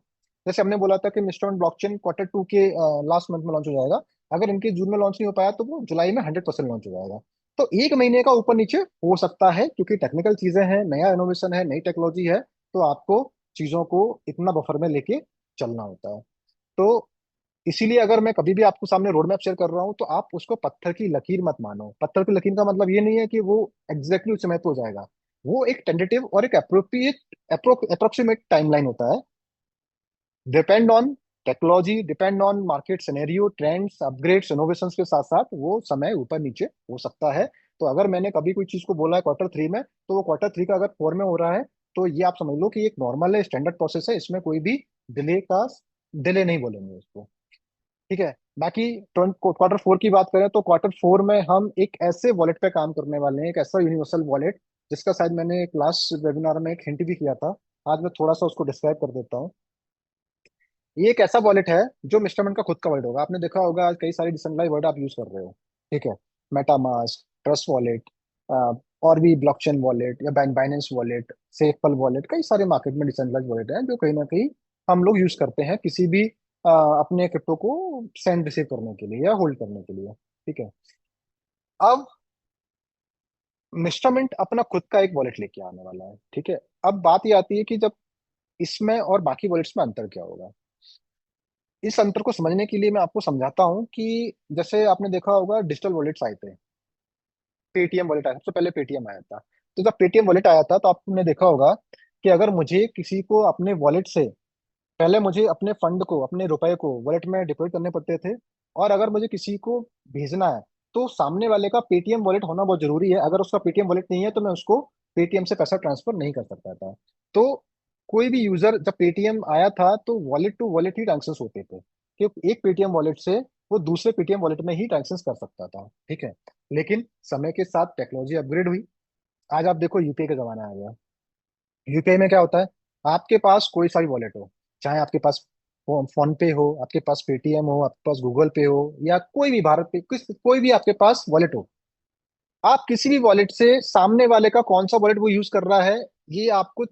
जैसे हमने बोला था कि मिस्टर ब्लॉकचेन Q2 के लास्ट मंथ में लॉन्च हो जाएगा, अगर इनके जून में लॉन्च नहीं हो पाया, तो वो जुलाई में 100% लॉन्च हो जाएगा। तो 1 महीने का ऊपर नीचे हो सकता है, क्योंकि टेक्निकल चीजें हैं, नया इनोवेशन है, नई टेक्नोलॉजी है। तो आपको चीजों को इतना बफर में लेके चलना होता है। तो इसीलिए अगर मैं कभी भी आपको सामने रोड मैप शेयर कर रहा हूँ, तो आप उसको पत्थर की लकीर मत मानो। पत्थर की लकीर का मतलब ये नहीं है कि वो एग्जैक्टली उस समय पे हो जाएगा। वो एक टेंटेटिव और एक अप्रोप्रिएट अप्रोक्सीमेट टाइमलाइन होता है। Depend on technology, depend on market scenario, trends, upgrades, innovations के साथ साथ वो समय ऊपर नीचे हो सकता है। तो अगर मैंने कभी कोई चीज को बोला है Q3 में, तो वो Q3 का अगर 4 में हो रहा है, तो ये आप समझ लो कि एक नॉर्मल है, स्टैंडर्ड प्रोसेस है, इसमें कोई भी डिले का डिले नहीं बोलेंगे उसको। ठीक है। बाकी Q4 की बात करें, तो Q4 में हम एक ऐसे वॉलेट पे काम करने वाले हैं, एक ऐसा यूनिवर्सल वॉलेट, जिसका शायद मैंने एक लास्ट वेबिनार में एक हिंट भी किया था। आज मैं थोड़ा सा उसको डिस्क्राइब कर देता हूँ। ये एक ऐसा वॉलेट है जो मिस्टरमेंट का खुद का वॉलेट होगा। आपने देखा होगा कई सारी डिसेंट्रलाइज वर्ड आप यूज कर रहे हो। ठीक है, मेटामास्क, ट्रस्ट वॉलेट, और भी ब्लॉकचेन वॉलेट या बाइनेंस वॉलेट, सेफल वॉलेट, कई सारे मार्केट में डिसेंट्रलाइज वॉलेट हैं जो कहीं ना कहीं हम लोग यूज करते हैं किसी भी अपने क्रिप्टो को सेंड रिसीव करने के लिए या होल्ड करने के लिए। ठीक है। अब मिस्टर मिंट अपना खुद का एक वॉलेट लेके आने वाला है। ठीक है। अब बात ये आती है कि जब इसमें और बाकी वॉलेट्स में अंतर क्या होगा। इस अंतर को समझने के लिए मैं आपको समझाता हूँ कि जैसे आपने देखा होगा डिजिटल वॉलेट्स आए थे। पेटीएम वॉलेट आया, सबसे पहले पेटीएम आया था। तो जब पेटीएम वॉलेट आया था तो आपने देखा होगा कि अगर मुझे किसी को अपने वॉलेट से, पहले मुझे अपने फंड को, अपने रुपए को वॉलेट में डिपॉजिट करने पड़ते थे, और अगर मुझे किसी को भेजना है तो सामने वाले का पेटीएम वॉलेट होना बहुत जरूरी है। अगर उसका पेटीएम वॉलेट नहीं है तो मैं उसको पेटीएम से पैसा ट्रांसफर नहीं कर सकता था। तो कोई भी यूजर, जब पेटीएम आया था तो वॉलेट टू वॉलेट ही ट्रांजेक्शन होते थे, कि एक पेटीएम वॉलेट से वो दूसरे पेटीएम वॉलेट में ही ट्रांजेक्शन कर सकता था। ठीक है। लेकिन समय के साथ टेक्नोलॉजी अपग्रेड हुई। आज आप देखो यूपीआई का जमाना आ गया। यूपीआई में क्या होता है, आपके पास कोई सा भी वॉलेट हो, चाहे आपके पास फोन पे हो, आपके पास पेटीएम हो, आपके पास गूगल पे हो, या कोई भी भारत पे कोई भी आपके पास वॉलेट हो, आप किसी भी वॉलेट से सामने वाले का कौन सा वॉलेट वो यूज कर रहा है, ये आपको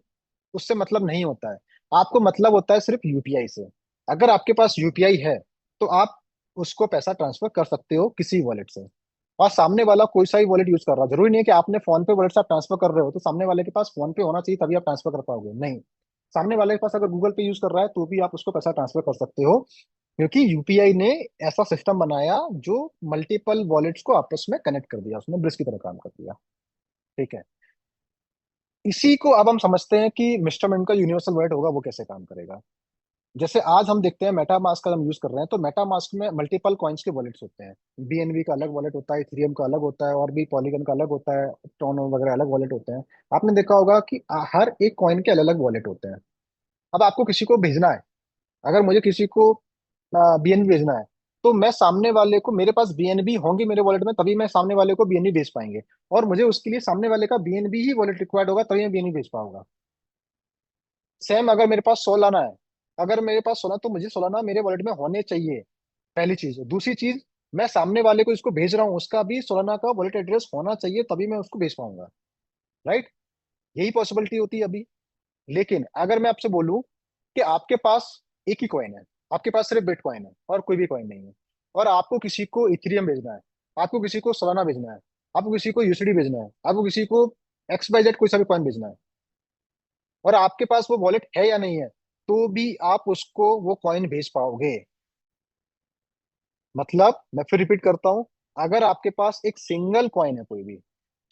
उससे मतलब नहीं होता है। आपको मतलब होता है सिर्फ यूपीआई से। अगर आपके पास यूपीआई है तो आप उसको पैसा ट्रांसफर कर सकते हो किसी वॉलेट से। और सामने वाला कोई सा भी वॉलेट यूज कर रहा है, जरूरी नहीं है कि आपने फोन पे वॉलेट से आप ट्रांसफर कर रहे हो तो सामने वाले के पास फोन पे होना चाहिए तभी आप ट्रांसफर कर पाओगे, नहीं। सामने वाले के पास अगर गूगल पे यूज कर रहा है तो भी आप उसको पैसा ट्रांसफर कर सकते हो, क्योंकि यूपीआई ने ऐसा सिस्टम बनाया जो मल्टीपल वॉलेट्स को आपस में कनेक्ट कर दिया, उसने ब्रिज की तरह काम कर दिया। ठीक है। इसी को अब हम समझते हैं कि मिस्टर मिंट का यूनिवर्सल वॉलेट होगा वो कैसे काम करेगा। जैसे आज हम देखते हैं मेटा मास्क का हम यूज कर रहे हैं, तो मेटा मास्क में मल्टीपल कॉइन्स के वॉलेट्स होते हैं। बीएनबी का अलग वॉलेट होता है, इथेरियम का अलग होता है, और भी पॉलीगन का अलग होता है, टोनो वगैरह अलग वॉलेट होते हैं। आपने देखा होगा कि हर एक कॉइन के अलग अलग वॉलेट होते हैं। अब आपको किसी को भेजना है, अगर मुझे किसी को बीएनबी भेजना है, तो मैं सामने वाले को, मेरे पास बीएनबी होंगी मेरे वॉलेट में तभी मैं सामने वाले को बीएनबी भेज पाएंगे, और मुझे उसके लिए सामने वाले का बीएनबी ही वॉलेट रिक्वायर्ड होगा तभी मैं बीएनबी भेज पाऊंगा। सेम अगर मेरे पास सोलाना है, अगर मेरे पास सोलह तो मुझे सोलाना मेरे वॉलेट में होने चाहिए, पहली चीज। दूसरी चीज, मैं सामने वाले को इसको भेज रहा हूँ उसका भी सोलाना का वॉलेट एड्रेस होना चाहिए तभी मैं उसको भेज पाऊंगा। राइट। यही पॉसिबिलिटी होती है अभी। लेकिन अगर मैं आपसे बोलूं कि आपके पास एक ही कॉइन है, आपके पास सिर्फ बिटकॉइन है और कोई भी कॉइन नहीं है, और आपको किसी को इथेरियम भेजना है, आपको किसी को सोलाना भेजना है, आपको किसी को यूएसडी भेजना है, आपको किसी को एक्स वाई जेड कोई सा भी कॉइन भेजना है, और आपके पास वो वॉलेट है या नहीं है, तो भी आप उसको वो कॉइन भेज पाओगे। मतलब मैं फिर रिपीट करता हूं, अगर आपके पास एक सिंगल कॉइन है कोई भी,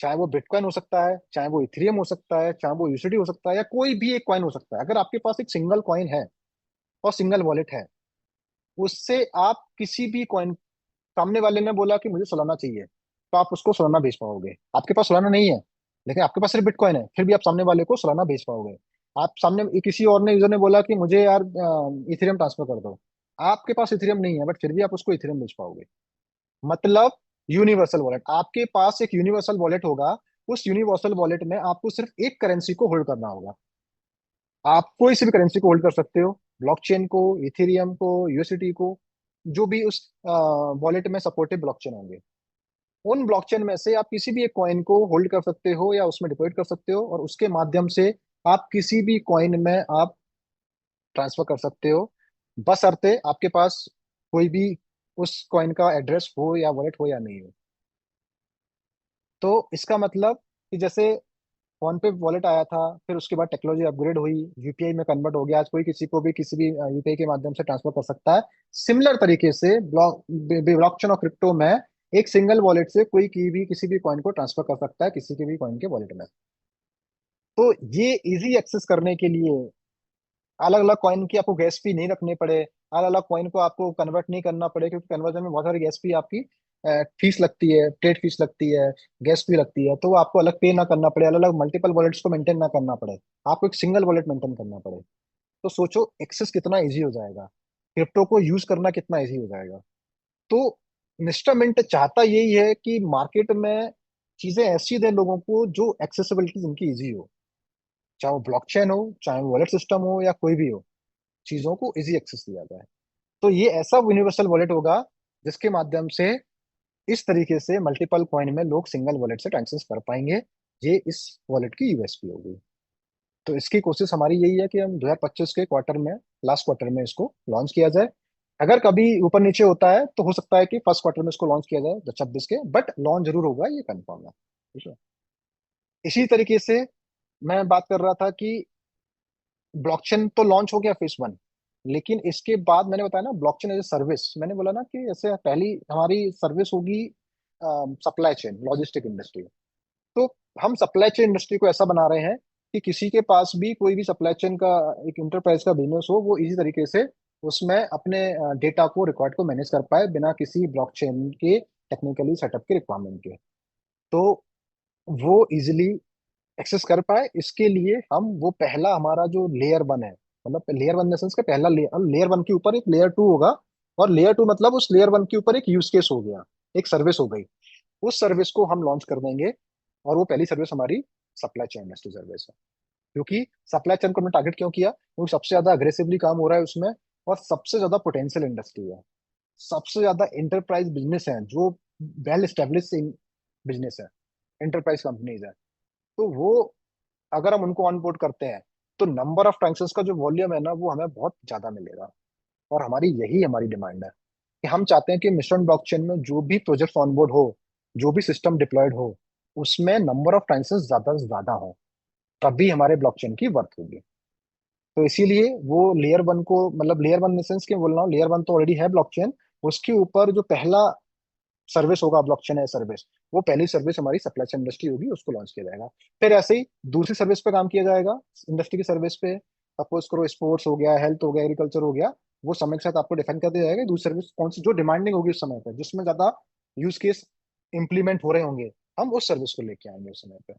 चाहे वो बिटकॉइन हो सकता है, चाहे वो इथेरियम हो सकता है, चाहे वो यूएसडी हो सकता है, या कोई भी एक कॉइन हो सकता है, अगर आपके पास एक सिंगल कॉइन है और सिंगल वॉलेट है, उससे आप किसी भी कॉइन, सामने वाले ने बोला कि मुझे सोलाना चाहिए, तो आप उसको सोलाना भेज पाओगे। आपके पास सोलाना नहीं है लेकिन आपके पास सिर्फ बिटकॉइन है, फिर भी आप सामने वाले को सोलाना भेज पाओगे। आप सामने किसी और ने, यूजर ने बोला कि मुझे यार इथेरियम ट्रांसफर कर दो, आपके पास इथेरियम नहीं है बट फिर भी आप उसको इथेरियम भेज पाओगे। मतलब यूनिवर्सल वॉलेट, आपके पास एक यूनिवर्सल वॉलेट होगा। उस यूनिवर्सल वॉलेट में आपको सिर्फ एक करेंसी को होल्ड करना होगा। आप कोई सी भी करेंसी को होल्ड कर सकते हो, ब्लॉकचेन को, इथेरियम को, यूएसडीटी को, जो भी उस वॉलेट में सपोर्टेड ब्लॉकचेन होंगे, उन ब्लॉकचेन में से आप किसी भी एक कॉइन को होल्ड कर सकते हो या उसमें डिपॉजिट कर सकते हो, और उसके माध्यम से आप किसी भी कॉइन में आप ट्रांसफर कर सकते हो, बशर्ते आपके पास कोई भी उस कॉइन का एड्रेस हो या वॉलेट हो या नहीं हो। तो इसका मतलब कि जैसे फोन पे वॉलेट आया था, फिर उसके बाद टेक्नोलॉजी अपग्रेड हुई, यूपीआई में कन्वर्ट हो गया, आज कोई किसी को भी किसी भी यूपीआई के माध्यम से ट्रांसफर कर सकता है। सिमिलर तरीके से ब्लॉकचेन और क्रिप्टो में एक सिंगल वॉलेट से कोई की भी किसी भी कॉइन को ट्रांसफर कर सकता है किसी के भी कॉइन के वॉलेट में। तो ये इजी एक्सेस करने के लिए अलग अलग कॉइन की आपको गैस फी नहीं रखने पड़े, अलग अलग कॉइन को आपको कन्वर्ट नहीं करना पड़े, क्योंकि कन्वर्जन में बहुत सारी गैस फी आपकी फीस लगती है, ट्रेड फीस लगती है, गैस फी लगती है, तो वो आपको अलग पे ना करना पड़े, अलग अलग मल्टीपल वॉलेट्स को मेंटेन ना करना पड़े, आपको एक सिंगल वॉलेट मेंटेन करना पड़े। तो सोचो एक्सेस कितना इजी हो जाएगा, क्रिप्टो को यूज करना कितना इजी हो जाएगा। तो मिस्टर मिंट चाहता यही है कि मार्केट में चीजें ऐसी दें लोगों को जो एक्सेसिबिलिटी उनकी इजी हो, चाहे वो ब्लॉकचेन हो, चाहे वो वॉलेट सिस्टम हो, या कोई भी हो, चीजों को इजी एक्सेस दिया जाए। तो ये ऐसा यूनिवर्सल वॉलेट होगा जिसके माध्यम से इस तरीके से मल्टीपल कॉइन में लोग सिंगल वॉलेट से ट्रांजेक्शन कर पाएंगे। ये इस वॉलेट की यूएसपी होगी। तो इसकी कोशिश हमारी यही है कि हम 2025 के क्वार्टर में, लास्ट क्वार्टर में इसको लॉन्च किया जाए। अगर कभी ऊपर नीचे होता है तो हो सकता है कि फर्स्ट क्वार्टर में इसको लॉन्च किया जाए 2026 के, बट लॉन्च जरूर होगा, ये कंफर्म है। ठीक है। इसी तरीके से मैं बात कर रहा था कि ब्लॉकचेन तो लॉन्च हो गया फेज 1, लेकिन इसके बाद मैंने बताया ना ब्लॉकचेन एज ए सर्विस, मैंने बोला ना कि जैसे पहली हमारी सर्विस होगी सप्लाई चेन लॉजिस्टिक इंडस्ट्री। तो हम सप्लाई चेन इंडस्ट्री को ऐसा बना रहे हैं कि किसी के पास भी कोई भी सप्लाई चेन का एक इंटरप्राइज का बिजनेस हो, वो इजी तरीके से उसमें अपने डेटा को, रिकॉर्ड को मैनेज कर पाए बिना किसी ब्लॉकचेन के टेक्निकली सेटअप के रिक्वायरमेंट के। तो वो इजिली एक्सेस कर पाए, इसके लिए हम वो पहला हमारा जो लेयर 1 है, मतलब लेयर 1 सेंस का पहला लेयर 1 के ऊपर एक लेयर 2 होगा। और लेयर 2 मतलब उस लेयर 1 के ऊपर एक यूज केस हो गया, एक सर्विस हो गई। उस सर्विस को हम लॉन्च कर देंगे। और वो पहली सर्विस हमारी सप्लाई चेन इंडस्ट्री सर्विस है। क्योंकि सप्लाई चेन को हमने टारगेट क्यों किया, क्योंकि सबसे ज्यादा अग्रेसिवली काम हो रहा है उसमें, और सबसे ज्यादा पोटेंशियल इंडस्ट्री है, सबसे ज्यादा इंटरप्राइज बिजनेस है, जो वेल स्टेब्लिश बिजनेस है, इंटरप्राइज कंपनीज है। तो वो अगर हम उनको ऑन बोर्ड करते हैं तो नंबर ऑफ ट्रांजेक्शंस का जो वॉल्यूम है ना, वो हमें बहुत ज्यादा मिलेगा। और हमारी डिमांड है कि हम चाहते हैं कि मिशन ब्लॉकचेन में जो भी प्रोजेक्ट ऑन बोर्ड हो, जो भी सिस्टम डिप्लॉयड हो, उसमें नंबर ऑफ ट्रांजेक्शंस ज्यादा से ज्यादा हो, तभी हमारे ब्लॉकचेन की वर्थ होगी। तो इसीलिए वो लेयर 1 को, मतलब लेयर 1 इन सेंस क्या बोल रहा हूँ, लेयर 1 तो ऑलरेडी है ब्लॉकचेन, उसके ऊपर जो पहला सर्विस होगा ब्लॉकचेन है सर्विस, वो पहली सर्विस हमारी सप्लाई चेन इंडस्ट्री होगी, उसको लॉन्च किया जाएगा। फिर ऐसे ही दूसरी सर्विस पे काम किया जाएगा, इंडस्ट्री की सर्विस पे। सपोज करो स्पोर्ट्स हो गया, हेल्थ हो गया, एग्रीकल्चर हो गया, वो समय के साथ आपको डिफाइन कर दिया जाएगा कि दूसरी सर्विस कौन सी जो डिमांडिंग होगी उस समय पे, जिसमें ज्यादा यूज केस इंप्लीमेंट हो रहे होंगे, हम उस सर्विस को लेके आएंगे उस समय पे।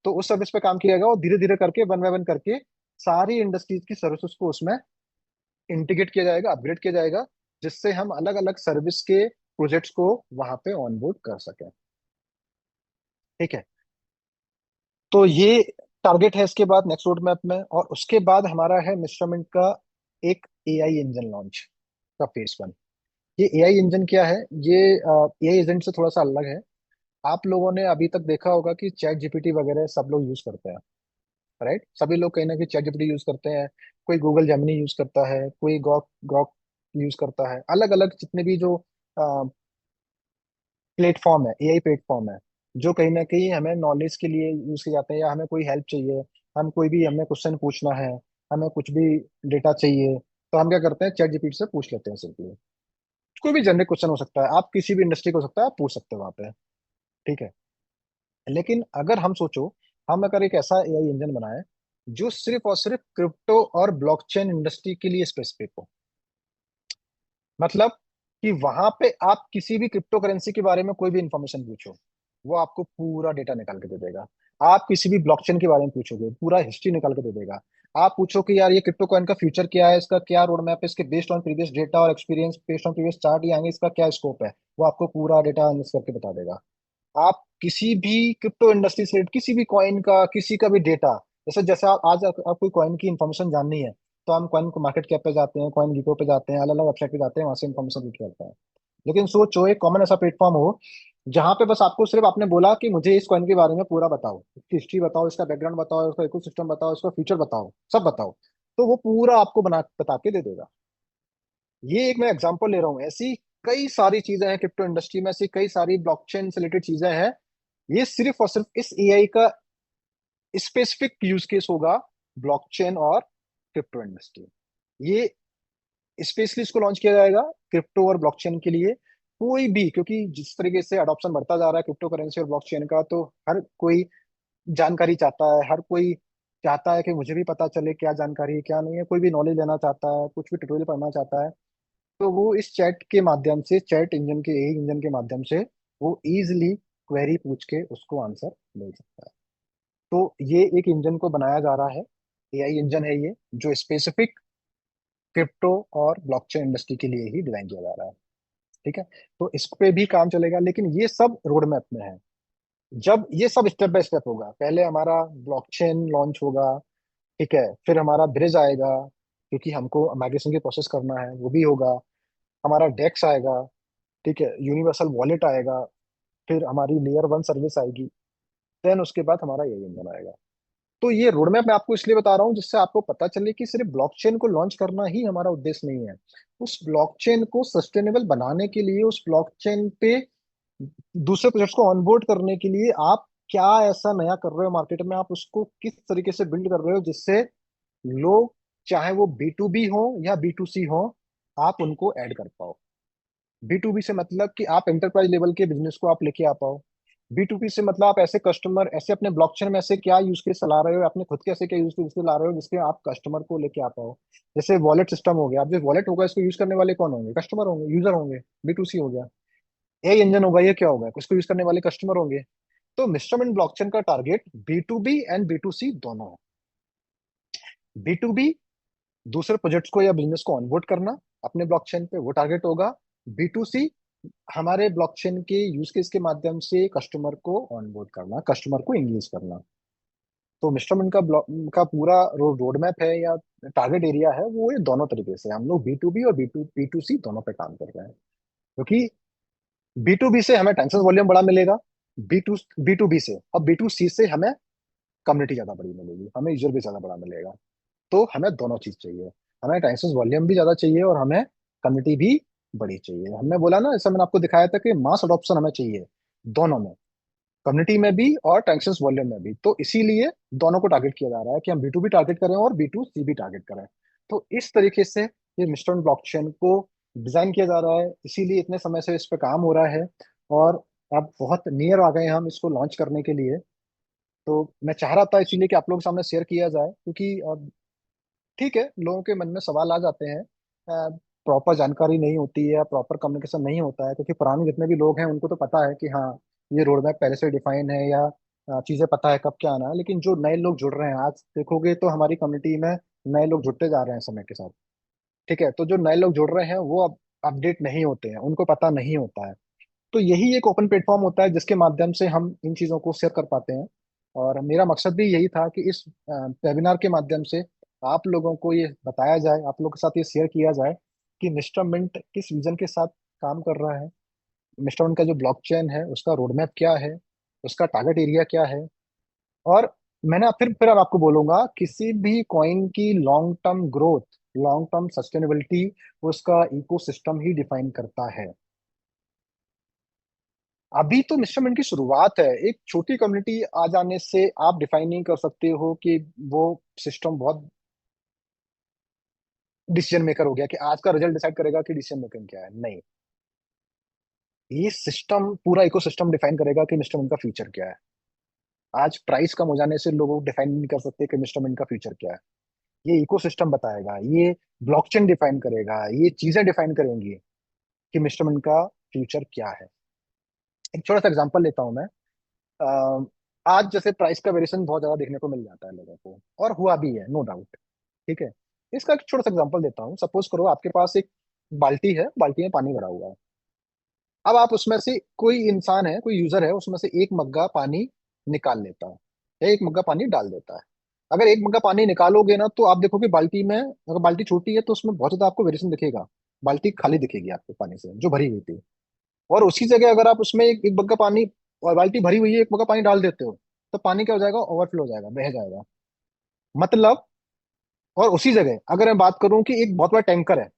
तो उस सर्विस पे काम किया जाएगा, और धीरे धीरे करके 1 बाय 1 करके सारी इंडस्ट्रीज की सर्विसेज को उसमें इंटीग्रेट किया जाएगा, अपग्रेड किया जाएगा, जिससे हम अलग अलग सर्विस के प्रोजेक्ट्स को वहां पे ऑनबोर्ड कर सकें। ठीक है। तो ये टारगेट है इसके बाद नेक्स्ट रोड मैप में। और उसके बाद हमारा है मिश्रमिंट का एक एआई इंजन लॉन्च का फेज 1। ये एआई इंजन क्या है, ये एआई एजेंट से थोड़ा सा अलग है। आप लोगों ने अभी तक देखा होगा कि चैट जीपीटी वगैरह सब लोग यूज करते हैं, राइट? सभी लोग कहीं ना कहीं चैट जीपीटी यूज करते हैं। कोई गूगल जेमिनी यूज करता है, कोई ग्ok ग्ok यूज करता है, अलग अलग जितने भी जो प्लेटफॉर्म है, एआई प्लेटफॉर्म है, जो कहीं ना कहीं हमें नॉलेज के लिए यूज किए जाते हैं, या हमें कोई हेल्प चाहिए, हम कोई भी हमें क्वेश्चन पूछना है, हमें कुछ भी डेटा चाहिए, तो हम क्या करते हैं, चैट जीपीटी से पूछ लेते हैं सिंपली। कोई भी जनरिक क्वेश्चन हो सकता है, आप किसी भी इंडस्ट्री को हो सकता है, आप पूछ सकते हो वहां पे। ठीक है। लेकिन अगर हम सोचो, हम अगर एक ऐसा एआई इंजन बनाए जो सिर्फ और सिर्फ क्रिप्टो और ब्लॉकचेन इंडस्ट्री के लिए स्पेसिफिक हो, मतलब कि वहां पे आप किसी भी क्रिप्टो करेंसी के बारे में कोई भी इंफॉर्मेशन पूछो, वो आपको पूरा डेटा निकाल के दे देगा। आप किसी भी ब्लॉकचेन के बारे में पूछोगे, पूरा हिस्ट्री निकाल के दे देगा। आप पूछो कि यार ये क्रिप्टो कॉइन का फ्यूचर क्या है, इसका क्या रोड मैप है, इसके बेस्ड ऑन प्रीवियस डेटा और experience, based on previous chart ये आएंगे, इसका क्या स्कोप है, वो आपको पूरा डेटा एनालिसिस करके बता देगा। आप किसी भी क्रिप्टो इंडस्ट्री से किसी भी कॉइन का, किसी का भी डेटा, जैसे जैसे आप कोई कॉइन की इन्फॉर्मेशन जाननी है, तो हम कॉइन को मार्केट कैप पे जाते हैं, कॉइन गीको पे जाते हैं, अलग अलग वेबसाइट पे जाते हैं, वहां से इन्फॉर्मेशन लूट करते हैं। लेकिन सोचो एक कॉमन ऐसा प्लेटफॉर्म हो जहां पे बस आपको सिर्फ आपने बोला कि मुझे इस कॉइन के बारे में पूरा बताओ, इसकी हिस्ट्री बताओ, इसका बैकग्राउंड बताओ, इसका इकोसिस्टम बताओ, इसका फ्यूचर बताओ, सब बताओ, तो वो पूरा आपको बता के दे देगा। ये एक मैं एग्जांपल ले रहा हूँ, ऐसी कई सारी चीजें हैं क्रिप्टो इंडस्ट्री में, ऐसी कई सारी ब्लॉकचेन से रिलेटेड चीजें हैं। ये सिर्फ और सिर्फ इस एआई का स्पेसिफिक यूज केस होगा, ब्लॉकचेन और क्रिप्टो इंडस्ट्री। ये स्पेशली इसको लॉन्च किया जाएगा क्रिप्टो और ब्लॉकचेन के लिए। कोई भी, क्योंकि जिस तरीके से अडॉप्शन बढ़ता जा रहा है क्रिप्टो करेंसी और ब्लॉकचेन का, तो हर कोई जानकारी चाहता है, हर कोई चाहता है कि मुझे भी पता चले क्या जानकारी है क्या नहीं है, कोई भी नॉलेज लेना चाहता है, कुछ भी ट्यूटोरियल पढ़ना चाहता है। तो वो इस चैट के माध्यम से, चैट इंजन के, एआई इंजन के माध्यम से वो इजिली क्वेरी पूछ के उसको आंसर मिल सकता है। तो ये एक इंजन को बनाया जा रहा है, एआई इंजन है ये, जो स्पेसिफिक क्रिप्टो और ब्लॉकचेन इंडस्ट्री के लिए ही डिजाइन किया जा रहा है। ठीक है। तो इस पे भी काम चलेगा, लेकिन ये सब रोड मैप में है। जब ये सब स्टेप बाय स्टेप होगा, पहले हमारा ब्लॉकचेन लॉन्च होगा, ठीक है, फिर हमारा ब्रिज आएगा, क्योंकि हमको माइग्रेशन की प्रोसेस करना है, वो भी होगा। हमारा डेक्स आएगा, ठीक है, यूनिवर्सल वॉलेट आएगा, फिर हमारी लेयर 1 सर्विस आएगी, देन उसके बाद हमारा यही इंजन आएगा। तो ये रोड मैप मैं आपको इसलिए बता रहा हूँ जिससे आपको पता चले कि सिर्फ ब्लॉकचेन को लॉन्च करना ही हमारा उद्देश्य नहीं है। उस ब्लॉकचेन को सस्टेनेबल बनाने के लिए, उस ब्लॉकचेन पे दूसरे प्रोजेक्ट्स को ऑनबोर्ड करने के लिए आप क्या ऐसा नया कर रहे हो मार्केट में, आप उसको किस तरीके से बिल्ड कर रहे हो जिससे लोग, चाहे वो B2B हो या B2C हो, आप उनको ऐड कर पाओ। B2B से मतलब कि आप एंटरप्राइज लेवल के बिजनेस को आप लेके आ पाओ। B2B से मतलब आप ऐसे कस्टमर, ऐसे अपने ब्लॉकचेन में ऐसे क्या यूज केस चला रहे हो, अपने खुद के ऐसे क्या यूज केस ला रहे हो जिसके आप कस्टमर को लेके आ पाओ। जैसे वॉलेट सिस्टम हो गया, अब जो वॉलेट होगा इसको यूज करने वाले कौन होंगे? कस्टमर होंगे, यूजर होंगे। B2C हो गया। ए इंजन होगा, ये क्या होगा? इसको यूज करने वाले कस्टमर होंगे। तो मिस्टर ब्लॉकचेन का टारगेट B2B एंड B2C दोनों है। B2B दूसरे प्रोजेक्ट्स को या बिजनेस को ऑनबोर्ड करना अपने ब्लॉकचेन पे, वो टारगेट होगा। B2C हमारे ब्लॉकचेन के यूज केस के माध्यम से कस्टमर को ऑनबोर्ड करना, कस्टमर को इंगेज करना। तो मिस्टर का ब्लॉक का पूरा रोड मैप है या टारगेट एरिया है, वो ये दोनों तरीके से हम लोग B2B और B2C दोनों पे काम कर रहे हैं। क्योंकि B2B से हमें ट्रांजेक्शन वॉल्यूम बड़ा मिलेगा, B2B से, और B2C से हमें कम्युनिटी ज्यादा बड़ी मिलेगी, हमें यूजर भी ज्यादा बड़ा मिलेगा। तो हमें दोनों चीज चाहिए। हमें ट्रांजेक्शन वॉल्यूम भी ज्यादा चाहिए और हमें कम्युनिटी भी बड़ी चाहिए। हमने बोला ना, ऐसा मैंने आपको दिखाया था कि मास अडॉप्शन हमें चाहिए दोनों में, कम्युनिटी में भी और ट्रांजेक्शन वॉल्यूम में भी। तो इसीलिए दोनों को टारगेट किया जा रहा है कि हम B2B टारगेट करें और B2C भी टारगेट करें। तो इस तरीके से ये मिस्टर ब्लॉकचेन को डिजाइन किया जा रहा है, इसीलिए इतने समय से इस पे काम हो रहा है। और अब बहुत नियर आ गए हैं हम इसको लॉन्च करने के लिए। तो मैं चाह रहा था इसीलिए कि आप लोगों के सामने शेयर किया जाए, क्योंकि ठीक है, लोगों के मन में सवाल आ जाते हैं, प्रॉपर जानकारी नहीं होती है, प्रॉपर कम्युनिकेशन नहीं होता है। क्योंकि पुराने जितने भी लोग हैं उनको तो पता है कि हाँ, ये रोड मैप पहले से डिफाइन है, या चीजें पता है कब क्या आना है। लेकिन जो नए लोग जुड़ रहे हैं, आज देखोगे तो हमारी कम्युनिटी में नए लोग जुड़ते जा रहे हैं समय के साथ। ठीक है, तो जो नए लोग जुड़ रहे हैं वो अब अपडेट नहीं होते हैं, उनको पता नहीं होता है। तो यही एक ओपन प्लेटफॉर्म होता है जिसके माध्यम से हम इन चीज़ों को शेयर कर पाते हैं। और मेरा मकसद भी यही था कि इस वेबिनार के माध्यम से आप लोगों को ये बताया जाए, आप लोगों के साथ ये शेयर किया जाए कि मिस्टर मिंट किस विजन के साथ काम कर रहा है, मिस्टर मिंट का जो ब्लॉकचेन है उसका रोड मैप क्या है, उसका टारगेट एरिया क्या है। और मैंने फिर अब आपको बोलूंगा, किसी भी कॉइन की long term growth, long term sustainability उसका इकोसिस्टम ही डिफाइन करता है। अभी तो मिश्रमण की शुरुआत है, एक छोटी कम्युनिटी आ जाने से आप डिफाइन नहीं कर सकते हो कि वो सिस्टम बहुत डिसीजन मेकर हो गया कि आज का रिजल्ट डिसाइड करेगा कि डिसीजन मेकिंग क्या है। नहीं, ये सिस्टम, पूरा इकोसिस्टम डिफाइन करेगा कि मिस्टरमैन का फ्यूचर क्या है। आज प्राइस कम हो जाने से लोग डिफाइन नहीं कर सकते कि मिस्टरमैन का फ्यूचर क्या है। ये इकोसिस्टम बताएगा, ये ब्लॉकचेन डिफाइन करेगा, ये चीजें डिफाइन करेंगी कि मिस्टरमैन का फ्यूचर क्या है। एक छोटा सा एग्जांपल लेता हूं मैं। आज जैसे प्राइस का वेरिएशन बहुत ज्यादा देखने को मिल जाता है लोगों को, और हुआ भी है, नो डाउट। ठीक है, इसका एक छोटा सा एग्जांपल देता हूँ। सपोज करो आपके पास एक बाल्टी है, बाल्टी में पानी भरा हुआ है। अब आप उसमें से, कोई इंसान है, कोई यूजर है, उसमें से एक मग्गा पानी निकाल लेता है या एक मग्गा पानी डाल देता है। अगर एक मग्गा पानी निकालोगे ना, तो आप देखोगे बाल्टी में, अगर बाल्टी छोटी है तो उसमें बहुत ज्यादा आपको वेरिएशन दिखेगा, बाल्टी खाली दिखेगी आपको पानी से जो भरी हुई थी। और उसी जगह अगर आप उसमें एक मग्गा पानी, और बाल्टी भरी हुई है, एक मग्गा पानी डाल देते हो, तो पानी क्या हो जाएगा? ओवरफ्लो हो जाएगा, बह जाएगा। मतलब, और उसी जगह अगर मैं बात करूं कि एक बहुत बड़ा टैंकर है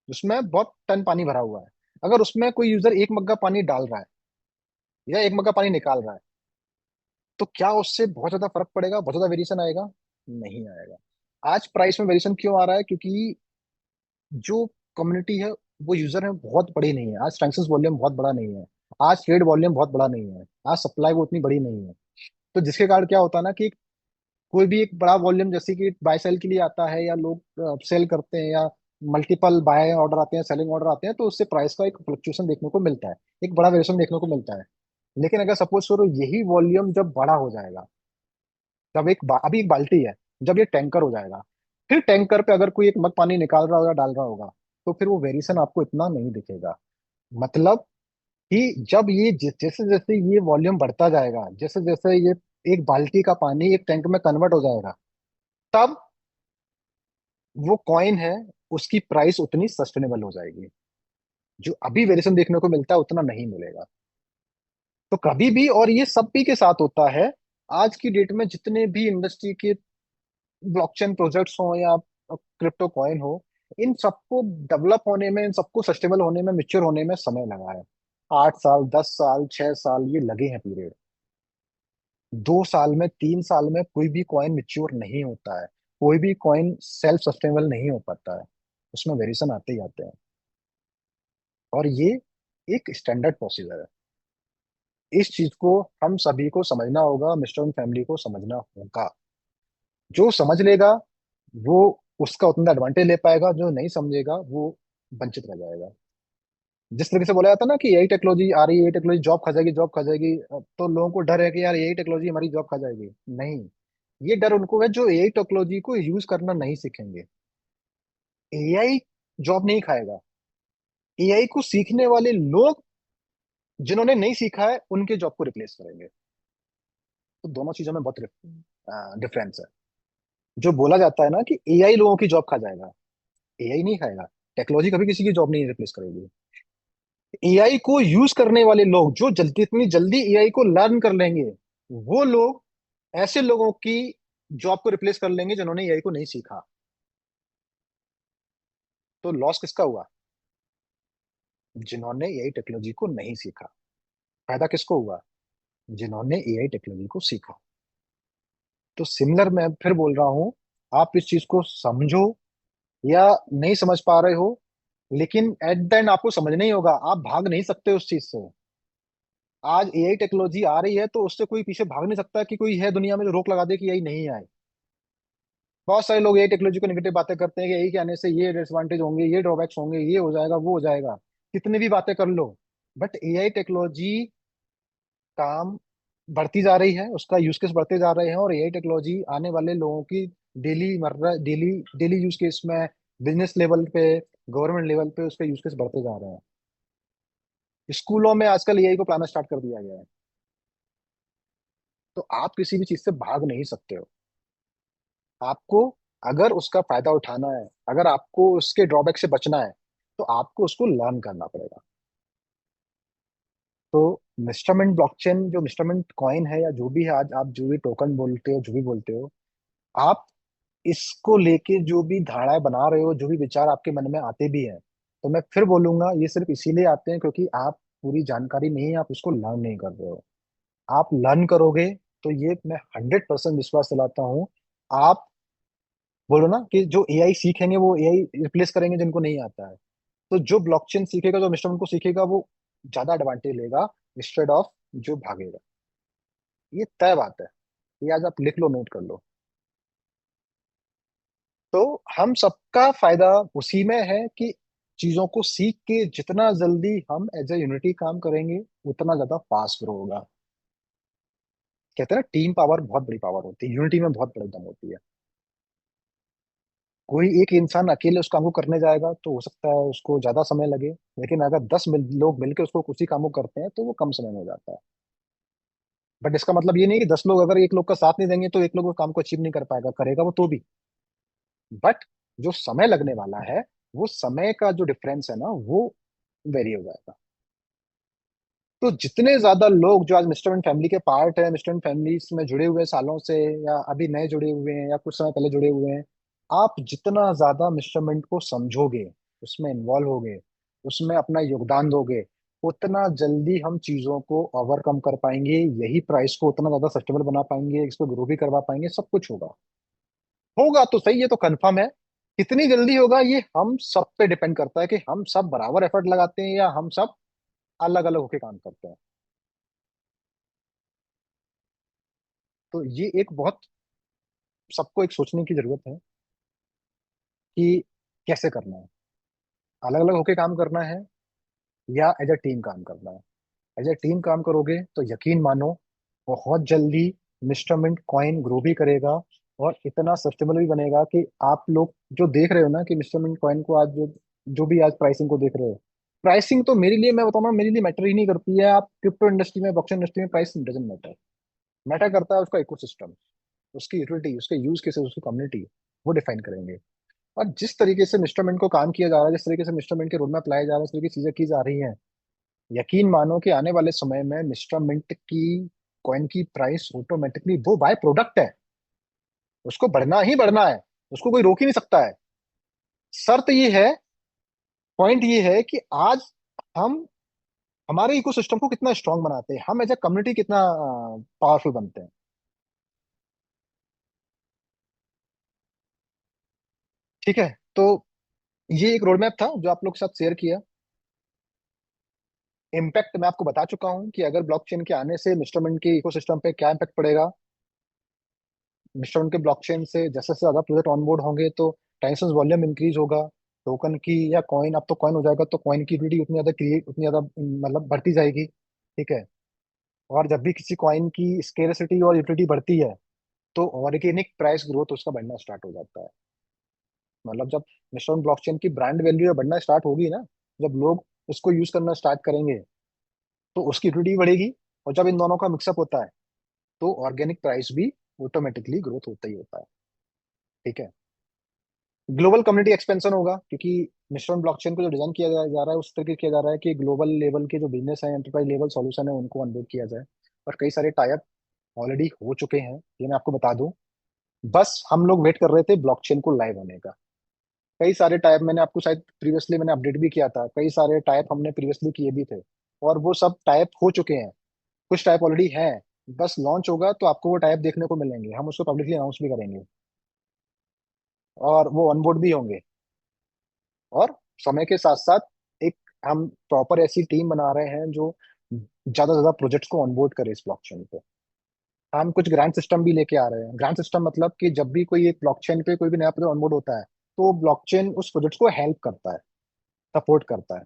जिसमें बहुत टन पानी भरा हुआ है, अगर उसमें कोई यूजर एक मग्गा पानी डाल रहा है या एक मग्गा पानी निकाल रहा है, तो क्या उससे बहुत ज्यादा फर्क पड़ेगा, बहुत ज्यादा वेरिएशन आएगा? नहीं आएगा। आज प्राइस में वेरिएशन क्यों आ रहा है? क्योंकि जो कम्युनिटी है, वो यूजर है, बहुत बड़ी नहीं है। आज ट्रांजेक्शन वॉल्यूम बहुत बड़ा नहीं है, आज ट्रेड वॉल्यूम बहुत बड़ा नहीं है, आज सप्लाई वो उतनी बड़ी नहीं है। तो जिसके कारण क्या होता है ना कि कोई भी एक बड़ा वॉल्यूम, जैसे कि बाय सेल के लिए आता है, या लोग सेल करते हैं, या मल्टीपल बाय ऑर्डर आते हैं, सेलिंग ऑर्डर आते हैं, तो उससे प्राइस का एक फ्लक्चुएशन देखने को मिलता है, एक बड़ा वेरिएशन देखने को मिलता है। लेकिन अगर सपोज करो यही वॉल्यूम जब बड़ा हो जाएगा, जब अभी एक बाल्टी है, जब ये टैंकर हो जाएगा, फिर टैंकर पे अगर कोई एक मग पानी निकाल रहा होगा, डाल रहा होगा, तो फिर वो वेरिएशन आपको इतना नहीं दिखेगा। मतलब कि जब ये जैसे जैसे ये वॉल्यूम बढ़ता जाएगा, जैसे जैसे ये एक बाल्टी का पानी एक टैंक में कन्वर्ट हो जाएगा, तब वो कॉइन है, उसकी प्राइस उतनी सस्टेनेबल हो जाएगी। जो अभी वेरिएशन देखने को मिलता है उतना नहीं मिलेगा। तो कभी भी, और ये सब भी के साथ होता है, आज की डेट में जितने भी इंडस्ट्री के ब्लॉकचेन प्रोजेक्ट्स हो या क्रिप्टो कॉइन हो, इन सबको डेवलप होने में, इन सबको सस्टेनेबल होने में, मिच्योर होने में समय लगा है। 8 साल, 10 साल, 6 साल ये लगे हैं पीरियड। 2 साल में, 3 साल में कोई भी कॉइन मिच्योर नहीं होता है। कोई भी कॉइन सेल्फ सस्टेनेबल नहीं हो पाता है। उसमें वेरिएशन आते ही आते हैं। और ये एक स्टैंडर्ड प्रोसीजर है। इस चीज को हम सभी को समझना होगा, मिस्टर फैमिली को समझना होगा। जो समझ लेगा वो उसका उतना एडवांटेज ले पाएगा, जो नहीं समझेगा वो वंचित रह जाएगा। जिस तरीके से बोला जाता है ना कि यही टेक्नोलॉजी आ रही है, यही टेक्नोलॉजी जॉब खा जाएगी, जॉब खा जाएगी, तो लोगों को डर है कि यार यही टेक्नोलॉजी हमारी जॉब खा जाएगी। नहीं, ये डर उनको है जो यही टेक्नोलॉजी को यूज करना नहीं सीखेंगे। एआई जॉब नहीं खाएगा। एआई को सीखने वाले लोग जिन्होंने नहीं सीखा है उनके जॉब को रिप्लेस करेंगे। तो दोनों चीजों में बहुत डिफरेंस है। जो बोला जाता है ना कि एआई लोगों की जॉब खा जाएगा, एआई नहीं खाएगा। टेक्नोलॉजी कभी किसी की जॉब नहीं रिप्लेस करेगी। एआई को यूज करने वाले लोग जो जल्दी, इतनी जल्दी एआई को लर्न कर लेंगे, वो लोग ऐसे लोगों की जॉब को रिप्लेस कर लेंगे जिन्होंने एआई को नहीं सीखा। तो लॉस किसका हुआ? जिन्होंने एआई टेक्नोलॉजी को नहीं सीखा। फायदा किसको हुआ? जिन्होंने एआई टेक्नोलॉजी को सीखा। तो सिमिलर मैं फिर बोल रहा हूं, आप इस चीज को समझो या नहीं समझ पा रहे हो, लेकिन एट द एंड आपको समझना ही होगा। आप भाग नहीं सकते उस चीज से। आज एआई टेक्नोलॉजी आ रही है तो उससे कोई पीछे भाग नहीं सकता कि कोई है दुनिया में जो रोक लगा दे कि यही नहीं आए। बहुत सारे लोग एआई टेक्नोलॉजी को नेगेटिव बातें करते हैं कि यही के आने से ये डिसएडवांटेज होंगे, ये ड्रॉबैक्स होंगे, ये हो जाएगा, वो हो जाएगा। कितनी भी बातें कर लो, बट एआई टेक्नोलॉजी काम बढ़ती जा रही है, उसका यूज केस बढ़ते जा रहे हैं, और एआई टेक्नोलॉजी आने वाले लोगों की डेली डेली यूज केस में, बिजनेस लेवल पे, गवर्नमेंट लेवल पे उसके यूज केस बढ़ते जा रहे हैं। स्कूलों में आजकल एआई को पढ़ाना स्टार्ट कर दिया गया है। तो आप किसी भी चीज से भाग नहीं सकते हो। आपको अगर उसका फायदा उठाना है, अगर आपको उसके ड्रॉबैक से बचना है, तो आपको उसको लर्न करना पड़ेगा। तो मिस्टरमेंट ब्लॉकचेन, जो मिस्टरमेंट कॉइन है या जो भी है, आज आप जो भी टोकन बोलते हो, जो भी बोलते हो, आप इसको लेके जो भी धारणाएं बना रहे हो, जो भी विचार आपके मन में आते भी हैं, तो मैं फिर बोलूंगा ये सिर्फ इसीलिए आते हैं क्योंकि आप पूरी जानकारी नहीं है, आप उसको लर्न नहीं कर रहे हो। आप लर्न करोगे तो ये मैं 100% विश्वास दिलाता हूँ। आप बोलो ना कि जो एआई सीखेंगे वो एआई रिप्लेस करेंगे जिनको नहीं आता है। तो जो ब्लॉकचेन सीखेगा, जो इंस्ट्रूमेंट को सीखेगा, वो ज्यादा एडवांटेज लेगा इंस्टेड ऑफ जो भागेगा। ये तय बात है। ये आज आप लिख लो, नोट कर लो। तो हम सबका फायदा उसी में है कि चीजों को सीख के जितना जल्दी हम एज ए यूनिटी काम करेंगे, उतना ज्यादा फास्ट ग्रो होगा। कहते हैं ना, टीम पावर बहुत बड़ी पावर होती है, यूनिटी में बहुत बड़ी दम होती है। कोई एक इंसान अकेले उस काम को करने जाएगा तो हो सकता है उसको ज्यादा समय लगे, लेकिन अगर लोग मिलकर उसको उसी काम को करते हैं तो वो कम समय में हो जाता है। बट इसका मतलब ये नहीं कि 10 लोग अगर एक लोग का साथ नहीं देंगे तो एक लोग वो काम को अचीव नहीं कर पाएगा, करेगा वो तो भी। बट जो समय लगने वाला है, वो समय का जो डिफरेंस है ना, वो वेरी हो जाएगा। तो जितने ज्यादा लोग जो आज मिस्टर एंड फैमिली के पार्ट है, मिस्टर एंड फैमिली में जुड़े हुए हैं सालों से, या अभी नए जुड़े हुए हैं, या कुछ समय पहले जुड़े हुए हैं, आप जितना ज्यादा मिस्टरमेंट को समझोगे, उसमें इन्वॉल्व होगे, उसमें अपना योगदान दोगे, उतना जल्दी हम चीजों को ओवरकम कर पाएंगे। यही प्राइस को उतना ज्यादा सस्टेनेबल बना पाएंगे, इसको ग्रो भी करवा पाएंगे, सब कुछ होगा। होगा तो सही, ये तो कंफर्म है। कितनी जल्दी होगा ये हम सब पे डिपेंड करता है कि हम सब बराबर एफर्ट लगाते हैं या हम सब अलग अलग होके काम करते हैं। तो ये एक बहुत, सबको एक सोचने की जरूरत है कि कैसे करना है। अलग अलग होके काम करना है या एज अ टीम काम करना है। एज अ टीम काम करोगे तो यकीन मानो बहुत जल्दी मिस्टरमिंट कॉइन ग्रो भी करेगा, और इतना सस्टेनेबल भी बनेगा कि आप लोग जो देख रहे हो ना कि मिस्टरमिंट कॉइन को आज जो भी आज प्राइसिंग को देख रहे हो, प्राइसिंग तो मेरे लिए, मैं बताऊँ ना, मेरे लिए मैटर ही नहीं करती है। आप क्रिप्टो इंडस्ट्री में, ब्लॉकचेन इंडस्ट्री में प्राइस डजंट मैटर। मैटर करता है उसका इकोसिस्टम, उसकी यूटिलिटी, उसके यूज केसेस, उसकी कम्युनिटी, वो डिफाइन करेंगे। और जिस तरीके से मिस्टरमेंट को काम किया जा रहा है, जिस तरीके से मिस्टरमेंट के रोड मैप लाए जा रहे हैं, इस तरीके की चीजें की जा रही हैं, यकीन मानो कि आने वाले समय में मिस्टरमेंट की कॉइन की प्राइस ऑटोमेटिकली, वो बाय प्रोडक्ट है, उसको बढ़ना ही बढ़ना है, उसको कोई रोक ही नहीं सकता है। शर्त ये है, पॉइंट ये है कि आज हम हमारे इकोसिस्टम को कितना स्ट्रांग बनाते हैं, हम एज ए कम्युनिटी कितना पावरफुल बनते हैं। ठीक है, तो ये एक रोड मैप था जो आप लोग के साथ शेयर किया। इम्पैक्ट मैं आपको बता चुका हूं कि अगर ब्लॉकचेन के आने से इंस्ट्रूमेंट के इकोसिस्टम पे क्या इम्पैक्ट पड़ेगा। इंस्ट्रूमेंट के ब्लॉकचेन से जैसे जैसे ज्यादा प्रोजेक्ट ऑनबोर्ड होंगे तो ट्रांजेक्शन वॉल्यूम इंक्रीज होगा। टोकन की या कॉइन, अब तो कॉइन हो जाएगा, तो कॉइन की यूटिलिटी उतनी ज्यादा क्रिएट, उतनी ज्यादा मतलब बढ़ती जाएगी। ठीक है। और जब भी किसी कॉइन की स्केर्सिटी और यूटिलिटी बढ़ती है तो ऑर्गेनिक प्राइस ग्रोथ उसका बढ़ना स्टार्ट हो जाता है। मतलब जब इंस्टॉन ब्लॉकचेन की ब्रांड वैल्यू बढ़ना स्टार्ट होगी ना, जब लोग उसको यूज करना स्टार्ट करेंगे तो उसकी यूटिलिटी बढ़ेगी। और जब इन दोनों का मिक्सअप होता है तो ऑर्गेनिक प्राइस भी ऑटोमेटिकली ग्रोथ होता ही होता है। ठीक है। ग्लोबल कम्युनिटी एक्सपेंशन होगा, क्योंकि मिश्रण ब्लॉकचेन को जो डिजाइन किया जा रहा है उस तरीके किया जा रहा है कि ग्लोबल लेवल के जो बिजनेस है, एंटरप्राइज लेवल सॉल्यूशन है, उनको अनबोर्ड किया जाए। और कई सारे टाइप ऑलरेडी हो चुके हैं, ये मैं आपको बता दूं। बस हम लोग वेट कर रहे थे ब्लॉकचेन को लाइव होने का। कई सारे टाइप मैंने आपको शायद प्रीवियसली मैंने अपडेट भी किया था, कई सारे टाइप हमने प्रीवियसली किए भी थे। और वो सब टाइप हो चुके हैं, कुछ टाइप ऑलरेडी हैं। बस लॉन्च होगा तो आपको वो टाइप देखने को मिलेंगे, हम उसको पब्लिकली अनाउंस भी करेंगे और वो ऑनबोर्ड भी होंगे। और समय के साथ साथ एक हम प्रॉपर ऐसी टीम बना रहे हैं जो ज्यादा से ज्यादा प्रोजेक्ट्स को ऑनबोर्ड करे इस ब्लॉकचेन पे। हम कुछ ग्रांट सिस्टम भी लेके आ रहे हैं। ग्रांट सिस्टम मतलब कि जब भी कोई एक ब्लॉकचेन पे कोई भी नया प्रोजेक्ट ऑनबोर्ड होता है तो ब्लॉकचेन उस प्रोजेक्ट को हेल्प करता है, सपोर्ट करता है।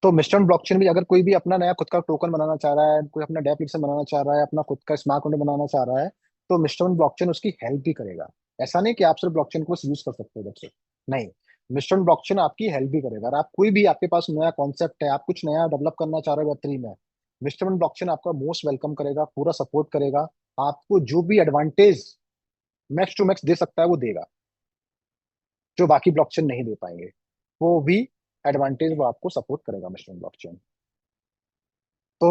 तो मिस्टर ब्लॉकचेन भी अगर कोई भी अपना नया खुद का टोकन बनाना चाह रहा है, कोई अपना डेप्लीकेशन बनाना चाह रहा है, अपना खुद का स्मार्ट कॉन्ट्रैक्ट बनाना चाह रहा है, तो मिस्टर ब्लॉकचेन उसकी हेल्प भी करेगा। ऐसा नहीं कि आप सिर्फ ब्लॉकचेन को यूज कर सकते हो जब से, नहीं। मिस्टर ब्लॉकचेन आपकी हेल्प भी करेगा। अगर आप कोई भी, आपके पास नया कॉन्सेप्ट है, आप कुछ नया डेवलप करना चाह रहे हो वेब3 में, मिस्टर ब्लॉकचेन आपका मोस्ट वेलकम करेगा, पूरा सपोर्ट करेगा। आपको जो भी एडवांटेज मैक्स टू मैक्स दे सकता है वो देगा, जो बाकी ब्लॉकचेन नहीं दे पाएंगे। वो भी एडवांटेज वो आपको सपोर्ट करेगा मिस्टर ब्लॉकचेन। तो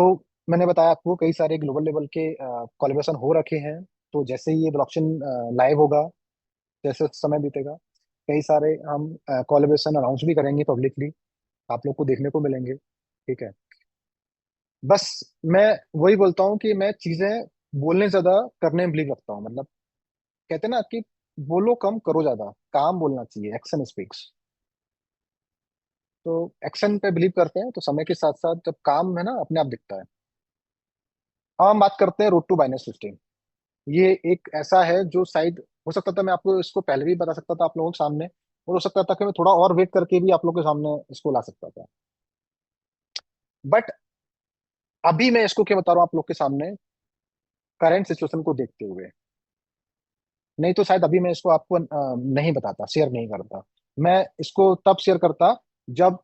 मैंने बताया आपको कई सारे ग्लोबल लेवल के कोलैबोरेशन हो रखे हैं। तो जैसे ही ये ब्लॉकचेन लाइव होगा, जैसे समय बीतेगा, कई सारे हम कोलैबोरेशन अनाउंस भी करेंगे पब्लिकली, आप लोग को देखने को मिलेंगे। ठीक है। बस मैं वही बोलता हूँ कि मैं चीजें बोलने से ज्यादा करने में बिलीव रखता हूँ। मतलब कहते हैं ना कि बोलो कम करो ज्यादा, काम बोलना चाहिए, एक्शन स्पीक्स। तो एक्शन पे बिलीव करते हैं, तो समय के साथ साथ जब काम है ना अपने आप दिखता है। अब हम बात करते हैं रोड टू बाइनरी सिस्टम। ये एक ऐसा है जो शायद, हो सकता था मैं आपको इसको पहले भी बता सकता था आप लोगों के सामने, और हो सकता था कि मैं थोड़ा और वेट करके भी आप लोगों के सामने इसको ला सकता था। बट अभी मैं इसको क्या बता रहा हूँ आप लोग के सामने, करंट सिचुएशन को देखते हुए। नहीं तो शायद अभी मैं इसको आपको नहीं बताता, शेयर नहीं करता। मैं इसको तब शेयर करता जब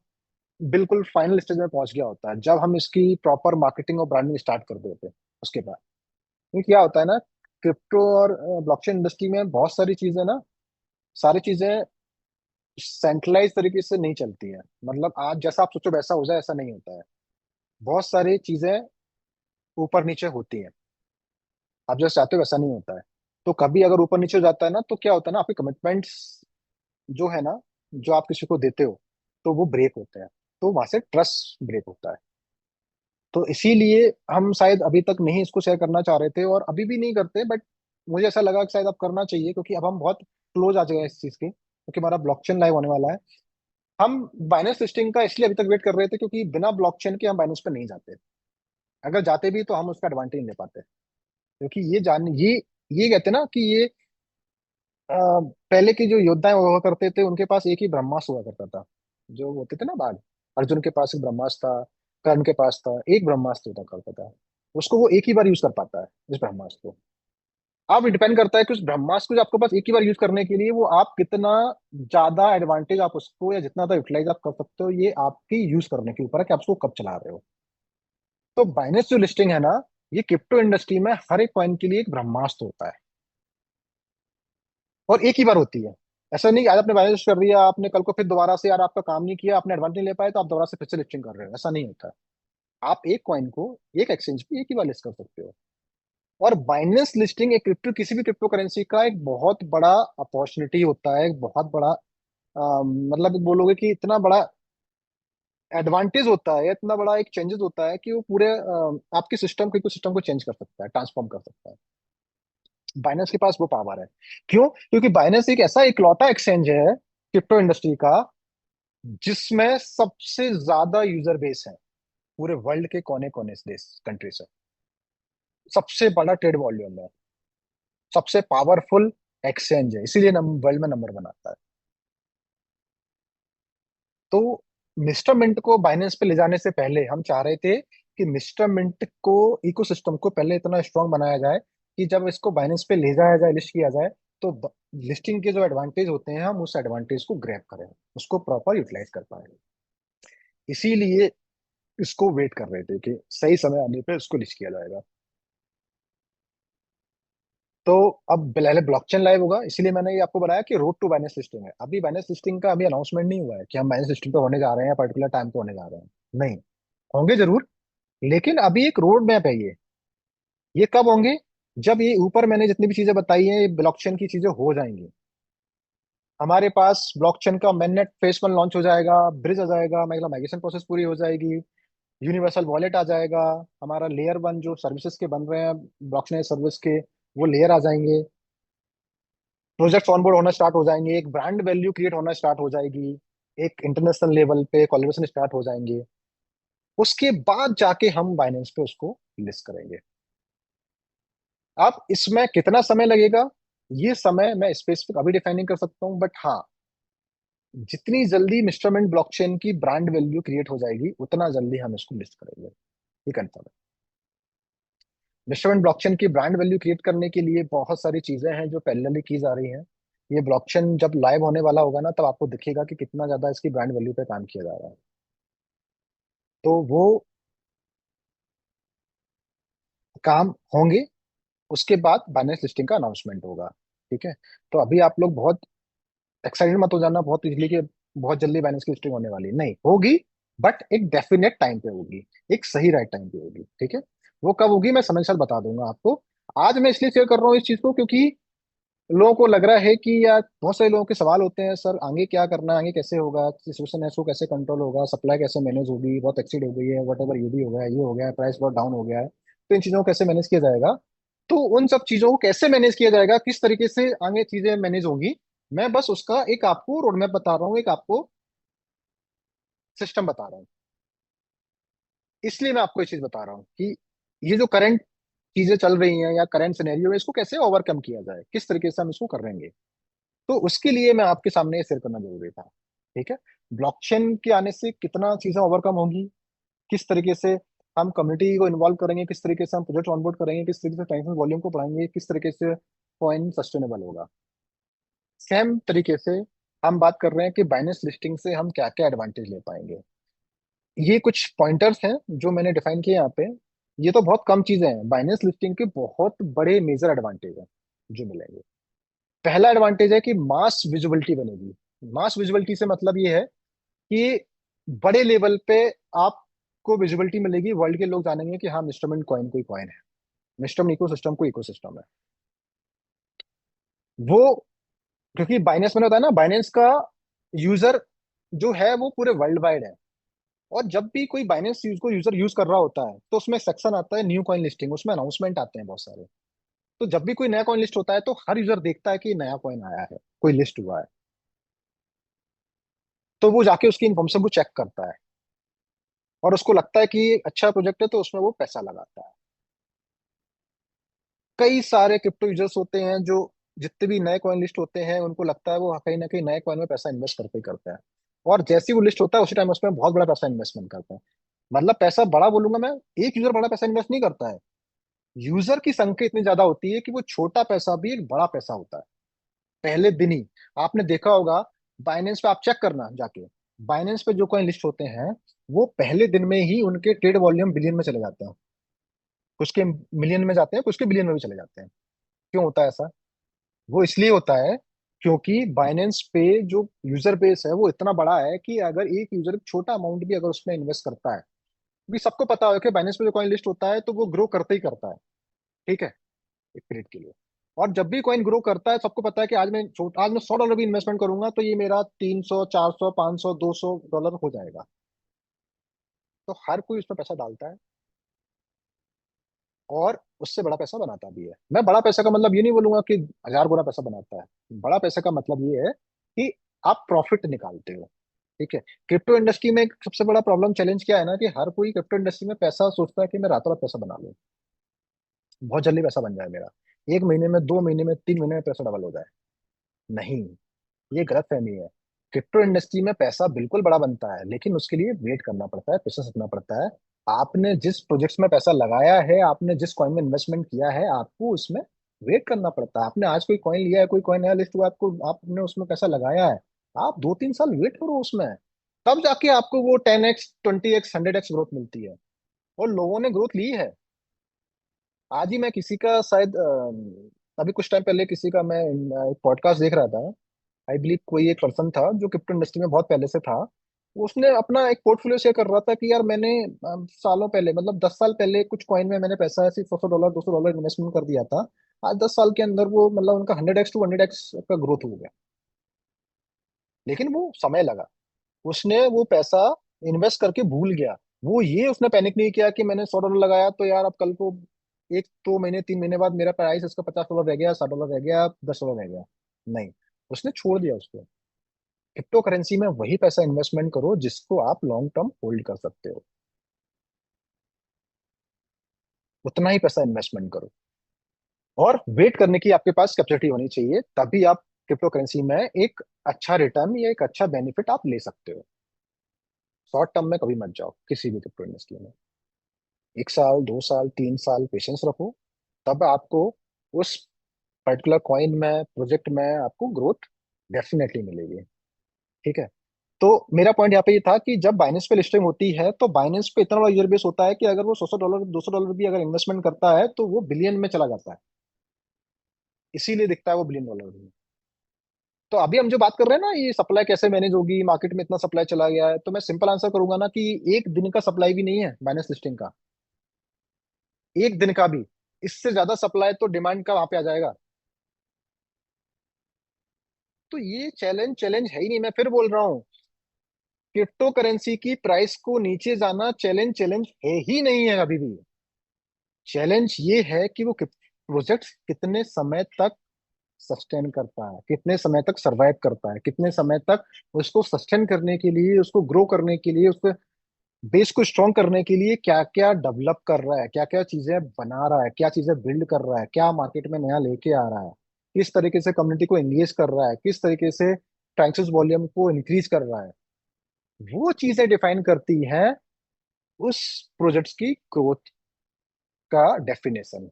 बिल्कुल फाइनल स्टेज में पहुंच गया होता है, जब हम इसकी प्रॉपर मार्केटिंग और ब्रांडिंग स्टार्ट कर देते हैं उसके बाद। ये क्या होता है ना, क्रिप्टो और ब्लॉकचेन इंडस्ट्री में बहुत सारी चीजें ना, सारी चीजें सेंट्रलाइज तरीके से नहीं चलती है। मतलब आज जैसा आप सोचो वैसा हो जाए, ऐसा नहीं होता है। बहुत सारी चीजें ऊपर नीचे होती हैं, आप जैसा चाहते हो वैसा नहीं होता है। तो कभी अगर ऊपर नीचे हो जाता है ना, तो क्या होता है ना, आपके कमिटमेंट्स जो है ना, जो आप किसी को देते हो, तो वो ब्रेक होते हैं। तो वहां से ट्रस्ट ब्रेक होता है। तो इसीलिए हम शायद अभी तक नहीं इसको शेयर करना चाह रहे थे और अभी भी नहीं करते। बट मुझे ऐसा लगा कि शायद अब करना चाहिए, क्योंकि अब हम बहुत क्लोज आ गए हैं इस चीज के, क्योंकि हमारा ब्लॉकचेन लाइव होने वाला है। हम बाइनेंस लिस्टिंग का इसलिए अभी तक वेट कर रहे थे क्योंकि बिना ब्लॉकचेन के हम बाइनेंस पे नहीं जाते। अगर जाते भी तो हम उसका एडवांटेज नहीं ले पाते, क्योंकि ये कहते हैं ना कि ये पहले के जो योद्धा हुआ करते थे उनके पास एक ही ब्रह्मास्त्र हुआ करता था। जो होते थे ना बाघ, अर्जुन के पास एक ब्रह्मास्त्र था, कर्ण के पास था, एक ब्रह्मास्त्र होता करता था। उसको वो एक ही बार यूज कर पाता है इस ब्रह्मास्त्र को। अब डिपेंड करता है कि उस ब्रह्मास्त्र को जो आपके पास एक ही बार यूज करने के लिए वो आप कितना ज्यादा एडवांटेज आप उसको, या जितना ज्यादा यूटिलाइज आप कर सकते हो, ये आपकी यूज करने के ऊपर है कि आप उसको कब चला रहे हो। तो बाइनेंस जो लिस्टिंग है ना, ये क्रिप्टो इंडस्ट्री में हर एक कॉइन के लिए एक ब्रह्मास्त्र होता है, और एक ही बार होती है। ऐसा नहीं कि आज आपने बाइनेंस कर दिया, आपने कल को फिर दोबारा से यार आपका काम नहीं किया, आपने एडवांटेज ले पाए तो आप दोबारा से फिर से लिस्टिंग कर रहे हो, ऐसा नहीं होता है। आप एक कॉइन को एक एक्सचेंज पे एक ही बार लिस्ट कर सकते हो। और बाइनेंस लिस्टिंग एक क्रिप्टो, किसी भी क्रिप्टो करेंसी का एक बहुत बड़ा अपॉर्चुनिटी होता है, एक बहुत बड़ा मतलब बोलोगे कि इतना बड़ा एडवांटेज होता है, इतना बड़ा एक चेंजेस होता है कि वो पूरे आपके सिस्टम को, सिस्टम को चेंज कर सकता है, ट्रांसफॉर्म कर सकता है। बाइनेंस के पास वो पावर है। क्यों? क्योंकि बाइनेंस एक ऐसा इकलौता एक्सचेंज है क्रिप्टो इंडस्ट्री का जिसमें सबसे ज्यादा यूजर बेस है पूरे वर्ल्ड के कोने कोने से, देश, कंट्री से। सबसे बड़ा ट्रेड वॉल्यूम है, सबसे पावरफुल एक्सचेंज है, इसीलिए वर्ल्ड में नंबर बनाता है। तो मिस्टर मिंट को बाइनेंस पे ले जाने से पहले हम चाह रहे थे कि मिस्टर मिंट को, इकोसिस्टम को पहले इतना स्ट्रांग बनाया जाए कि जब इसको बाइनेंस पे ले जाया जाए, लिस्ट किया जाए, तो लिस्टिंग के जो एडवांटेज होते हैं हम उस एडवांटेज को ग्रैब करें, उसको प्रॉपर यूटिलाइज कर पाए। इसीलिए इसको वेट कर रहे थे कि सही समय आने पे उसको लिस्ट किया जाएगा। तो अब पहले ब्लॉकचेन लाइव होगा, इसीलिए मैंने ये आपको बताया कि रोड टू बाइनेंस लिस्टिंग है। अभी बाइनेंस लिस्टिंग का अभी अनाउंसमेंट नहीं हुआ है कि हम बाइनेंस लिस्टिंग पे होने जा रहे हैं, पर्टिकुलर टाइम पे होने जा रहे हैं। नहीं, होंगे जरूर, लेकिन अभी एक रोड मैप है ये कब होंगे? जब ये ऊपर मैंने जितनी भी चीजें बताई हैं, ये ब्लॉकचेन की चीजें हो जाएंगी, हमारे पास ब्लॉकचेन का मेननेट फेस 1 लॉन्च हो जाएगा, ब्रिज आ जाएगा, मतलब माइग्रेशन प्रोसेस पूरी हो जाएगी, यूनिवर्सल वॉलेट आ जाएगा, हमारा लेयर 1 जो सर्विसेज के बन रहे हैं ब्लॉकचेन सर्विस के, वो लेयर आ जाएंगे, प्रोजेक्ट ऑनबोर्ड होना स्टार्ट हो जाएंगे, एक ब्रांड वैल्यू क्रिएट होना स्टार्ट हो जाएगी, एक इंटरनेशनल लेवल पे कोलैबोरेशन स्टार्ट हो जाएंगे। उसके बाद जाके हम बाइनेंस पे उसको लिस्ट करेंगे। अब इसमें कितना समय लगेगा, ये समय मैं स्पेसिफिक अभी डिफाइन नहीं कर सकता हूँ, बट हाँ, जितनी जल्दी मिस्टरमेंट ब्लॉकचेन की ब्रांड वैल्यू क्रिएट हो जाएगी उतना जल्दी हम इसको लिस्ट करेंगे, ये कंफर्म है। मिस्टरमेंट ब्लॉकचेन की ब्रांड वैल्यू क्रिएट करने के लिए बहुत सारी चीजें हैं जो पहले की जा रही हैं। ये ब्लॉकचेन जब लाइव होने वाला होगा ना, तब आपको दिखेगा कि कितना ज्यादा इसकी ब्रांड वैल्यू पे काम किया जा रहा है। तो वो काम होंगे, उसके बाद बाइनेंस लिस्टिंग का अनाउंसमेंट होगा। ठीक है? तो अभी आप लोग बहुत एक्साइटेड मत हो जाना बहुत इजली कि बहुत जल्दी बाइनेंस की लिस्टिंग होने वाली नहीं होगी, बट एक डेफिनेट टाइम पे होगी, एक सही राइट टाइम पे होगी। ठीक है? वो कब होगी मैं समय के साथ बता दूंगा आपको। आज मैं इसलिए शेयर कर रहा हूँ इस चीज को क्योंकि लोगों को लग रहा है कि यार, बहुत सारे लोगों के सवाल होते हैं, सर आगे क्या करना है, आगे कैसे होगा, सिचुएशन है, इसको कैसे कंट्रोल होगा, सप्लाई कैसे मैनेज होगी, बहुत एक्सीड हो गई है, वट एवर यूडी हो गया है, ये हो गया है, प्राइस बहुत डाउन हो गया है, तो इन चीजों को कैसे मैनेज किया जाएगा? तो उन सब चीजों को कैसे मैनेज किया जाएगा, किस तरीके से आगे चीजें मैनेज होगी, मैं बस उसका एक आपको रोड मैप बता रहा हूँ, एक आपको सिस्टम बता रहा हूँ। इसलिए मैं आपको ये चीज बता रहा हूँ कि ये जो करंट चीजें चल रही हैं या करंट सिनेरियो है, इसको कैसे ओवरकम किया जाए, किस तरीके से हम इसको करेंगे। तो उसके लिए मैं आपके सामने ये शेयर करना जरूरी था। ठीक है? ब्लॉकचेन के आने से कितना चीजें ओवरकम होंगी, किस तरीके से हम कम्युनिटी को इन्वॉल्व करेंगे, किस तरीके से हम प्रोजेक्ट ऑनबोर्ड करेंगे, किस तरीके से ट्रांजेक्शन वॉल्यूम को बढ़ाएंगे, किस तरीके से कॉइन सस्टेनेबल होगा। सेम तरीके से हम बात कर रहे हैं कि बाइनेंस लिस्टिंग से हम क्या क्या एडवांटेज ले पाएंगे। ये कुछ पॉइंटर्स हैं जो मैंने डिफाइन किए यहाँ पे। ये तो बहुत कम चीजें हैं, बाइनेंस लिस्टिंग के बहुत बड़े मेजर एडवांटेज हैं जो मिलेंगे। पहला एडवांटेज है कि मास विजिबिलिटी बनेगी। मास विजिबिलिटी से मतलब ये है कि बड़े लेवल पे आपको विजिबिलिटी मिलेगी, वर्ल्ड के लोग जानेंगे कि हाँ, मिस्टरमेंट कॉइन कोई कॉइन है, मिस्टरमेंट इकोसिस्टम को इकोसिस्टम है वो। क्योंकि बाइनेंस मैंने बताया ना, बाइनेंस का यूजर जो है वो पूरे वर्ल्ड वाइड है। और जब भी कोई बाइनेंस यूज को यूजर यूज कर रहा होता है तो उसमें सेक्शन आता है न्यू कॉइन लिस्टिंग, उसमें अनाउंसमेंट आते हैं बहुत सारे। तो जब भी कोई नया कॉइन लिस्ट होता है तो हर यूजर देखता है कि नया कॉइन आया है, कोई लिस्ट हुआ है, तो वो जाके उसकी इन्फॉर्मेशन को चेक करता है और उसको लगता है कि अच्छा प्रोजेक्ट है तो उसमें वो पैसा लगाता है। कई सारे क्रिप्टो यूजर्स होते हैं जो जितने भी नए कॉइन लिस्ट होते हैं उनको लगता है वो कहीं ना कहीं नए कॉइन में पैसा इन्वेस्ट करते ही करते हैं। और जैसे ही वो लिस्ट होता है उसी टाइम उसमें बहुत बड़ा पैसा इन्वेस्टमेंट करते हैं। मतलब पैसा बड़ा बोलूंगा मैं, एक यूजर बड़ा पैसा इन्वेस्ट नहीं करता है, यूजर की संख्या इतनी ज्यादा होती है कि वो छोटा पैसा भी एक बड़ा पैसा होता है पहले दिन ही। आपने देखा होगा, बाइनेंस पे आप चेक करना जाके, बाइनेंस पे जो कॉइन लिस्ट होते हैं वो पहले दिन में ही उनके ट्रेड वॉल्यूम बिलियन में चले जाते हैं। कुछ के मिलियन में जाते हैं, कुछ के बिलियन में भी चले जाते हैं। क्यों होता है ऐसा? वो इसलिए होता है क्योंकि बाइनेंस पे जो यूजर बेस है वो इतना बड़ा है कि अगर एक यूजर छोटा अमाउंट भी अगर उसमें इन्वेस्ट करता है भी सबको पता है कि बाइनेंस पे जो कॉइन लिस्ट होता है तो वो ग्रो करते ही करता है, ठीक है, एक पीरियड के लिए। और जब भी कॉइन ग्रो करता है सबको पता है कि आज मैं $100 भी इन्वेस्टमेंट करूंगा तो ये मेरा 300 400 500 $200 हो जाएगा। तो हर कोई उसमें पैसा डालता है और उससे बड़ा पैसा बनाता भी है। मैं बड़ा पैसा का मतलब ये नहीं बोलूंगा कि 1000 गुना पैसा बनाता है। बड़ा पैसा का मतलब ये है कि आप प्रॉफिट निकालते हो, ठीक है। क्रिप्टो इंडस्ट्री में एक सबसे बड़ा प्रॉब्लम चैलेंज क्या है ना, कि हर कोई क्रिप्टो इंडस्ट्री में पैसा सोचता है कि मैं रातों रात पैसा बना लूं, बहुत जल्दी पैसा बन जाए मेरा, 1 महीने में, 2 महीने में, 3 महीने में पैसा डबल हो जाए। नहीं, ये गलत फहमी है। क्रिप्टो इंडस्ट्री में पैसा बिल्कुल बड़ा बनता है, लेकिन उसके लिए वेट करना पड़ता है, पेशेंस रखना पड़ता है। आपने जिस प्रोजेक्ट्स में पैसा लगाया है, आपने जिस कॉइन में इन्वेस्टमेंट किया है, आपको उसमें वेट करना पड़ता है। आपने आज कोई कॉइन लिया है, कोई कॉइन नया लिस्ट हुआ, आपको आपने उसमें पैसा लगाया है, आप 2-3 साल वेट करो उसमें, तब जाके आपको वो 10x 20x 100x ग्रोथ मिलती है। और लोगों ने ग्रोथ ली है। आज ही मैं किसी का शायद अभी कुछ टाइम पहले किसी का मैं एक पॉडकास्ट देख रहा था। आई बिलीव कोई एक पर्सन था जो क्रिप्टो इंडस्ट्री में बहुत पहले से था। उसने अपना एक पोर्टफोलियो शेयर कर रहा था कि यार मैंने सालों पहले, मतलब 10 साल पहले कुछ कॉइन में मैंने पैसा ऐसे $100 $200 इन्वेस्टमेंट कर दिया था। आज 10 साल के अंदर वो, मतलब उनका 100x to 100x का ग्रोथ हो गया। लेकिन वो समय लगा। उसने वो पैसा इन्वेस्ट करके भूल गया। वो ये उसने पैनिक नहीं किया कि मैंने $100 लगाया तो यार अब कल को 1-2 महीने 3 महीने बाद मेरा प्राइस इसका $50 रह गया, $60 रह गया, $10 रह गया। नहीं, उसने छोड़ दिया उसको। क्रिप्टो करेंसी में वही पैसा इन्वेस्टमेंट करो जिसको आप लॉन्ग टर्म होल्ड कर सकते हो, उतना ही पैसा इन्वेस्टमेंट करो। और वेट करने की आपके पास कैपेसिटी होनी चाहिए, तभी आप क्रिप्टो करेंसी में एक अच्छा रिटर्न या एक अच्छा बेनिफिट आप ले सकते हो। शॉर्ट टर्म में कभी मत जाओ किसी भी क्रिप्टो इंडस्ट्री में। 1 साल 2 साल 3 साल पेशेंस रखो, तब आपको उस पर्टिकुलर कॉइन में, प्रोजेक्ट में आपको ग्रोथ डेफिनेटली मिलेगी, ठीक है। तो मेरा पॉइंट यहाँ पे ये था कि जब बाइनेंस पे लिस्टिंग होती है तो बाइनेंस पे इतना बड़ा यूजर बेस होता है कि अगर वो $100 $200 भी अगर इन्वेस्टमेंट करता है तो वो बिलियन में चला जाता है। इसीलिए दिखता है वो $1 बिलियन में। तो अभी हम जो बात कर रहे हैं ना, ये सप्लाई कैसे मैनेज होगी, मार्केट में इतना सप्लाई चला गया है, तो मैं सिंपल आंसर करूंगा ना कि एक दिन का सप्लाई भी नहीं है बाइनेंस लिस्टिंग का, एक दिन का भी। इससे ज्यादा सप्लाई तो डिमांड का वहां पे आ जाएगा। तो ये चैलेंज चैलेंज है ही नहीं। मैं फिर बोल रहा हूँ, क्रिप्टो करेंसी की प्राइस को नीचे जाना चैलेंज चैलेंज है ही नहीं है अभी भी। चैलेंज ये है कि वो प्रोजेक्ट कितने समय तक सस्टेन करता है, कितने समय तक सरवाइव करता है, कितने समय तक उसको सस्टेन करने के लिए, उसको ग्रो करने के लिए, उसको बेस को स्ट्रॉन्ग करने के लिए क्या क्या डेवलप कर रहा है, क्या क्या चीजें बना रहा है, क्या चीजें बिल्ड कर रहा है, क्या मार्केट में नया लेके आ रहा है, किस तरीके से कम्युनिटी को एंगेज कर रहा है, किस तरीके से ट्रांजेक्शन वॉल्यूम को इंक्रीज कर रहा है। वो चीजें डिफाइन करती हैं उस प्रोजेक्ट्स की ग्रोथ का डेफिनेशन।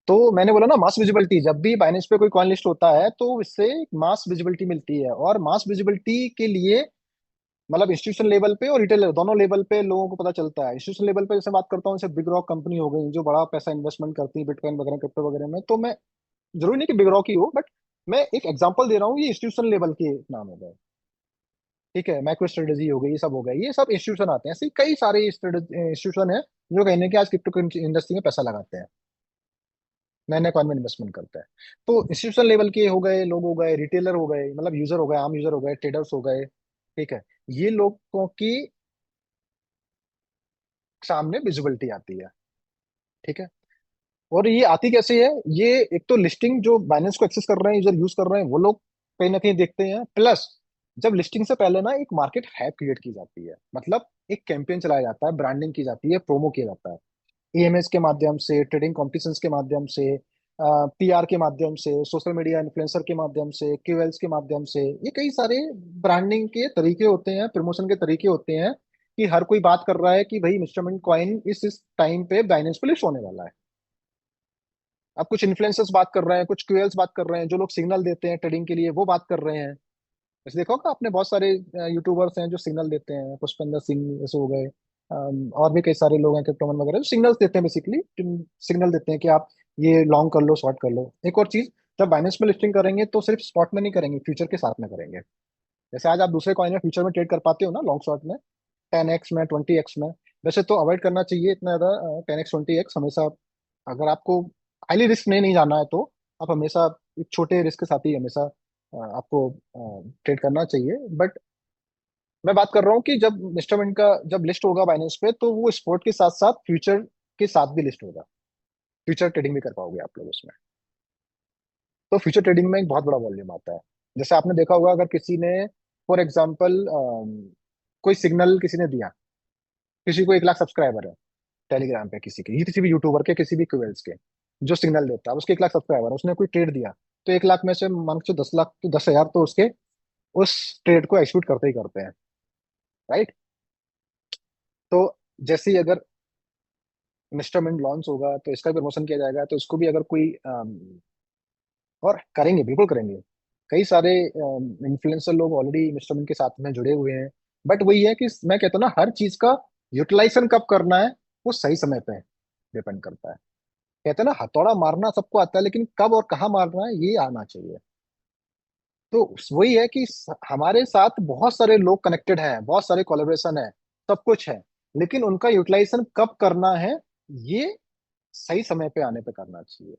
तो मैंने बोला ना, मास विजिबिलिटी, जब भी बाइनेंस पे कोई कॉइन लिस्ट होता है तो इससे मास विजिबिलिटी मिलती है। और मास विजिबिलिटी के लिए मतलब इंस्टीट्यूशन लेवल पे और रिटेल दोनों लेवल पे लोगों को पता चलता है। इंस्टीट्यूशन लेवल पे जैसे बात करता हूँ, जैसे बिग रॉक कंपनी हो गई जो बड़ा पैसा इन्वेस्टमेंट करती है बिटकॉइन वगैरह क्रिप्टो वगैरह में, तो मैं, जरूरी नहीं कि बिग रॉक ही हो, बट मैं एक एग्जांपल दे रहा हूँ, ये इंस्टीट्यूशन लेवल के नाम हो गए, ठीक है। माइक्रो स्ट्रेटेजी हो गई, ये सब हो गए, ये सब इंस्टीट्यूशन आते हैं। ऐसे ही कई सारे इंस्टीट्यूशन है जो कहने के आज क्रिप्टो इंडस्ट्री में पैसा लगाते हैं, नए नए कॉइन में इन्वेस्टमेंट करते हैं। तो इंस्टीट्यूशन लेवल के हो गए, लोग हो गए, रिटेलर हो गए, मतलब यूजर हो गए, आम यूजर हो गए, ट्रेडर्स हो गए, ठीक है। ये लोगों की सामने विजिबिलिटी आती है, ठीक है। और ये आती कैसे है, ये एक तो लिस्टिंग जो बाइनेंस को एक्सेस कर रहे हैं, यूजर यूज कर रहे हैं, वो लोग कहीं ना कहीं देखते हैं। प्लस जब लिस्टिंग से पहले ना एक मार्केट हाइप क्रिएट की जाती है, मतलब एक कैंपेन चलाया जाता है, ब्रांडिंग की जाती है, प्रोमो किया जाता है, ईएमएस के माध्यम से, ट्रेडिंग कॉम्पिटिशन्स के माध्यम से, पीआर के माध्यम से, सोशल मीडिया इन्फ्लुएंसर के माध्यम से, क्यूएल्स के माध्यम से। ये कई सारे ब्रांडिंग के तरीके होते हैं, प्रमोशन के तरीके होते हैं कि हर कोई बात कर रहा है कि भाई मिस्टर मिंट कॉइन इस टाइम पे बाइनेंस पे लिस्ट होने वाला है। अब कुछ इन्फ्लुएंसर्स बात कर रहे हैं, कुछ क्यूएल्स बात कर रहे हैं, जो लोग सिग्नल देते हैं ट्रेडिंग के लिए वो बात कर रहे हैं। वैसे देखो कि आपने बहुत सारे यूट्यूबर्स हैं जो सिग्नल देते हैं, पुष्पेंद्र सिंह ऐसे हो गए, और भी कई सारे लोग हैं क्रिप्टोमन वगैरह जो सिग्नल्स देते हैं, बेसिकली सिग्नल देते हैं कि आप ये लॉन्ग कर लो, शॉर्ट कर लो। एक और चीज, जब बाइनेंस में लिस्टिंग करेंगे तो सिर्फ स्पॉट में नहीं करेंगे, फ्यूचर के साथ में करेंगे। जैसे आज आप दूसरे कॉइन में फ्यूचर में ट्रेड कर पाते हो ना, लॉन्ग शॉर्ट में, 10x में, 20x में। वैसे तो अवॉइड करना चाहिए इतना ज्यादा 10x 20x हमेशा। अगर आपको हाईली रिस्क नहीं जाना है तो आप हमेशा एक छोटे रिस्क के साथ ही हमेशा आपको ट्रेड करना चाहिए। बट मैं बात कर रहा हूँ कि जब इंस्ट्रूमेंट का जब लिस्ट होगा बाइनेंस पे, तो वो स्पोर्ट के साथ साथ फ्यूचर के साथ भी लिस्ट होगा। फ्यूचर ट्रेडिंग भी कर पाओगे आप लोग उसमें। तो फ्यूचर ट्रेडिंग में एक बहुत बड़ा वॉल्यूम आता है। जैसे आपने देखा होगा, अगर किसी ने फॉर एग्जाम्पल कोई सिग्नल किसी ने दिया, किसी को 1 लाख सब्सक्राइबर है टेलीग्राम पे, किसी के, ये किसी भी यूट्यूबर के, किसी भी क्वेल्स के, जो सिग्नल देता है उसके 1 लाख सब्सक्राइबर है, उसने कोई ट्रेड दिया, तो 1 लाख में से मान के चलो 10 लाख तो 10,000 तो उसके उस ट्रेड को एक्सिक्यूट करते ही करते हैं। राइट। तो जैसे ही अगर इंस्ट्रूमेंट लॉन्च होगा तो इसका भी प्रमोशन किया जाएगा, तो इसको भी अगर कोई और करेंगे, बिल्कुल करेंगे। कई सारे इन्फ्लुएंसर लोग ऑलरेडी इंस्ट्रूमेंट के साथ में जुड़े हुए हैं। बट वही है कि मैं कहता हूँ ना, हर चीज का यूटिलाइजेशन कब करना है वो सही समय पे डिपेंड करता है। कहते हैं ना, हथौड़ा मारना सबको आता है, लेकिन कब और कहाँ मारना है ये आना चाहिए। तो वही है कि हमारे साथ बहुत सारे लोग कनेक्टेड हैं, बहुत सारे कोलेब्रेशन है, सब कुछ है, लेकिन उनका यूटिलाइजेशन कब करना है ये सही समय पे आने पे करना चाहिए।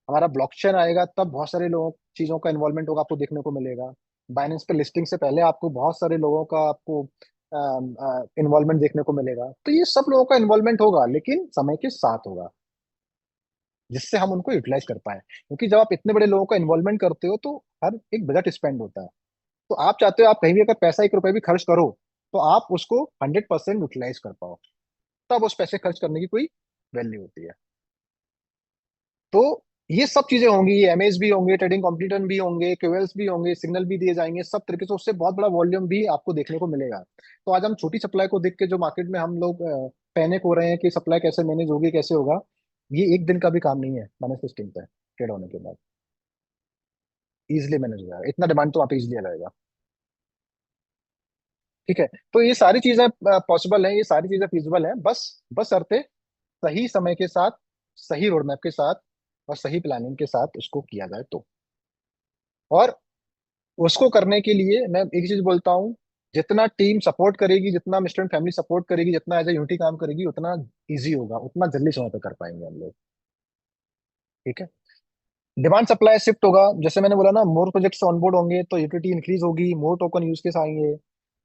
हमारा ब्लॉकचेन आएगा तब बहुत सारे लोगों चीजों का इन्वॉल्वमेंट होगा, आपको देखने को मिलेगा। बाइनेंस पे लिस्टिंग से पहले आपको बहुत सारे लोगों का आपको इन्वॉल्वमेंट देखने को मिलेगा। तो ये सब लोगों का इन्वॉल्वमेंट होगा, लेकिन समय के साथ होगा, जिससे हम उनको यूटिलाइज कर पाए। क्योंकि जब आप इतने बड़े लोगों का इन्वॉल्वमेंट करते हो तो हर एक बजट स्पेंड होता है। तो आप चाहते हो आप कहीं भी अगर पैसा 1 रुपए भी खर्च करो, तो आप उसको 100% यूटिलाइज कर पाओ, तब उस पैसे खर्च करने की कोई वैल्यू होती है। तो ये सब चीजें होंगी, ये एमएस भी होंगे, ट्रेडिंग कॉम्पिटिशन भी होंगे, क्यूएल्स भी होंगे, सिग्नल भी दिए जाएंगे, सब तरीके से उससे बहुत बड़ा वॉल्यूम भी आपको देखने को मिलेगा। तो आज हम छोटी सप्लाई को देख के जो मार्केट में हम लोग पैनिक हो रहे हैं कि सप्लाई कैसे मैनेज होगी, कैसे होगा, ये एक दिन का भी काम नहीं है मैनेज सिस्टम पे ट्रेड होने के बाद। इजिली मैनेज हो जाएगा, इतना डिमांड तो वहाँ पे इजिली आ जाएगा। ठीक है। तो ये सारी चीजें पॉसिबल है, ये सारी चीजें फिजिबल है, बस बस शर्ते सही समय के साथ, सही रोड मैप के साथ और सही प्लानिंग के साथ उसको किया जाए तो। और उसको करने के लिए मैं एक चीज बोलता हूँ, जितना टीम सपोर्ट करेगी, जितना मिस्टर फैमिली सपोर्ट करेगी, जितना एज ए यूनिटी काम करेगी, उतना इजी होगा, उतना जल्दी समय पे कर पाएंगे हम लोग। ठीक है। डिमांड सप्लाई शिफ्ट होगा, जैसे मैंने बोला ना, मोर प्रोजेक्ट्स ऑनबोर्ड होंगे तो यूटिलिटी इंक्रीज होगी, मोर टोकन यूज केस आएंगे,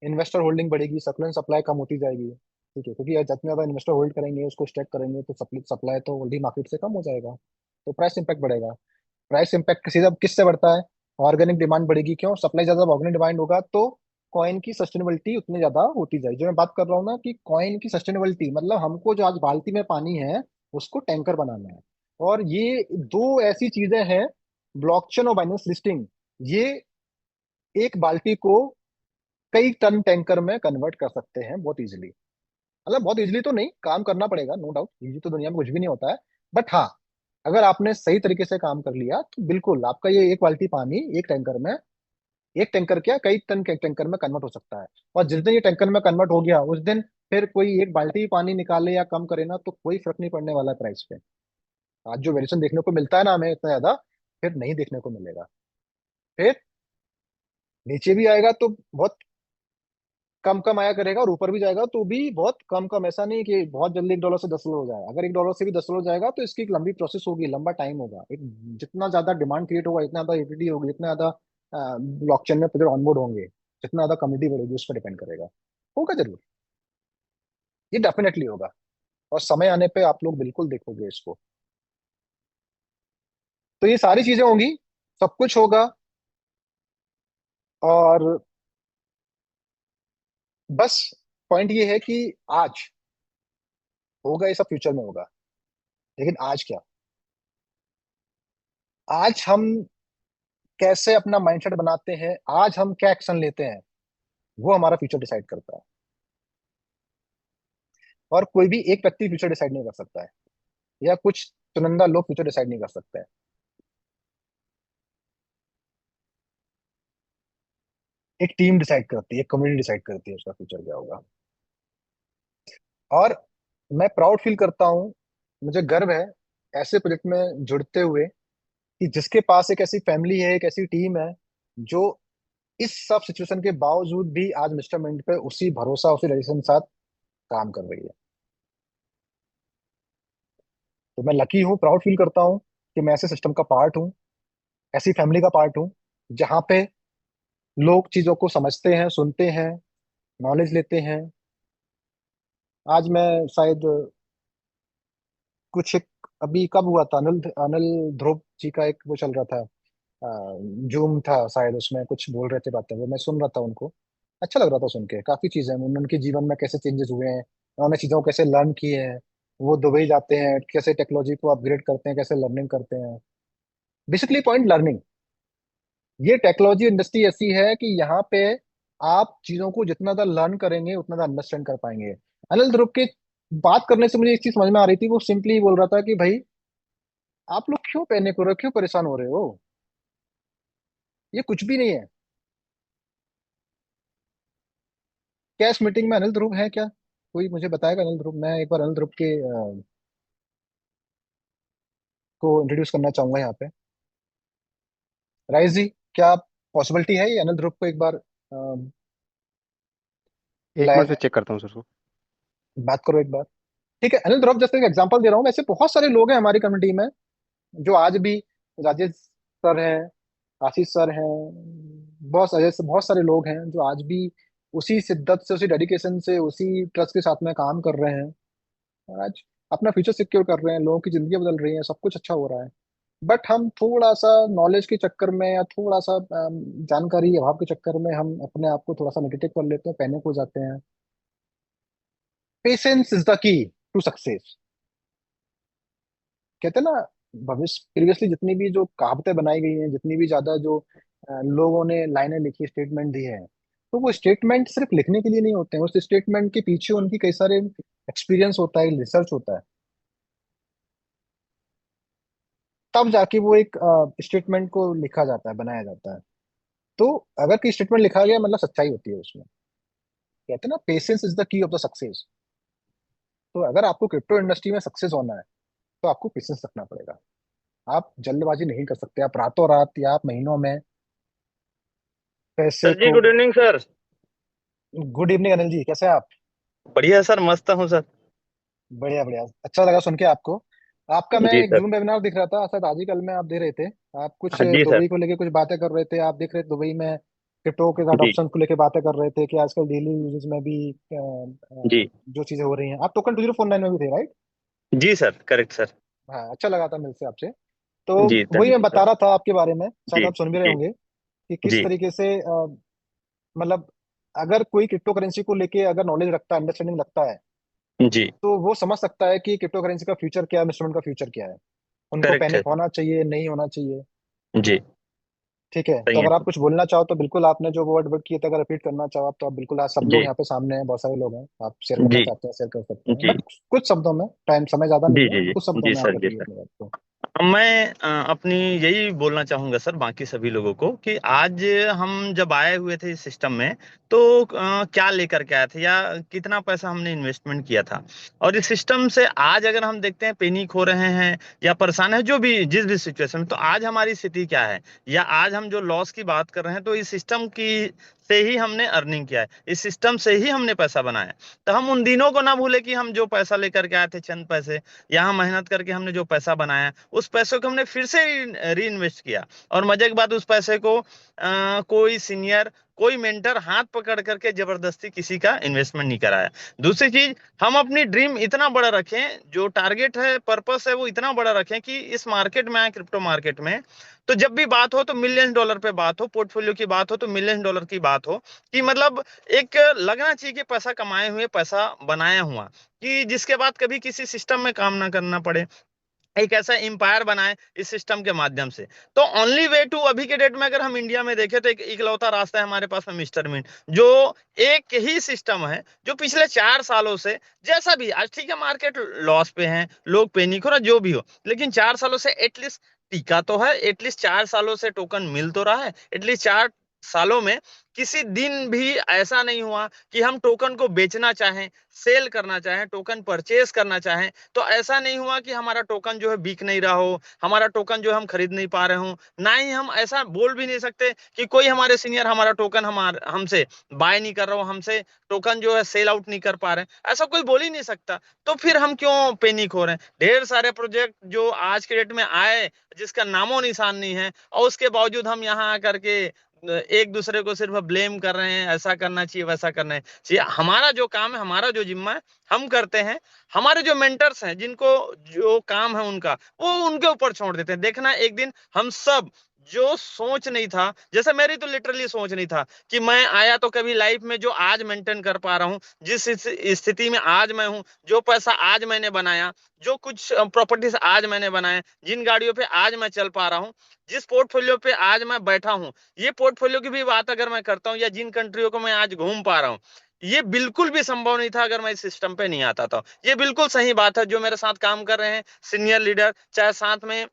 इन्वेस्टर होल्डिंग बढ़ेगी, सप्लाई सप्लाई कम होती जाएगी। ठीक है, क्योंकि यार जितने ज्यादा इन्वेस्टर होल्ड करेंगे, उसको स्टेक करेंगे, तो सप्लाई तो ऑलरेडी मार्केट से कम हो जाएगा, तो प्राइस इंपैक्ट बढ़ेगा। प्राइस इंपैक्ट सीधा किससे बढ़ता है? ऑर्गेनिक डिमांड बढ़ेगी। क्यों? सप्लाई ज्यादा, ऑर्गेनिक डिमांड होगा तो कॉइन की सस्टेनेबिलिटी उतनी ज्यादा होती जाएगी। जो मैं बात कर रहा हूँ ना कि कॉइन की सस्टेनेबिलिटी, मतलब हमको जो आज बाल्टी में पानी है उसको टैंकर बनाना है। और ये दो ऐसी चीजें हैं, ब्लॉकचेन और बाइनेंस लिस्टिंग, ये एक बाल्टी को कई टन टैंकर में कन्वर्ट कर सकते हैं बहुत इजीली। मतलब बहुत इजीली तो नहीं, काम करना पड़ेगा, नो डाउट, इजी तो दुनिया में कुछ भी नहीं होता है। बट हाँ, अगर आपने सही तरीके से काम कर लिया तो बिल्कुल आपका ये एक बाल्टी पानी एक टैंकर में, एक टैंकर क्या, कई टन के टैंकर में कन्वर्ट हो सकता है। और जिस दिन ये टैंकर में कन्वर्ट हो गया, उस दिन फिर कोई एक बाल्टी पानी निकाले या कम करे ना, तो कोई फर्क नहीं पड़ने वाला प्राइस पे। आज जो वेरिएशन देखने को मिलता है ना हमें इतना ज्यादा, फिर नहीं देखने को मिलेगा। फिर नीचे भी आएगा तो बहुत कम कम आया करेगा, और ऊपर भी जाएगा तो भी बहुत कम कम। ऐसा नहीं कि बहुत जल्दी $1 से $10 हो जाए। अगर $1 से भी $10 हो जाएगा तो इसकी एक लंबी प्रोसेस होगी, लंबा टाइम होगा। एक जितना ज्यादा डिमांड क्रिएट होगा, इतना ज्यादा यूटिलिटी होगी, जितना ज्यादा ब्लॉकचेन में प्रोजेक्ट ऑनबोर्ड होंगे, जितना ज्यादा कम्युनिटी बढ़ेगी, उस पर डिपेंड करेगा। होगा जरूर, ये डेफिनेटली होगा। और समय आने पे आप लोग बिल्कुल देखोगे इसको। तो ये सारी चीजें होंगी, सब कुछ होगा। और बस पॉइंट ये है कि आज होगा ये सब, फ्यूचर में होगा, लेकिन आज क्या, आज हम कैसे अपना माइंडसेट बनाते हैं, आज हम क्या एक्शन लेते हैं, वो हमारा फ्यूचर डिसाइड करता है। और कोई भी एक व्यक्ति फ्यूचर डिसाइड नहीं कर सकता है, या कुछ चुनिंदा लोग फ्यूचर डिसाइड नहीं कर सकते हैं। एक टीम डिसाइड करती है, एक कम्युनिटी डिसाइड करती है उसका फ्यूचर क्या होगा। और मैं प्राउड फील करता हूँ, मुझे गर्व है ऐसे प्रोजेक्ट में जुड़ते हुए, कि जिसके पास एक ऐसी फैमिली है, एक ऐसी टीम है जो इस सब सिचुएशन के बावजूद भी आज मिस्टर मिंट पे उसी भरोसा उसी डेडिकेशन के साथ काम कर रही है। तो मैं लकी हूँ, प्राउड फील करता हूँ कि मैं ऐसे सिस्टम का पार्ट हूँ, ऐसी फैमिली का पार्ट हूँ जहाँ पे लोग चीजों को समझते हैं, सुनते हैं, नॉलेज लेते हैं। आज मैं शायद कुछ एक, अभी कब हुआ था, अनिल अनिल ध्रुव जी का एक वो चल रहा था, जूम था शायद, उसमें कुछ बोल रहे थे बातें, वो मैं सुन रहा था उनको। अच्छा लग रहा था सुन के, काफी चीजें उनके जीवन में कैसे चेंजेस हुए हैं, उन्होंने चीजों को कैसे लर्न किए हैं। वो दुबई जाते हैं, कैसे टेक्नोलॉजी को अपग्रेड करते हैं, कैसे लर्निंग करते हैं। Basically point learning. ये टेक्नोलॉजी इंडस्ट्री ऐसी है कि यहाँ पे आप चीजों को जितना ज्यादा लर्न करेंगे उतना ज्यादा अंडरस्टैंड कर पाएंगे। अनिल ध्रुव के बात करने से मुझे एक चीज समझ में आ रही थी, वो सिंपली बोल रहा था कि भाई आप लोग क्यों पैनिक हो रहे हो, क्यों परेशान हो रहे हो, ये कुछ भी नहीं है। क्या इस मीटिंग में अनिल ध्रुव है क्या? कोई मुझे बताएगा अनिल ध्रुव? मैं एक बार अनिल ध्रुव के को इंट्रोड्यूस करना चाहूंगा यहाँ पे। राइस जी, क्या पॉसिबिलिटी है ये अनिल ध्रुव को एक बार एक लाया मिनट से जाए? चेक करता हूँ सर को। बात करो एक बार। ठीक है अनिल ध्रुव, जैसे एक एग्जांपल दे रहा हूँ, वैसे बहुत सारे लोग हैं हमारी कम्युनिटी में जो आज भी, राजेश सर हैं, आशीष सर हैं, बहुत ऐसे बहुत सारे लोग हैं जो आज भी उसी शिद्दत से, उसी डेडिकेशन से, उसी ट्रस्ट के साथ में काम कर रहे हैं, और आज अपना फ्यूचर सिक्योर कर रहे हैं, लोगों की जिंदगी बदल रही है, सब कुछ अच्छा हो रहा है। बट हम थोड़ा सा नॉलेज के चक्कर में या थोड़ा सा जानकारी अभाव के चक्कर में हम अपने आप को थोड़ा सा नेगेटिव कर लेते हैं, पैनिक हो जाते हैं। Patience is the key to success, कहते हैं ना। भविष्य प्रीवियसली जितनी भी जो कहावतें बनाई गई हैं, जितनी भी ज्यादा जो लोगों ने लाइनें लिखी, स्टेटमेंट दी है, तो वो स्टेटमेंट सिर्फ लिखने के लिए नहीं होते हैं, उस स्टेटमेंट के पीछे उनकी कई सारे एक्सपीरियंस होता है, रिसर्च होता है, तब जाके वो एक स्टेटमेंट को लिखा जाता है, बनाया जाता है। तो अगर कोई स्टेटमेंट लिखा गया मतलब सच्चाई होती है उसमें। कहते हैं ना, पेशेंस इज द की ऑफ द सक्सेस। तो अगर आपको क्रिप्टो इंडस्ट्री में सक्सेस होना है तो आपको पेशेंस रखना पड़ेगा। आप जल्दबाजी नहीं कर सकते, आप रातों रात या आप महीनों में पैसे सर जी, को। Good evening sir. Good evening Anil ji, कैसे हैं आप? बढ़िया सर, मस्त हूँ सर। बढ़िया बढ़िया, अच्छा लगा सुन के आपको। आपका मैं जी एक सर। जूम वेबिनार दिख रहा था शायद आज ही कल में, आप दे रहे थे। आप कुछ हाँ जी सर। दुबई को लेके कुछ बातें कर रहे थे, आप देख रहे थे दुबई में क्रिप्टो के जी अडॉप्शन को लेके बातें कर रहे थे कि आजकल डेली यूजेस में भी जी। जो चीजें हो रही हैं। आप टोकन 2049 में भी थे, राइट? जी सर, करेक्ट सर। हाँ, अच्छा लगा था मिलसे आपसे। तो जी वही मैं धन्यवाद बता सर। रहा था आपके बारे में, शायद जी आप सुन भी रहे जी होंगे कि किस जी तरीके से मतलब अगर कोई क्रिप्टो करेंसी को लेके अगर नॉलेज रखता है, अंडरस्टैंडिंग रखता है, जी। तो वो समझ सकता है कि क्रिप्टो करेंसी का फ्यूचर क्या है, इंस्ट्रूमेंट का फ्यूचर क्या है। उनको करेक्ट है पैनिक सर। होना चाहिए, नहीं होना चाहिए। जी। ठीक है, तो सही है अगर आप सर। कुछ बोलना चाहो तो बिल्कुल, आपने जो वर्ड वर्ड किए थे अगर रिपीट करना चाहो आप, तो आप बिल्कुल, आज सब लोग जी यहाँ पे सामने हैं, बहुत सारे लोग हैं, आप शेयर करना जी चाहते हैं शेयर कर सकते हैं, जी बट कुछ शब्दों में, टाइम समय ज्यादा जी नहीं है, जी कुछ जी शब्दों जी में आप सर, जी रखिए सर। अपनी बात को। मैं अपनी यही बोलना चाहूंगा सर बाकी सभी लोगों को कि आज हम जब आए हुए थे इस सिस्टम में, तो क्या लेकर के आए थे या कितना पैसा हमने इन्वेस्टमेंट किया था। और इस सिस्टम से आज अगर हम देखते हैं पैनिक हो रहे हैं या परेशान है, जो भी जिस भी सिचुएशन में, तो आज हमारी स्थिति क्या है, या आज हम जो लॉस की बात कर रहे हैं, तो इस सिस्टम की से ही हमने अर्निंग किया है, इस सिस्टम से ही हमने पैसा बनाया है। तो हम उन दिनों को ना भूले कि हम जो पैसा लेकर के आए थे, चंद पैसे, यहाँ मेहनत करके हमने जो पैसा बनाया, उस पैसे को हमने फिर से री इन्वेस्ट किया। और मजे की बात, उस पैसे को कोई सीनियर, कोई मेंटर हाथ पकड़ करके जबरदस्ती किसी का इन्वेस्टमेंट नहीं कराया। दूसरी चीज, हम अपनी ड्रीम इतना बड़ा रखें, जो टारगेट है, पर्पस है, वो इतना बड़ा रखें कि इस मार्केट में आए, क्रिप्टो मार्केट में, तो जब भी बात हो तो मिलियन डॉलर पे बात हो, पोर्टफोलियो की बात हो तो मिलियन डॉलर की बात हो, कि मतलब एक लगना चाहिए कि पैसा कमाए हुए, पैसा बनाया हुआ, कि जिसके बाद कभी किसी सिस्टम में काम ना करना पड़े, एक ऐसा एम्पायर बनाए इस सिस्टम के माध्यम से। तो ओनली वे टू, अभी के डेट में अगर हम इंडिया में देखें, तो एक इकलौता रास्ता है हमारे पास में, मिस्टर मिंट, जो एक ही सिस्टम है जो पिछले 4 सालों से, जैसा भी, आज ठीक है मार्केट लॉस पे है, लोग पैनिक हो रहा, जो भी हो, लेकिन 4 सालों से एटलीस्ट टिका तो है, एटलीस्ट 4 सालों से टोकन मिल तो रहा है, एटलीस्ट 4 सालों में किसी दिन भी ऐसा नहीं हुआ कि हम टोकन को बेचना चाहें, सेल करना चाहें, टोकन परचेस करना चाहें, तो ऐसा नहीं हुआ कि हमारा टोकन जो है बिक नहीं रहा हो, हमारा टोकन जो है हम खरीद नहीं पा रहे हो। ना ही हम ऐसा बोल भी नहीं सकते कि कोई हमारे सीनियर हमारा टोकन हमसे बाय नहीं कर रहा हो, हमसे टोकन जो है सेल आउट नहीं कर पा रहे हैं, ऐसा कोई बोल ही नहीं सकता। तो फिर हम क्यों पैनिक हो रहे हैं? ढेर सारे प्रोजेक्ट जो आज के डेट में आए, जिसका नामो निशान नहीं है, और उसके बावजूद हम यहाँ आकर के एक दूसरे को सिर्फ ब्लेम कर रहे हैं, ऐसा करना चाहिए, वैसा करना चाहिए। हमारा जो काम है, हमारा जो जिम्मा है, हम करते हैं। हमारे जो मेंटर्स हैं, जिनको जो काम है उनका, वो उनके ऊपर छोड़ देते हैं। देखना एक दिन हम सब, जो सोच नहीं था, जैसे मेरी तो लिटरली सोच नहीं था कि मैं आया तो कभी लाइफ में जो आज मेंटेन कर पा रहा हूँ, जिस स्थिति में आज मैं हूँ, जो पैसा आज मैंने बनाया, जो कुछ प्रॉपर्टीज आज मैंने बनाए, जिन गाड़ियों पे आज मैं चल पा रहा हूँ, जिस पोर्टफोलियो पे आज मैं बैठा हूँ, ये पोर्टफोलियो की भी बात अगर मैं करता हूँ, या जिन कंट्रियों को मैं आज घूम पा रहा हूँ, ये बिल्कुल भी संभव नहीं था अगर मैं इस सिस्टम पे नहीं आता था। ये बिल्कुल सही बात है। जो मेरे साथ काम कर रहे हैं सीनियर लीडर, चाहे साथ में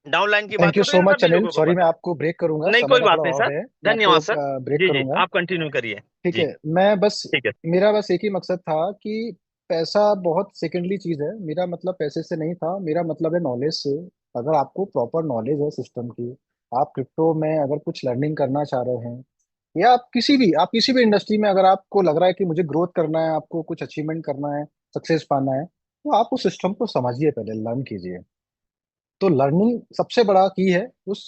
डाउनलाइन की बात थैंक यू करो, सो इन मच सभी अनिल, लोगों को सॉरी मैं पता आपको ब्रेक करूंगा, है। नहीं, समय कोई का बात थोड़ा नहीं अभाव सर। है, मैं धन्यवाद आपको सर। ब्रेक जी जी, करूंगा। आप कंटिन्यू करिए। ठीक जी, है। मैं बस, ठीक है। मेरा बस एक ही मकसद था कि पैसा बहुत सेकेंडरी चीज है। मेरा मतलब पैसे से नहीं था, मेरा मतलब है नॉलेज से। अगर आपको प्रॉपर नॉलेज है सिस्टम की, आप क्रिप्टो में अगर कुछ लर्निंग करना चाह रहे हैं, या आप किसी भी इंडस्ट्री में अगर आपको लग रहा है कि मुझे ग्रोथ करना है, आपको कुछ अचीवमेंट करना है, सक्सेस पाना है, तो आप उस सिस्टम को समझिए, पहले लर्न कीजिए। तो लर्निंग सबसे बड़ा की है उस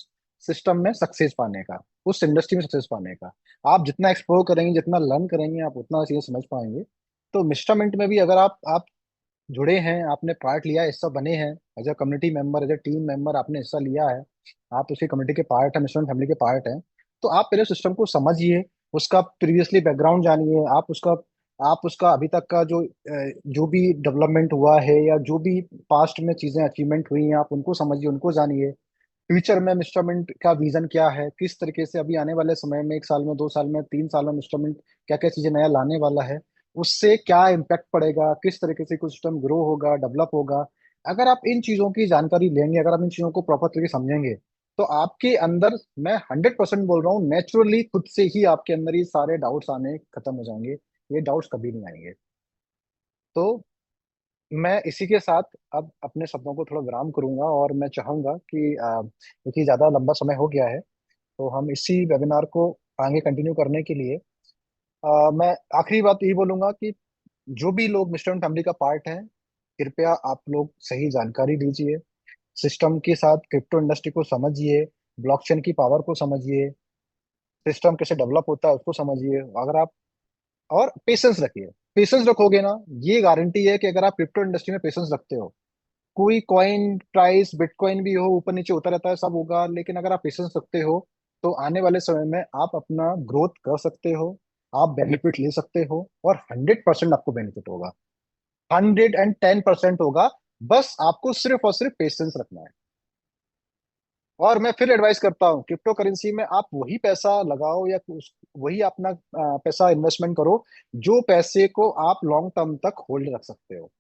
सिस्टम में सक्सेस पाने का, उस इंडस्ट्री में सक्सेस पाने का। आप जितना एक्सप्लोर करेंगे, जितना लर्न करेंगे, आप उतना चीजें समझ पाएंगे। तो मिस्टरमेंट में भी अगर आप जुड़े हैं, आपने पार्ट लिया है, हिस्सा बने हैं, as a community member, as a team member आपने हिस्सा लिया है, आप उसी कम्युनिटी के पार्ट हैं, मिस्टरमेंट फैमिली के पार्ट हैं, तो आप पहले सिस्टम को समझिए, उसका प्रीवियसली बैकग्राउंड जानिए, आप उसका अभी तक का जो भी डेवलपमेंट हुआ है, या जो भी पास्ट में चीजें अचीवमेंट हुई हैं, आप उनको समझिए, उनको जानिए। फ्यूचर में मिस्टरमेंट का विजन क्या है, किस तरीके से अभी आने वाले समय में, 1 साल में, 2 साल में, 3 साल में मिस्टरमेंट क्या क्या चीजें नया लाने वाला है, उससे क्या इम्पैक्ट पड़ेगा, किस तरीके से कुछ सिस्टम ग्रो होगा, डेवलप होगा। अगर आप इन चीजों की जानकारी लेंगे, अगर आप इन चीजों को प्रॉपर तरीके से समझेंगे, तो आपके अंदर, मैं 100% बोल रहा हूँ, नेचुरली खुद से ही आपके अंदर ये सारे डाउट्स आने खत्म हो जाएंगे। ये डाउट्स कभी नहीं आएंगे। तो मैं इसी के साथ अब अपने शब्दों को थोड़ा विराम करूंगा, और मैं चाहूंगा कि क्योंकि ज्यादा लंबा समय हो गया है, तो हम इसी वेबिनार को आगे कंटिन्यू करने के लिए, मैं आखिरी बात यही बोलूंगा कि जो भी लोग मिस्टर फैमिली का पार्ट हैं, कृपया आप लोग सही जानकारी लीजिए, सिस्टम के साथ क्रिप्टो इंडस्ट्री को समझिए, ब्लॉकचेन की पावर को समझिए, सिस्टम कैसे डेवलप होता है उसको समझिए। अगर आप, और पेशेंस रखिए, पेशेंस रखोगे ना, ये गारंटी है कि अगर आप क्रिप्टो इंडस्ट्री में पेशेंस रखते हो, कोई कॉइन प्राइस बिटकॉइन भी हो, ऊपर नीचे होता रहता है, सब होगा, लेकिन अगर आप पेशेंस रखते हो, तो आने वाले समय में आप अपना ग्रोथ कर सकते हो, आप बेनिफिट ले सकते हो, और 100% आपको बेनिफिट होगा, 110% होगा। बस आपको सिर्फ और सिर्फ पेशेंस रखना है। और मैं फिर एडवाइस करता हूँ, क्रिप्टो करेंसी में आप वही पैसा लगाओ, या वही अपना पैसा इन्वेस्टमेंट करो, जो पैसे को आप लॉन्ग टर्म तक होल्ड रख सकते हो,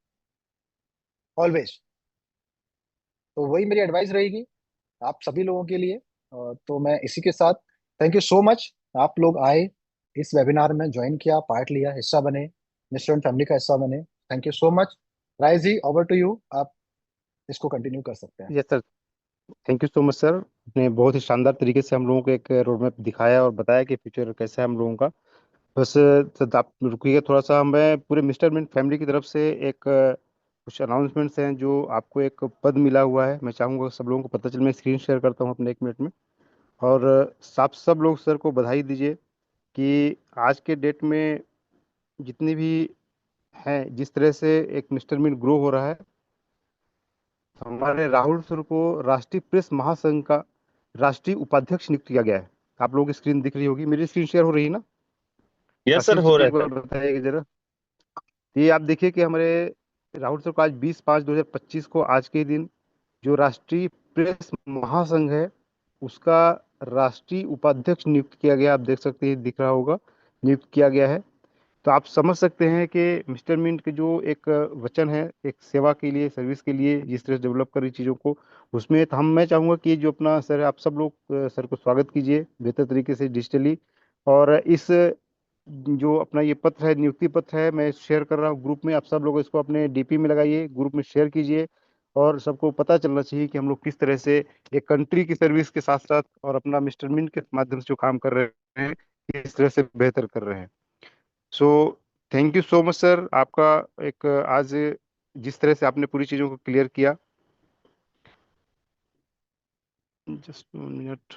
ऑलवेज। तो वही मेरी एडवाइस रहेगी आप सभी लोगों के लिए। तो मैं इसी के साथ, थैंक यू सो मच, आप लोग आए, इस वेबिनार में ज्वाइन किया, पार्ट लिया, हिस्सा बने, मिस्टर फैमिली का हिस्सा बने। Thank you so much. राइज जी, ओवर टू यू, आप इसको कंटिन्यू कर सकते हैं। Yes sir. Thank you so much sir, आपने बहुत ही शानदार तरीके से हम लोगों को एक रोड मैप दिखाया और बताया कि फ्यूचर कैसा है हम लोगों का। बस सर आप रुकिए थोड़ा सा, हमें पूरे मिस्टर मिंट फैमिली की तरफ से एक कुछ अनाउंसमेंट्स हैं। जो आपको एक पद मिला हुआ है, मैं चाहूँगा सब लोगों को पता चले। मैं स्क्रीन शेयर करता हूँ अपने 1 मिनट में। और आप सब लोग सर को बधाई दीजिए कि आज के डेट में जितनी भी हैं, जिस तरह से एक मिस्टर मिंट ग्रो हो रहा है, हमारे राहुल सर को राष्ट्रीय प्रेस महासंघ का राष्ट्रीय उपाध्यक्ष नियुक्त किया गया है। आप लोगों की स्क्रीन दिख रही होगी, मेरी स्क्रीन शेयर हो रही है ना? यस सर, आशीष हो जी रहा एक है बार सर। बताइएगा जरा। ये आप देखिए कि हमारे राहुल सर को आज 20/5/2025 को आज के दिन जो राष्ट्रीय प्रेस महासंघ है, उसका राष्ट्रीय उपाध्यक्ष नियुक्त किया गया। आप देख सकते हैं, दिख रहा होगा, नियुक्त किया गया है। तो आप समझ सकते हैं कि मिस्टर मिंट के जो एक वचन है, एक सेवा के लिए, सर्विस के लिए जिस तरह से डेवलप कर रही चीज़ों को, उसमें तो मैं चाहूँगा कि जो अपना सर, आप सब लोग सर को स्वागत कीजिए बेहतर तरीके से डिजिटली। और इस जो अपना ये पत्र है, नियुक्ति पत्र है, मैं शेयर कर रहा हूँ ग्रुप में। आप सब लोग इसको अपने डीपी में लगाइए, ग्रुप में शेयर कीजिए, और सबको पता चलना चाहिए कि हम लोग किस तरह से एक कंट्री की सर्विस के साथ साथ और अपना मिस्टर मिंट के माध्यम से जो काम कर रहे हैं, किस तरह से बेहतर कर रहे हैं। So thank you so much sir, आपका एक आज जिस तरह से आपने पूरी चीज़ों को क्लियर किया। जस्ट मिनट,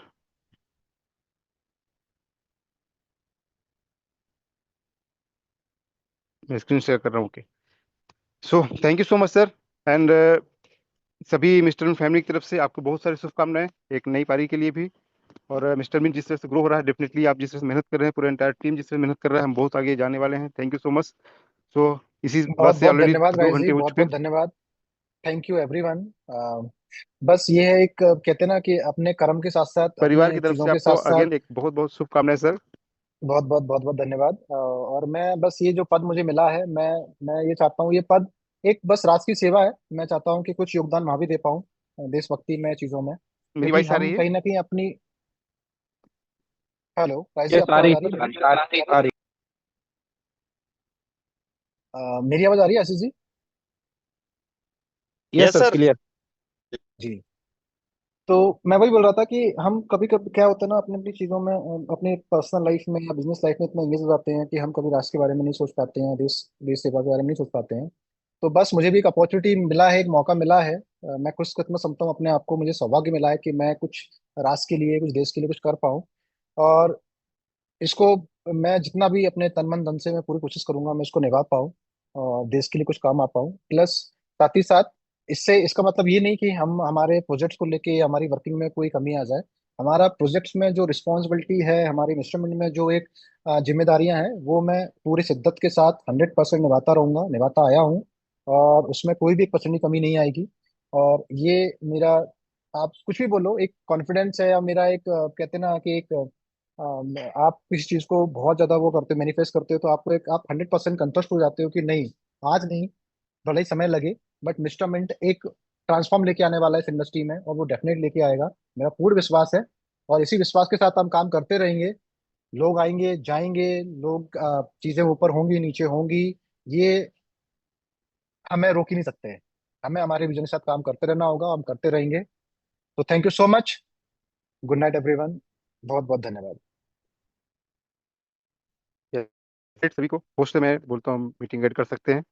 मैं स्क्रीन शेयर कर रहा हूँ। Okay, so thank you so much sir. And सभी मिस्टर फैमिली की तरफ से आपको बहुत सारी शुभकामनाएं एक नई पारी के लिए भी। और मिस्टर मिन जिस तरह से ग्रो हो रहा है, डेफिनेटली आप जिस तरह से मेहनत कर रहे हैं, पूरा एंटायर टीम जिस तरह से मेहनत कर रहा है, हम बहुत आगे जाने वाले हैं। Thank you so much. So इसी बात बहुत से बहुत ऑलरेडी धन्यवाद 2 गाइस जी, घंटे हो बहुत चुके बहुत हैं। धन्यवाद। Thank you everyone. बस ये है एक कहते हैं ना कि अपने कर्म के साथ साथ परिवार अपने की तरफ चीजों से के आपको साथ साथ अगेन एक बहुत बहुत शुभकामनाएं सर। बहुत बहुत धन्यवाद। और मैं बस ये जो पद मुझे मिला है, मैं ये चाहता हूँ, ये पद एक बस राष्ट्र की सेवा है। मैं चाहता हूँ कि कुछ योगदान वहाँ भी दे पाऊँ देशभक्ति में, चीजों में, मेरी क्योंकि वॉइस आ हम रही है? कहीं ना कहीं अपनी। हेलो राइस जी, यस, आपकी आ आवाज रही आ रही है थी, मेरी? आ रही। मेरी आवाज आ रही है Ashish ji? Yes yes sir, sir. Clear. जी। तो मैं वही बोल रहा था कि हम कभी कभी क्या होता है ना, अपनी अपनी चीजों में, अपने पर्सनल लाइफ में या बिजनेस लाइफ में इतना एंगेज हो जाते हैं कि हम कभी राष्ट्र के बारे में नहीं सोच पाते हैं, देश देश सेवा के बारे में नहीं सोच पाते हैं। तो बस मुझे भी एक अपॉर्चुनिटी मिला है, एक मौका मिला है। मैं खुशकिस्मत समझता हूँ अपने आप को, मुझे सौभाग्य मिला है कि मैं कुछ राष्ट्र के लिए, कुछ देश के लिए कुछ कर पाऊँ। और इसको मैं जितना भी अपने तन मन धन से मैं पूरी कोशिश करूंगा, मैं इसको निभा पाऊँ और देश के लिए कुछ काम आ पाऊँ। प्लस साथ ही साथ इससे, इसका मतलब ये नहीं कि हम हमारे प्रोजेक्ट्स को लेके या हमारी वर्किंग में कोई कमी आ जाए। हमारा प्रोजेक्ट्स में जो रिस्पॉन्सिबिलिटी है, हमारे इंस्ट्रूमेंट में जो एक जिम्मेदारियां हैं, वो मैं पूरी शिद्दत के साथ 100% निभाता रहूंगा, निभाता आया हूँ। और उसमें कोई भी 1% की कमी नहीं आएगी। और ये मेरा, आप कुछ भी बोलो, एक कॉन्फिडेंस है, या मेरा एक कहते हैं ना कि एक आप किसी चीज को बहुत ज्यादा वो करते हो, मैनिफेस्ट करते हो, तो आपको एक, आप 100% कंतुष्ट हो जाते हो कि नहीं, आज नहीं, भले ही समय लगे, बट मिस्टर मिंट एक ट्रांसफॉर्म लेके आने वाला है इस इंडस्ट्री में, और वो डेफिनेट लेके आएगा, मेरा पूर्ण विश्वास है। और इसी विश्वास के साथ हम काम करते रहेंगे। लोग आएंगे जाएंगे, लोग चीजें ऊपर होंगी नीचे होंगी, ये हमें रोक ही नहीं सकते हैं। हमें हमारे विजन के साथ काम करते रहना होगा, हम करते रहेंगे। तो thank you so much. Good night everyone. बहुत बहुत धन्यवाद। सभी को होस्ट से मैं बोलता हूँ मीटिंग एड कर सकते हैं।